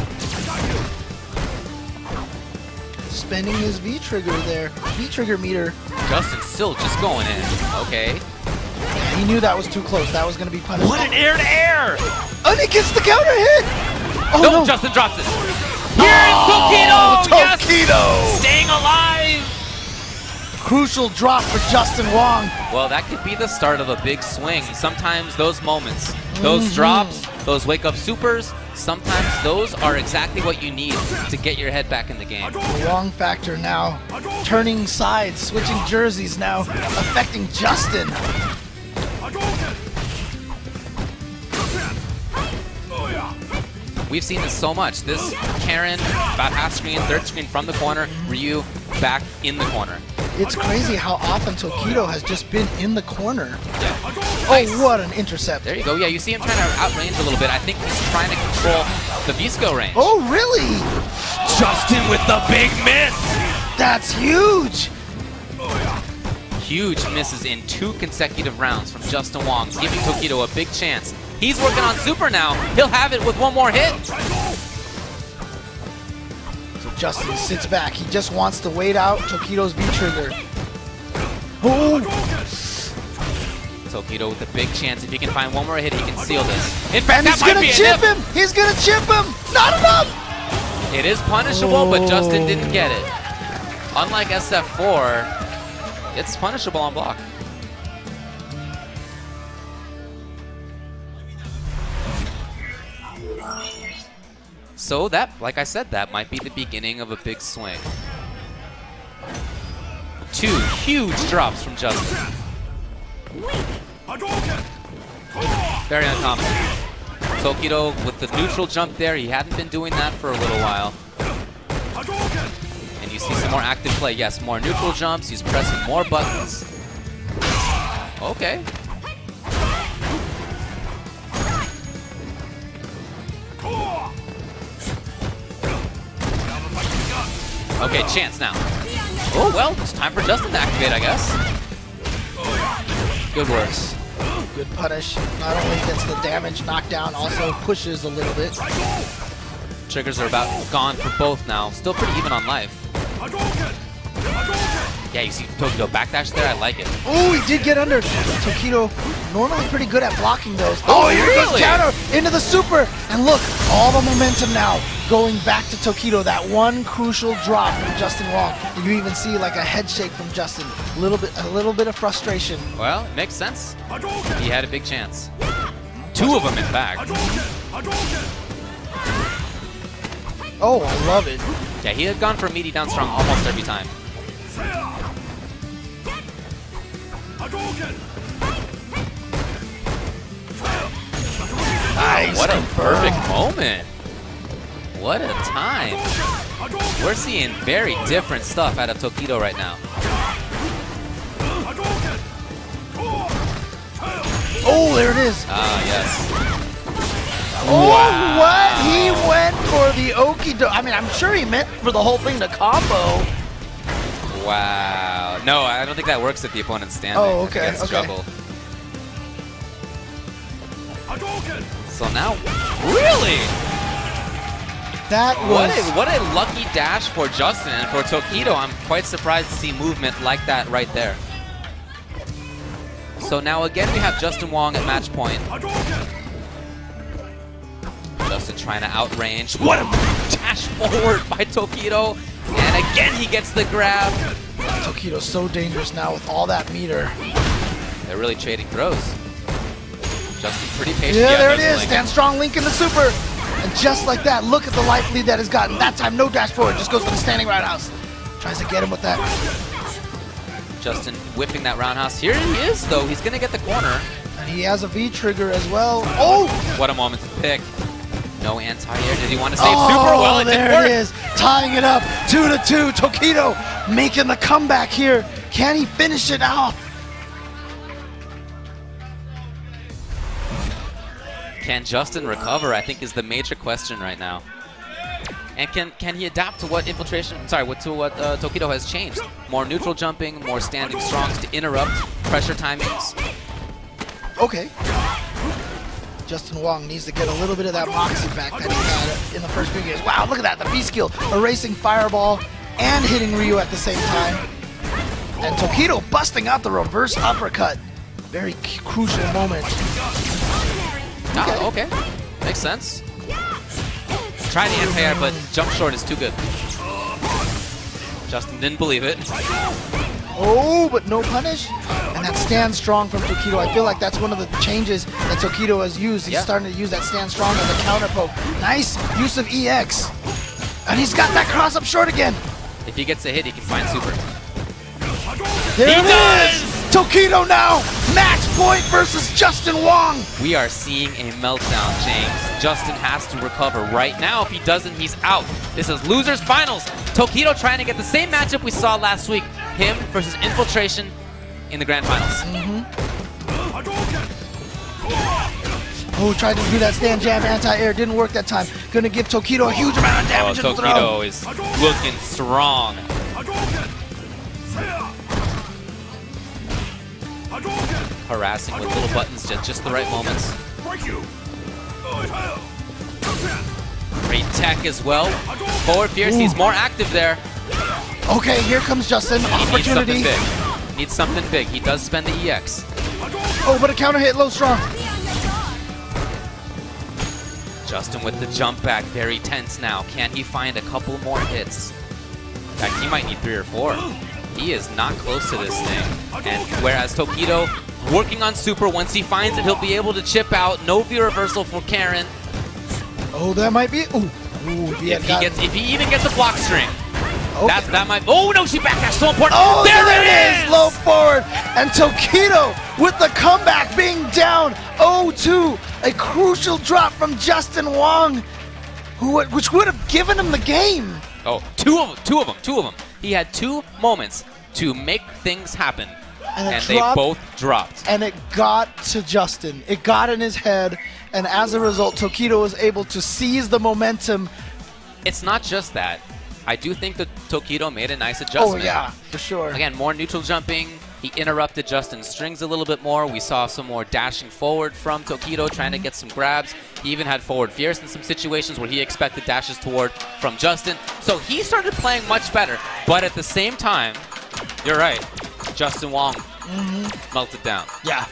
Spending his V trigger there. V trigger meter. Justin's still just going in. Okay. Yeah, he knew that was too close. That was going to be punished. What an air to air! And he gets the counter hit! Oh no! Justin drops it. Here's Tokido! Tokido! Yes! Staying alive! Crucial drop for Justin Wong. Well, that could be the start of a big swing. Sometimes those moments, those drops, those wake-up supers, sometimes those are exactly what you need to get your head back in the game. The Wong factor now turning sides, switching jerseys now, affecting Justin. We've seen this so much. This Karen, about half screen, third screen from the corner, Ryu back in the corner. It's crazy how often Tokido has just been in the corner. Yeah. Oh, Nice. what an intercept. There you go. Yeah, you see him trying to outrange a little bit. I think he's trying to control the V-skill range. Oh, really? Justin with the big miss! That's huge! Huge misses in 2 consecutive rounds from Justin Wong, giving Tokido a big chance. He's working on super now. He'll have it with one more hit. So Justin sits back. He just wants to wait out Tokido's V-trigger. Oh! Tokido with a big chance. If he can find one more hit, he can seal this. In fact, And he's gonna chip him! He's gonna chip him! Not enough! It is punishable, but Justin didn't get it. Unlike SF4, it's punishable on block. So that, like I said, that might be the beginning of a big swing. 2 huge drops from Justin. Very uncommon. Tokido with the neutral jump there. He hadn't been doing that for a little while. And you see some more active play. Yes, more neutral jumps. He's pressing more buttons. Okay. Okay, chance now. Oh, well, it's time for Justin to activate, I guess. Good work. Good punish. Not only gets the damage knocked down, also pushes a little bit. Triggers are about gone for both now. Still pretty even on life. Yeah, you see Tokido backdash there. I like it. Oh, he did get under. Tokido normally pretty good at blocking those. Oh, here really? goes counter into the super. And look, all the momentum now going back to Tokido. That one crucial drop from Justin Wong. And you even see like a head shake from Justin. A little bit of frustration. Well, it makes sense. He had a big chance. 2 of them, in fact. Oh, I love it. Yeah, he had gone for meaty down strong almost every time. Nice. What a perfect moment. What a time. We're seeing very different stuff out of Tokido right now. Oh, there it is. Ah, yes. Oh, Wow. what? He went for the okie doke. I mean, I'm sure he meant for the whole thing to combo. Wow. No, I don't think that works if the opponent's standing. Oh, okay, Against okay. juggle. So now, really? That was... What a lucky dash for Justin, and for Tokido, I'm quite surprised to see movement like that right there. So now again we have Justin Wong at match point. Justin trying to outrange. What a dash forward by Tokido, and again he gets the grab. Tokido's so dangerous now with all that meter. They're really trading throws. Justin pretty patient. Yeah, there it is. Stand strong, link in the super. And just like that, look at the life lead that has gotten. That time, no dash forward, just goes for the standing roundhouse. Tries to get him with that. Justin whipping that roundhouse. Here he is, though. He's going to get the corner. And he has a V trigger as well. Oh! What a moment to pick. No anti-air. Did he want to save super? Well, it didn't work. There it is. Tying it up. 2-2. Tokido making the comeback here. Can he finish it off? Can Justin recover, I think, is the major question right now. And can he adapt to what Tokido has changed? More neutral jumping, more standing strongs to interrupt pressure timings. Okay. Justin Wong needs to get a little bit of that moxie back that he had in the first few games. Wow, look at that, the V skill, erasing Fireball and hitting Ryu at the same time. And Tokido busting out the reverse uppercut. Very crucial moment. Okay. Makes sense. Try the anti-air, but jump short is too good. Justin didn't believe it. Oh, but no punish. And that stand strong from Tokido. I feel like that's one of the changes that Tokido has used. He's starting to use that stand strong as a counter poke. Nice use of EX. And he's got that cross up short again. If he gets a hit, he can find super. There it is! Tokido now! Match point versus Justin Wong! We are seeing a meltdown, James. Justin has to recover right now. If he doesn't, he's out. This is losers finals. Tokido trying to get the same matchup we saw last week. Him versus Infiltration in the grand finals. Oh, tried to do that stand jab anti-air. Didn't work that time. Gonna give Tokido a huge amount of damage in the throw. Tokido is looking strong. Harassing with little buttons at just the right moments. Great tech as well. Forward fierce, he's more active there. Okay, here comes Justin. Opportunity. Needs something big. He does spend the EX. Oh, but a counter hit, low strong. Justin with the jump back, very tense now. Can he find a couple more hits? In fact, he might need 3 or 4. He is not close to this thing. And whereas Tokido working on super, once he finds it, he'll be able to chip out. No V reversal for Karen. Oh, that might be. Ooh. If he even gets a block string. Okay. That might. Oh no, she backdash, so important. Oh, there it is! Low forward, and Tokido with the comeback, being down 0-2. A crucial drop from Justin Wong, which would have given him the game. Oh, two of them. He had 2 moments to make things happen, and they both dropped. And it got to Justin. It got in his head, and as a result, Tokido was able to seize the momentum. It's not just that. I do think that Tokido made a nice adjustment. Oh, yeah, for sure. Again, more neutral jumping. He interrupted Justin's strings a little bit more. We saw some more dashing forward from Tokido, trying to get some grabs. He even had forward fierce in some situations where he expected dashes toward from Justin. So he started playing much better. But at the same time, you're right, Justin Wong melted down. Yeah,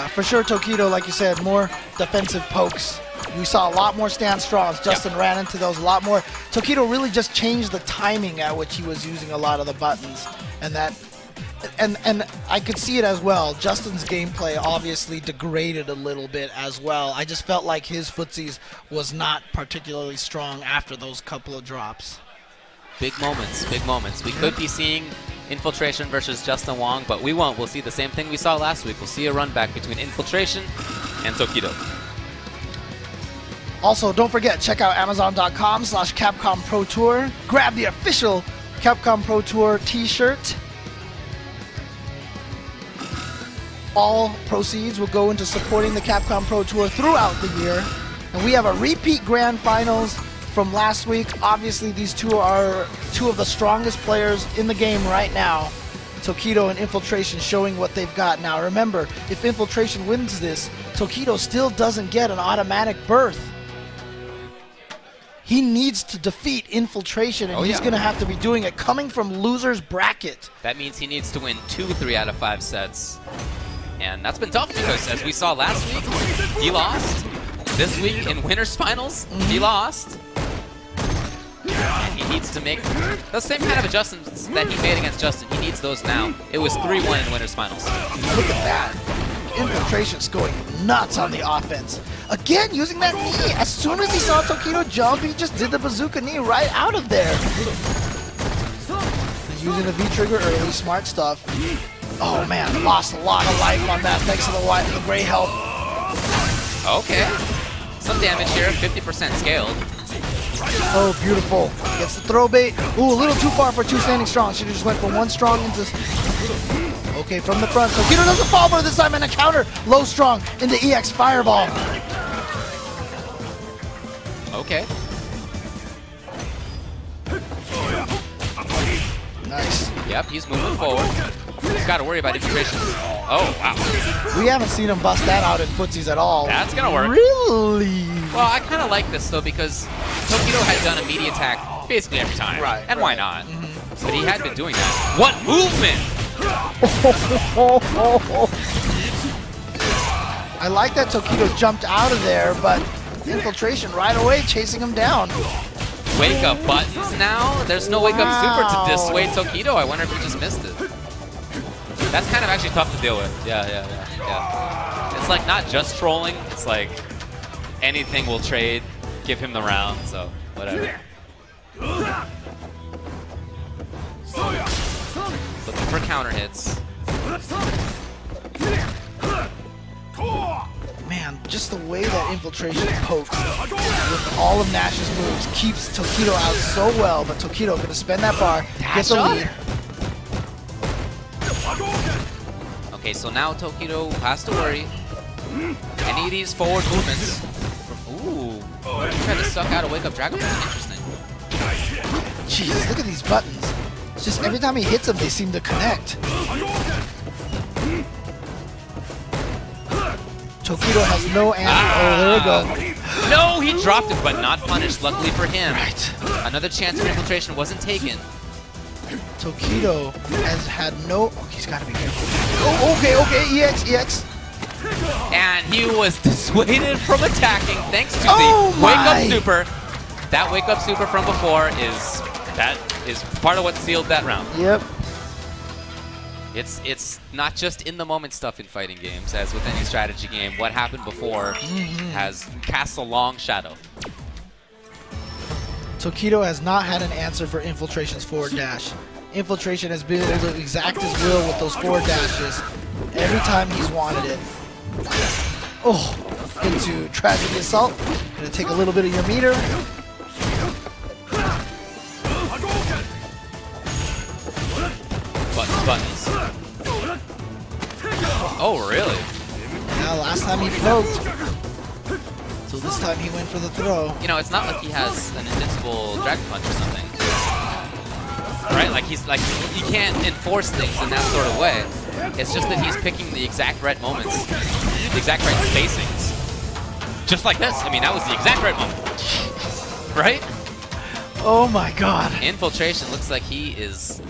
for sure Tokido, like you said, more defensive pokes. We saw a lot more stand strongs. Justin ran into those a lot more. Tokido really just changed the timing at which he was using a lot of the buttons, and I could see it as well. Justin's gameplay obviously degraded a little bit as well. I just felt like his footsies was not particularly strong after those couple of drops. Big moments, big moments. We could be seeing Infiltration versus Justin Wong, but we won't. We'll see the same thing we saw last week. We'll see a run back between Infiltration and Tokido. Also, don't forget, check out Amazon.com/Capcom Pro Tour. Grab the official Capcom Pro Tour t-shirt. All proceeds will go into supporting the Capcom Pro Tour throughout the year. And we have a repeat grand finals from last week. Obviously, these two are 2 of the strongest players in the game right now. Tokido and Infiltration showing what they've got. Now remember, if Infiltration wins this, Tokido still doesn't get an automatic berth. He needs to defeat Infiltration, and he's going to have to be doing it coming from loser's bracket. That means he needs to win 2 3 out of 5 sets. And that's been tough because, as we saw last week, he lost. This week in winners finals, he lost. And he needs to make the same kind of adjustments that he made against Justin. He needs those now. It was 3-1 in winners finals. Look at that. Infiltration's going nuts on the offense. Again, using that knee. As soon as he saw Tokido jump, he just did the bazooka knee right out of there. Using the V-trigger early, smart stuff. Oh man, lost a lot of life on that thanks to the gray help. Okay. Some damage here, 50% scaled. Oh, beautiful. Gets the throw bait. Ooh, a little too far for 2 standing strong. She just went from 1 strong into... Okay, from the front. Tokido doesn't fall for this time, and a counter. Low strong into EX Fireball. Okay. Nice. Yep, he's moving forward. He's got to worry about Infiltration. Oh, wow. We haven't seen him bust that out in footsies at all. That's going to work. Really? Well, I kind of like this, though, because Tokido had done a media attack basically every time. Right. And why not? But he had been doing that. What movement! I like that Tokido jumped out of there, but Infiltration right away chasing him down. Wake up buttons now? There's no wake up super to dissuade Tokido. I wonder if he just missed it. That's kind of actually tough to deal with. Yeah. It's like not just trolling. It's like anything will trade, give him the round, so whatever. Looking for counter hits. Man, just the way that Infiltration pokes with all of Nash's moves keeps Tokido out so well, but Tokido going to spend that bar, get the lead. Okay, so now Tokido has to worry. Any of these forward movements. Ooh, he tried to suck out a wake up Dragon Ball. Interesting. Jeez, look at these buttons. It's just every time he hits them, they seem to connect. Tokido has no answer. Oh, there we go. No, he dropped it, but not punished. Luckily for him. Right. Another chance for Infiltration wasn't taken. Tokido has had no... Oh, he's got to be careful. Oh, okay, EX. And he was dissuaded from attacking thanks to the my. wake up super. That wake up super from before is part of what sealed that round. Yep. It's not just in the moment stuff in fighting games, as with any strategy game. What happened before has cast a long shadow. Tokido has not had an answer for Infiltration's forward dash. Infiltration has been able to exact his will with those forward dashes every time he's wanted it. Oh, into Tragedy Assault. Gonna take a little bit of your meter. Buttons. Oh, really? Now, last time he poked. So this time he went for the throw. You know, it's not like he has an invincible Dragon Punch or something. Right? Like, he can't enforce things in that sort of way. It's just that he's picking the exact right moments, the exact right spacings. Just like this. I mean, that was the exact right moment. Right? Oh my god. Infiltration looks like he is,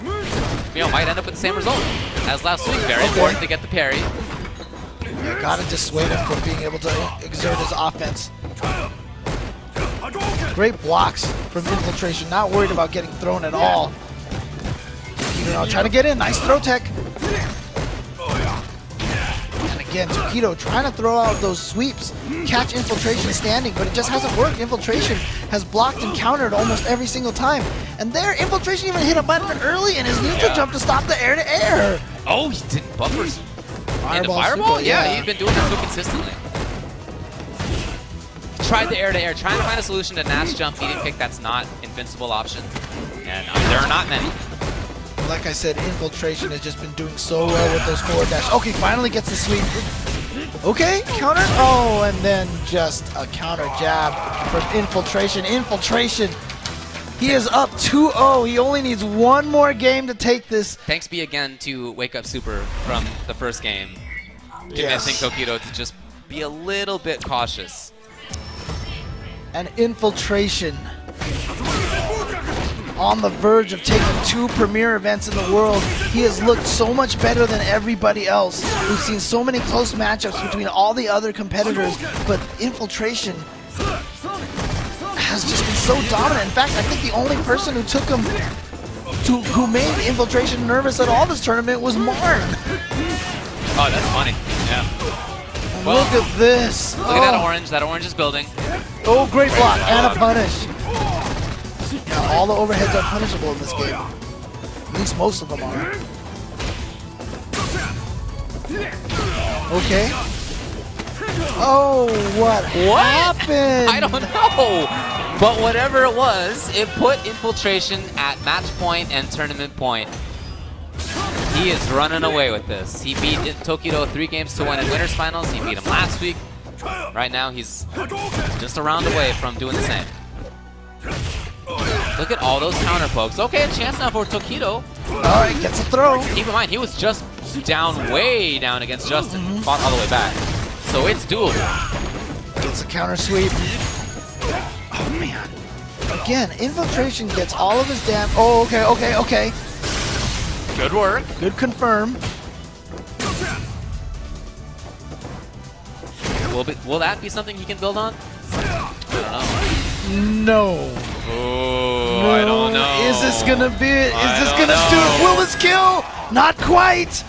might end up with the same result as last week. Very important to get the parry. Yeah, gotta dissuade him from being able to exert his offense. Great blocks from Infiltration, not worried about getting thrown at all. Trying to get in, nice throw tech. And again, Tokido trying to throw out those sweeps, catch Infiltration standing, but it just hasn't worked. Infiltration has blocked and countered almost every single time. And there, Infiltration even hit a button early in his neutral jump to stop the air-to-air. Oh, he did buffers into Fireball? Fireball? Yeah, he's been doing that so consistently. Tried the air-to-air, trying to find a solution to Nash jump, eating pick. That's not invincible option. And there are not many. Like I said, Infiltration has just been doing so well with those forward dash. Okay, finally gets the sweep. Okay, counter. Oh, and then just a counter jab from Infiltration. Infiltration He is up 2-0. He only needs one more game to take this. Thanks be again to Wake Up Super from the first game, convincing Tokido to just be a little bit cautious. An infiltration on the verge of taking 2 premier events in the world. He has looked so much better than everybody else. We've seen so many close matchups between all the other competitors, but infiltration has just been so dominant. In fact, I think the only person who took him who made infiltration nervous at all this tournament was Marn. Oh, that's funny. Yeah. Well, look at this. Look at that orange. That orange is building. Oh, great block and a punish. Yeah, all the overheads are punishable in this game. At least most of them are. Okay. Oh, what happened? I don't know. But whatever it was, it put infiltration at match point and tournament point. He is running away with this. He beat Tokido 3-1 in winners finals. He beat him last week. Right now, he's just a round away from doing the same. Look at all those counter pokes. Okay, a chance now for Tokido. All right, gets a throw. Keep in mind, he was just down, way down against Justin. Fought all the way back. So it's doable. Gets a counter sweep. Oh, man. Again, infiltration gets all of his damage. Oh, okay. Good work. Good confirm. Will that be something he can build on? I don't know. No. Oh, no. I don't know. Is this gonna be it? Is this gonna do it? Will this kill? Not quite.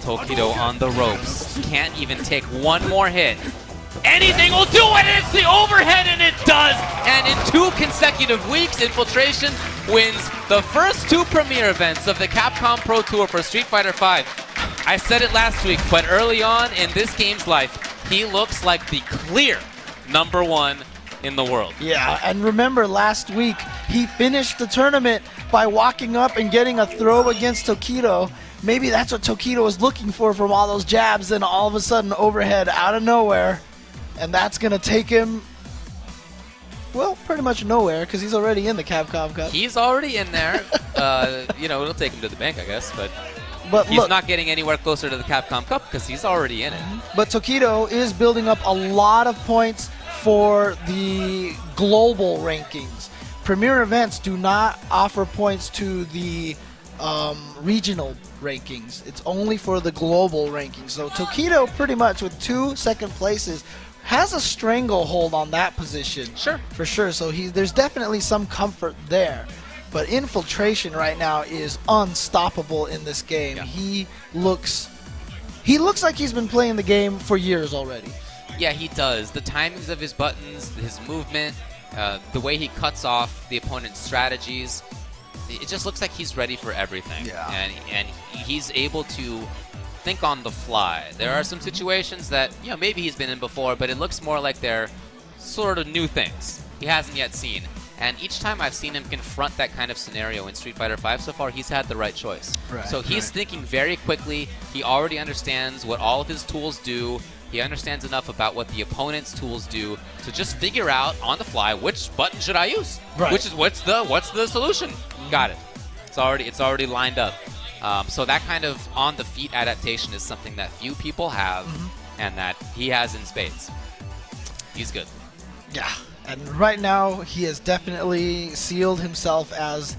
Tokido on the ropes. Can't even take one more hit. Anything will do it! It's the overhead, and it does! And in 2 consecutive weeks, Infiltration wins the first 2 premier events of the Capcom Pro Tour for Street Fighter V. I said it last week, but early on in this game's life, he looks like the clear #1 in the world. Yeah, and remember last week, he finished the tournament by walking up and getting a throw against Tokido. Maybe that's what Tokido was looking for from all those jabs, and all of a sudden overhead out of nowhere. And that's going to take him, well, pretty much nowhere, because he's already in the Capcom Cup. He's already in there. You know, it'll take him to the bank, I guess, but he's look, not getting anywhere closer to the Capcom Cup because he's already in it. But Tokido is building up a lot of points for the global rankings. Premier events do not offer points to the regional rankings. It's only for the global rankings. So Tokido, pretty much with 2 second places, has a stranglehold on that position. Sure. For sure. So there's definitely some comfort there. But Infiltration right now is unstoppable in this game. Yeah. He looks like he's been playing the game for years already. Yeah, he does. The timings of his buttons, his movement, the way he cuts off the opponent's strategies, it just looks like he's ready for everything. Yeah. And he's able to think on the fly. There are some situations that, you know, maybe he's been in before, but it looks more like they're sort of new things he hasn't yet seen. And each time I've seen him confront that kind of scenario in Street Fighter V so far, he's had the right choice. Right, so he's thinking very quickly. He already understands what all of his tools do. He understands enough about what the opponent's tools do to just figure out on the fly which button should I use. Right. What's the solution? Got it. It's already lined up. So that kind of on-the-feet adaptation is something that few people have, and that he has in spades. He's good. Yeah, and right now he has definitely sealed himself as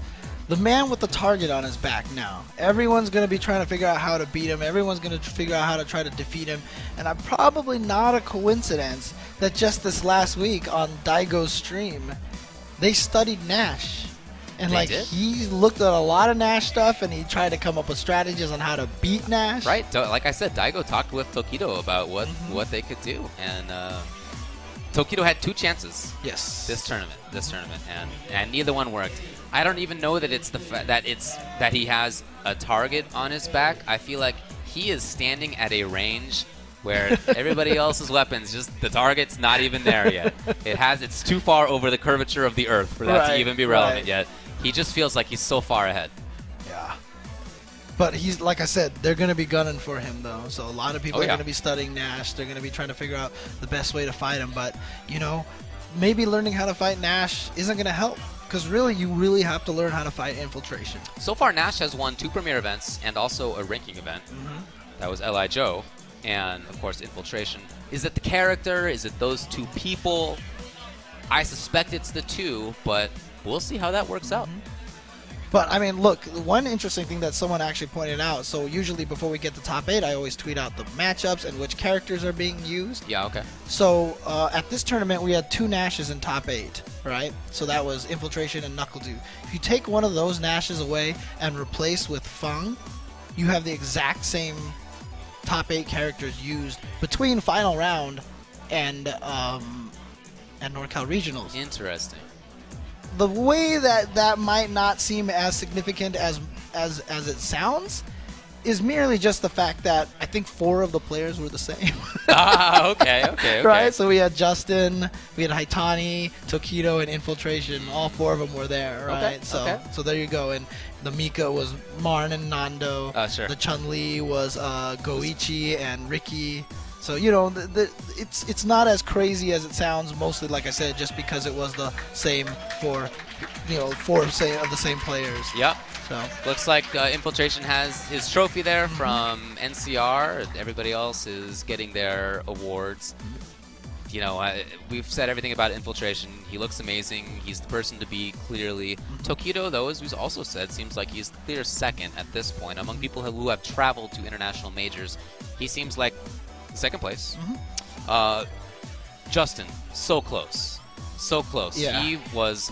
the man with the target on his back now. Everyone's going to be trying to figure out how to beat him. Everyone's going to figure out how to try to defeat him. And I'm probably not a coincidence that just this last week on Daigo's stream, they studied Nash. And he looked at a lot of Nash stuff, and he tried to come up with strategies on how to beat Nash. Right. Like I said, Daigo talked with Tokido about what they could do, and Tokido had 2 chances. Yes. This tournament, and neither one worked. I don't even know that it's that he has a target on his back. I feel like he is standing at a range where everybody else's weapons, just the target's not even there yet. It's too far over the curvature of the earth for that to even be relevant yet. He just feels like he's so far ahead. Yeah. But he's, like I said, they're going to be gunning for him, though. So a lot of people are going to be studying Nash. They're going to be trying to figure out the best way to fight him. But, you know, maybe learning how to fight Nash isn't going to help. Because really, you really have to learn how to fight Infiltration. So far, Nash has won 2 premier events and also a ranking event. That was L.I. Joe. And, of course, Infiltration. Is it the character? Is it those 2 people? I suspect it's the 2, but we'll see how that works out. But, I mean, look, one interesting thing that someone actually pointed out, so usually before we get to top 8, I always tweet out the matchups and which characters are being used. Yeah, okay. So, at this tournament, we had 2 Nashes in top 8, right? So that was Infiltration and NuckleDo. If you take one of those Nashes away and replace with Feng, you have the exact same top 8 characters used between Final Round and NorCal Regionals. Interesting. The way that might not seem as significant as it sounds is merely just the fact that I think 4 of the players were the same. Okay. Right? So we had Justin, we had Haitani, Tokido, and Infiltration. All 4 of them were there, right? So there you go. And the Mika was Marn and Nando. Sure. The Chun-Li was Goichi and Ricky. So, you know, it's not as crazy as it sounds, mostly, like I said, just because it was the same 4 of the same players. Yep. So looks like Infiltration has his trophy there from NCR. Everybody else is getting their awards. You know, we've said everything about Infiltration. He looks amazing. He's the person to be, clearly. Tokido, though, as we've also said, seems like he's the clear second at this point. Among people who have traveled to international majors, he seems like second place. Justin, so close. So close. Yeah. He was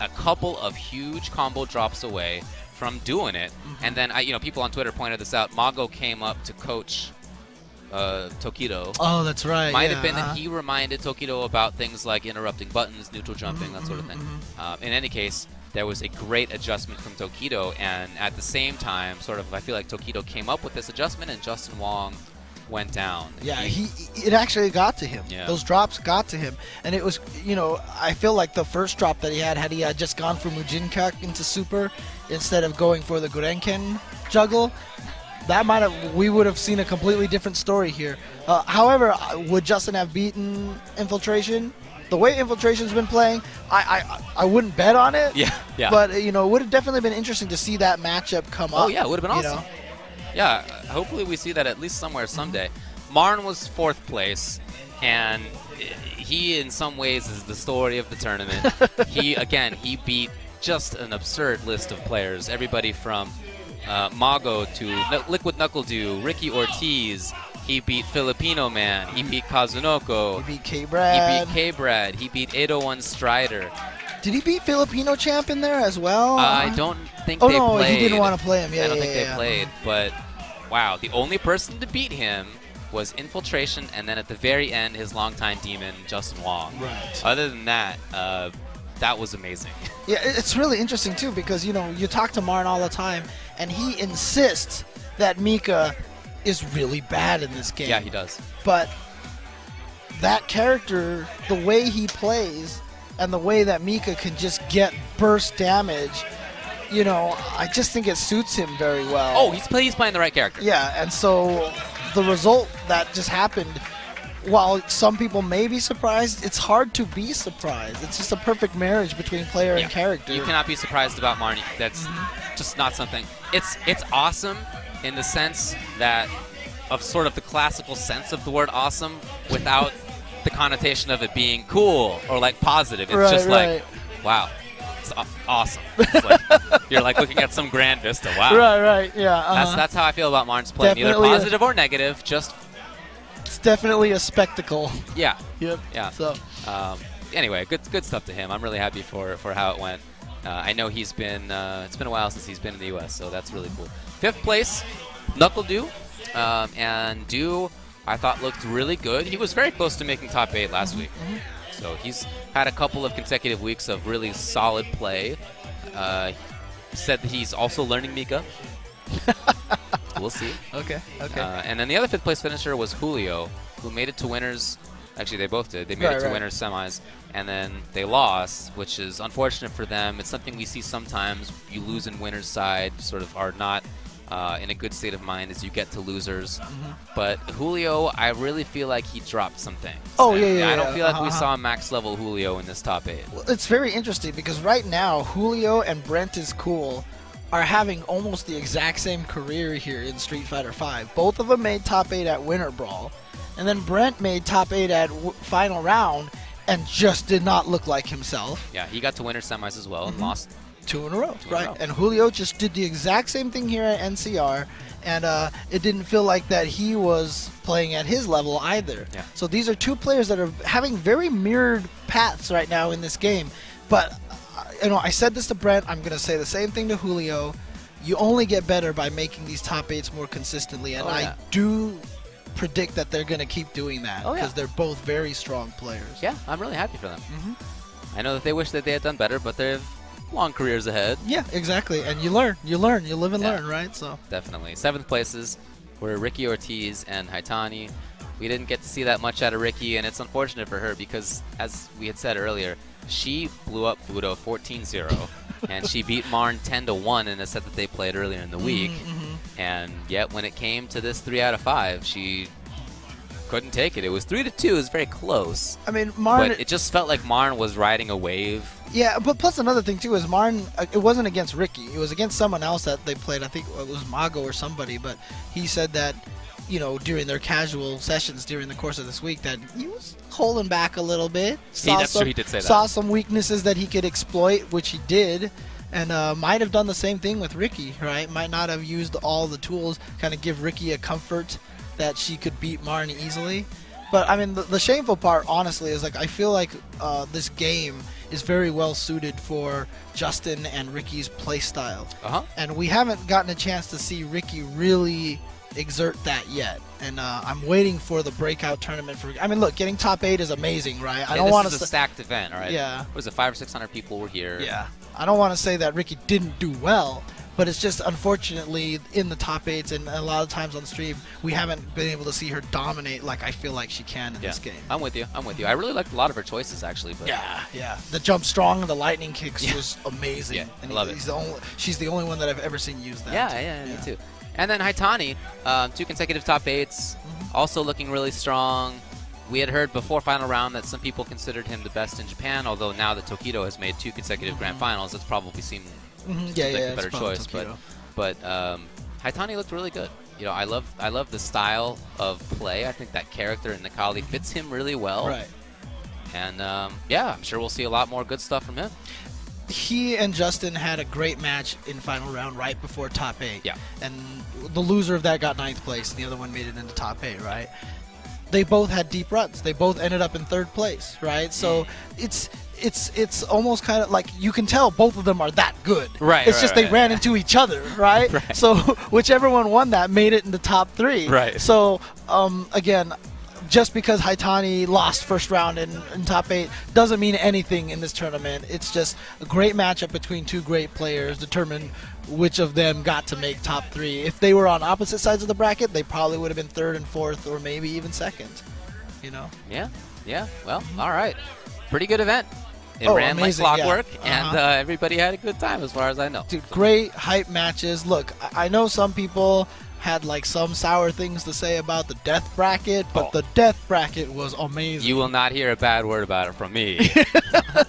a couple of huge combo drops away from doing it. And then, people on Twitter pointed this out. Mago came up to coach Tokido. Oh, that's right. Might have been that he reminded Tokido about things like interrupting buttons, neutral jumping, that sort of thing. In any case, there was a great adjustment from Tokido, and at the same time, I feel like Tokido came up with this adjustment, and Justin Wong went down. Yeah, it actually got to him. Yeah. Those drops got to him. And it was, I feel like the first drop that he had he just gone for Mujinka into Super instead of going for the Gurenken juggle, we would have seen a completely different story here. However, would Justin have beaten Infiltration? The way Infiltration's been playing, I wouldn't bet on it. Yeah. But, it would have definitely been interesting to see that matchup come up. Oh, yeah, it would have been awesome. Yeah, hopefully we see that at least somewhere someday. Marn was 4th place, and he in some ways is the story of the tournament. He beat just an absurd list of players. Everybody from Mago to Liquid NuckleDo, Ricky Ortiz. He beat Filipino Man. He beat Kazunoko. He beat K-Brad. He beat 801 Strider. Did he beat Filipino Champ in there as well? I don't think they played. Oh, no, he didn't want to play him. I don't think they played. But, wow, the only person to beat him was Infiltration, and then at the very end, his longtime demon, Justin Wong. Right. Other than that, that was amazing. Yeah, it's really interesting, too, because, you talk to Marn all the time, and he insists that Mika is really bad in this game. Yeah, he does. But that character, the way he plays, and the way that Mika can just get burst damage, I just think it suits him very well. Oh, he's playing the right character. Yeah, and so the result that just happened, while some people may be surprised, it's hard to be surprised. It's just a perfect marriage between player and character. You cannot be surprised about Marnie. That's just not something. It's awesome in the sense that of sort of the classical sense of the word awesome without the connotation of it being cool or like positive. It's just like, wow, it's awesome. It's like, you're like looking at some grand vista. Wow. Right, yeah. That's how I feel about Marn's play. Either positive or negative, just... It's definitely a spectacle. Yeah. Yep. Yeah. So. Anyway, good stuff to him. I'm really happy for how it went. I know he's been... it's been a while since he's been in the U.S., so that's really cool. 5th place, NuckleDo. And Do, I thought, looked really good. He was very close to making top 8 last week. So he's had a couple of consecutive weeks of really solid play. Said that he's also learning Mika. We'll see. Okay. And then the other 5th place finisher was Julio, who made it to winners. Actually, they both did. They made it to winners semis, and then they lost, which is unfortunate for them. It's something we see sometimes. You lose in winners side, sort of are not in a good state of mind as you get to losers. But Julio, I really feel like he dropped some things. Oh, And yeah. I don't feel like we saw max level Julio in this top 8. Well, it's very interesting because right now, Julio and Brent is Cool are having almost the exact same career here in Street Fighter V. Both of them made top 8 at Winter Brawl. And then Brent made top 8 at Final Round and just did not look like himself. Yeah, he got to winter semis as well and lost 2 in a row, Two in a right? row. And Julio just did the exact same thing here at NCR, and it didn't feel like that he was playing at his level either. Yeah. So these are two players that are having very mirrored paths right now in this game. But I said this to Brent. I'm going to say the same thing to Julio. You only get better by making these top 8s more consistently, and I do predict that they're going to keep doing that because they're both very strong players. Yeah, I'm really happy for them. I know that they wish that they had done better, but they have long careers ahead. Yeah, exactly. And you learn, you live and learn, right? So definitely. 7th places were Ricky Ortiz and Haitani. We didn't get to see that much out of Ricky, and it's unfortunate for her because, as we had said earlier, she blew up Fudo 14-0, and she beat Marn 10-1 in a set that they played earlier in the week. And yet, when it came to this 3 out of 5, she couldn't take it. It was 3-2. It was very close. I mean, Marn. But it just felt like Marn was riding a wave. Yeah, but plus another thing too is Marn. It wasn't against Ricky. It was against someone else that they played. I think it was Mago or somebody. But he said that, during their casual sessions during the course of this week, that he was holding back a little bit. That's true. He did say that. Saw some weaknesses that he could exploit, which he did. And might have done the same thing with Ricky, right? Might not have used all the tools, kind of give Ricky a comfort that she could beat Marn easily. But, I mean, the shameful part, honestly, is, I feel like this game is very well suited for Justin and Ricky's play style. And we haven't gotten a chance to see Ricky really exert that yet. And I'm waiting for the breakout tournament for. I mean, look, getting top 8 is amazing, right? I don't want to. This is a stacked event, all right? Yeah. Was it 500 or 600 people were here? Yeah. I don't want to say that Ricky didn't do well, but it's just unfortunately in the top 8s, and a lot of times on stream we haven't been able to see her dominate like I feel like she can in this game. I'm with you. I really liked a lot of her choices actually. But yeah. The jump strong and the lightning kicks was amazing. Yeah, and I love it. She's the only one that I've ever seen use that. Yeah, me too. And then Haitani, 2 consecutive top 8s, also looking really strong. We had heard before Final Round that some people considered him the best in Japan, although now that Tokido has made 2 consecutive Grand Finals, it's probably seemed like a better choice. But Haitani looked really good. I love the style of play. I think that character in Nikali fits him really well. Right. And I'm sure we'll see a lot more good stuff from him. He and Justin had a great match in Final Round right before top 8. Yeah. And the loser of that got 9th place, and the other one made it into top 8, right? They both had deep runs. They both ended up in 3rd place, right? So it's almost kind of like you can tell both of them are that good. Right. It's just they ran into each other, right? Right. So whichever one won that made it in the top 3. Right. So again, just because Haitani lost first round in top 8 doesn't mean anything in this tournament. It's just a great matchup between 2 great players, determined which of them got to make top 3. If they were on opposite sides of the bracket, they probably would have been 3rd and 4th, or maybe even 2nd. Yeah. Well, all right. Pretty good event. It ran amazing, like clockwork, and everybody had a good time as far as I know. Dude, great hype matches. Look, I know some people had some sour things to say about the death bracket, but the death bracket was amazing. You will not hear a bad word about it from me.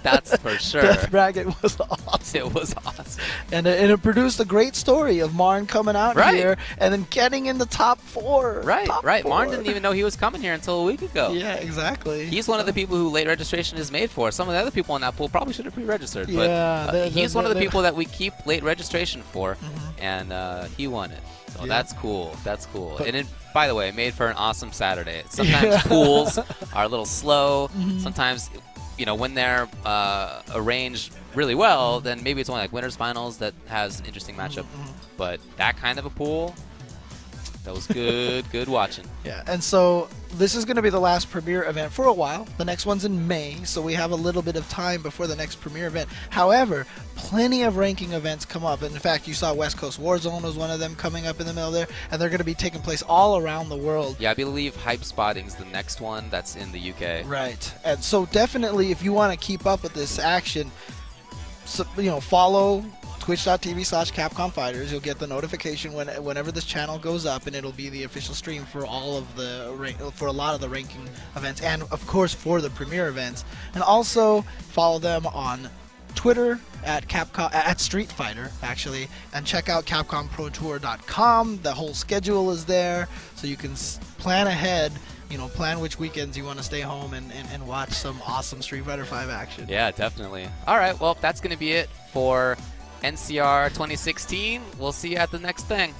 That's for sure. Death bracket was awesome. It was awesome. And it produced a great story of Marn coming out here and then getting in the top 4. Right. Top 4. Marn didn't even know he was coming here until a week ago. Yeah, exactly. He's one of the people who late registration is made for. Some of the other people in that pool probably should have pre-registered. Yeah, but he's one of the people that we keep late registration for, and he won it. So that's cool. That's cool. And it, by the way, made for an awesome Saturday. Sometimes pools are a little slow. Sometimes, when they're arranged really well, then maybe it's only like winners finals that has an interesting matchup. But that kind of a pool, that was good watching. Yeah, and so this is going to be the last Premier event for a while. The next one's in May, so we have a little bit of time before the next Premier event. However, plenty of ranking events come up. And in fact, you saw West Coast Warzone was one of them coming up in the middle there, and they're going to be taking place all around the world. Yeah, I believe Hype Spotting's the next one that's in the UK. Right. And so definitely, if you want to keep up with this action, follow twitch.tv/Capcom Fighters. You'll get the notification whenever this channel goes up, and it'll be the official stream for all of for a lot of the ranking events, and of course for the premier events. And also follow them on Twitter at Street Fighter, actually, and check out CapcomProTour.com. The whole schedule is there, so you can plan ahead. Plan which weekends you want to stay home and watch some awesome Street Fighter V action. Yeah, definitely. All right, well, that's going to be it for NCR 2016. We'll see you at the next thing.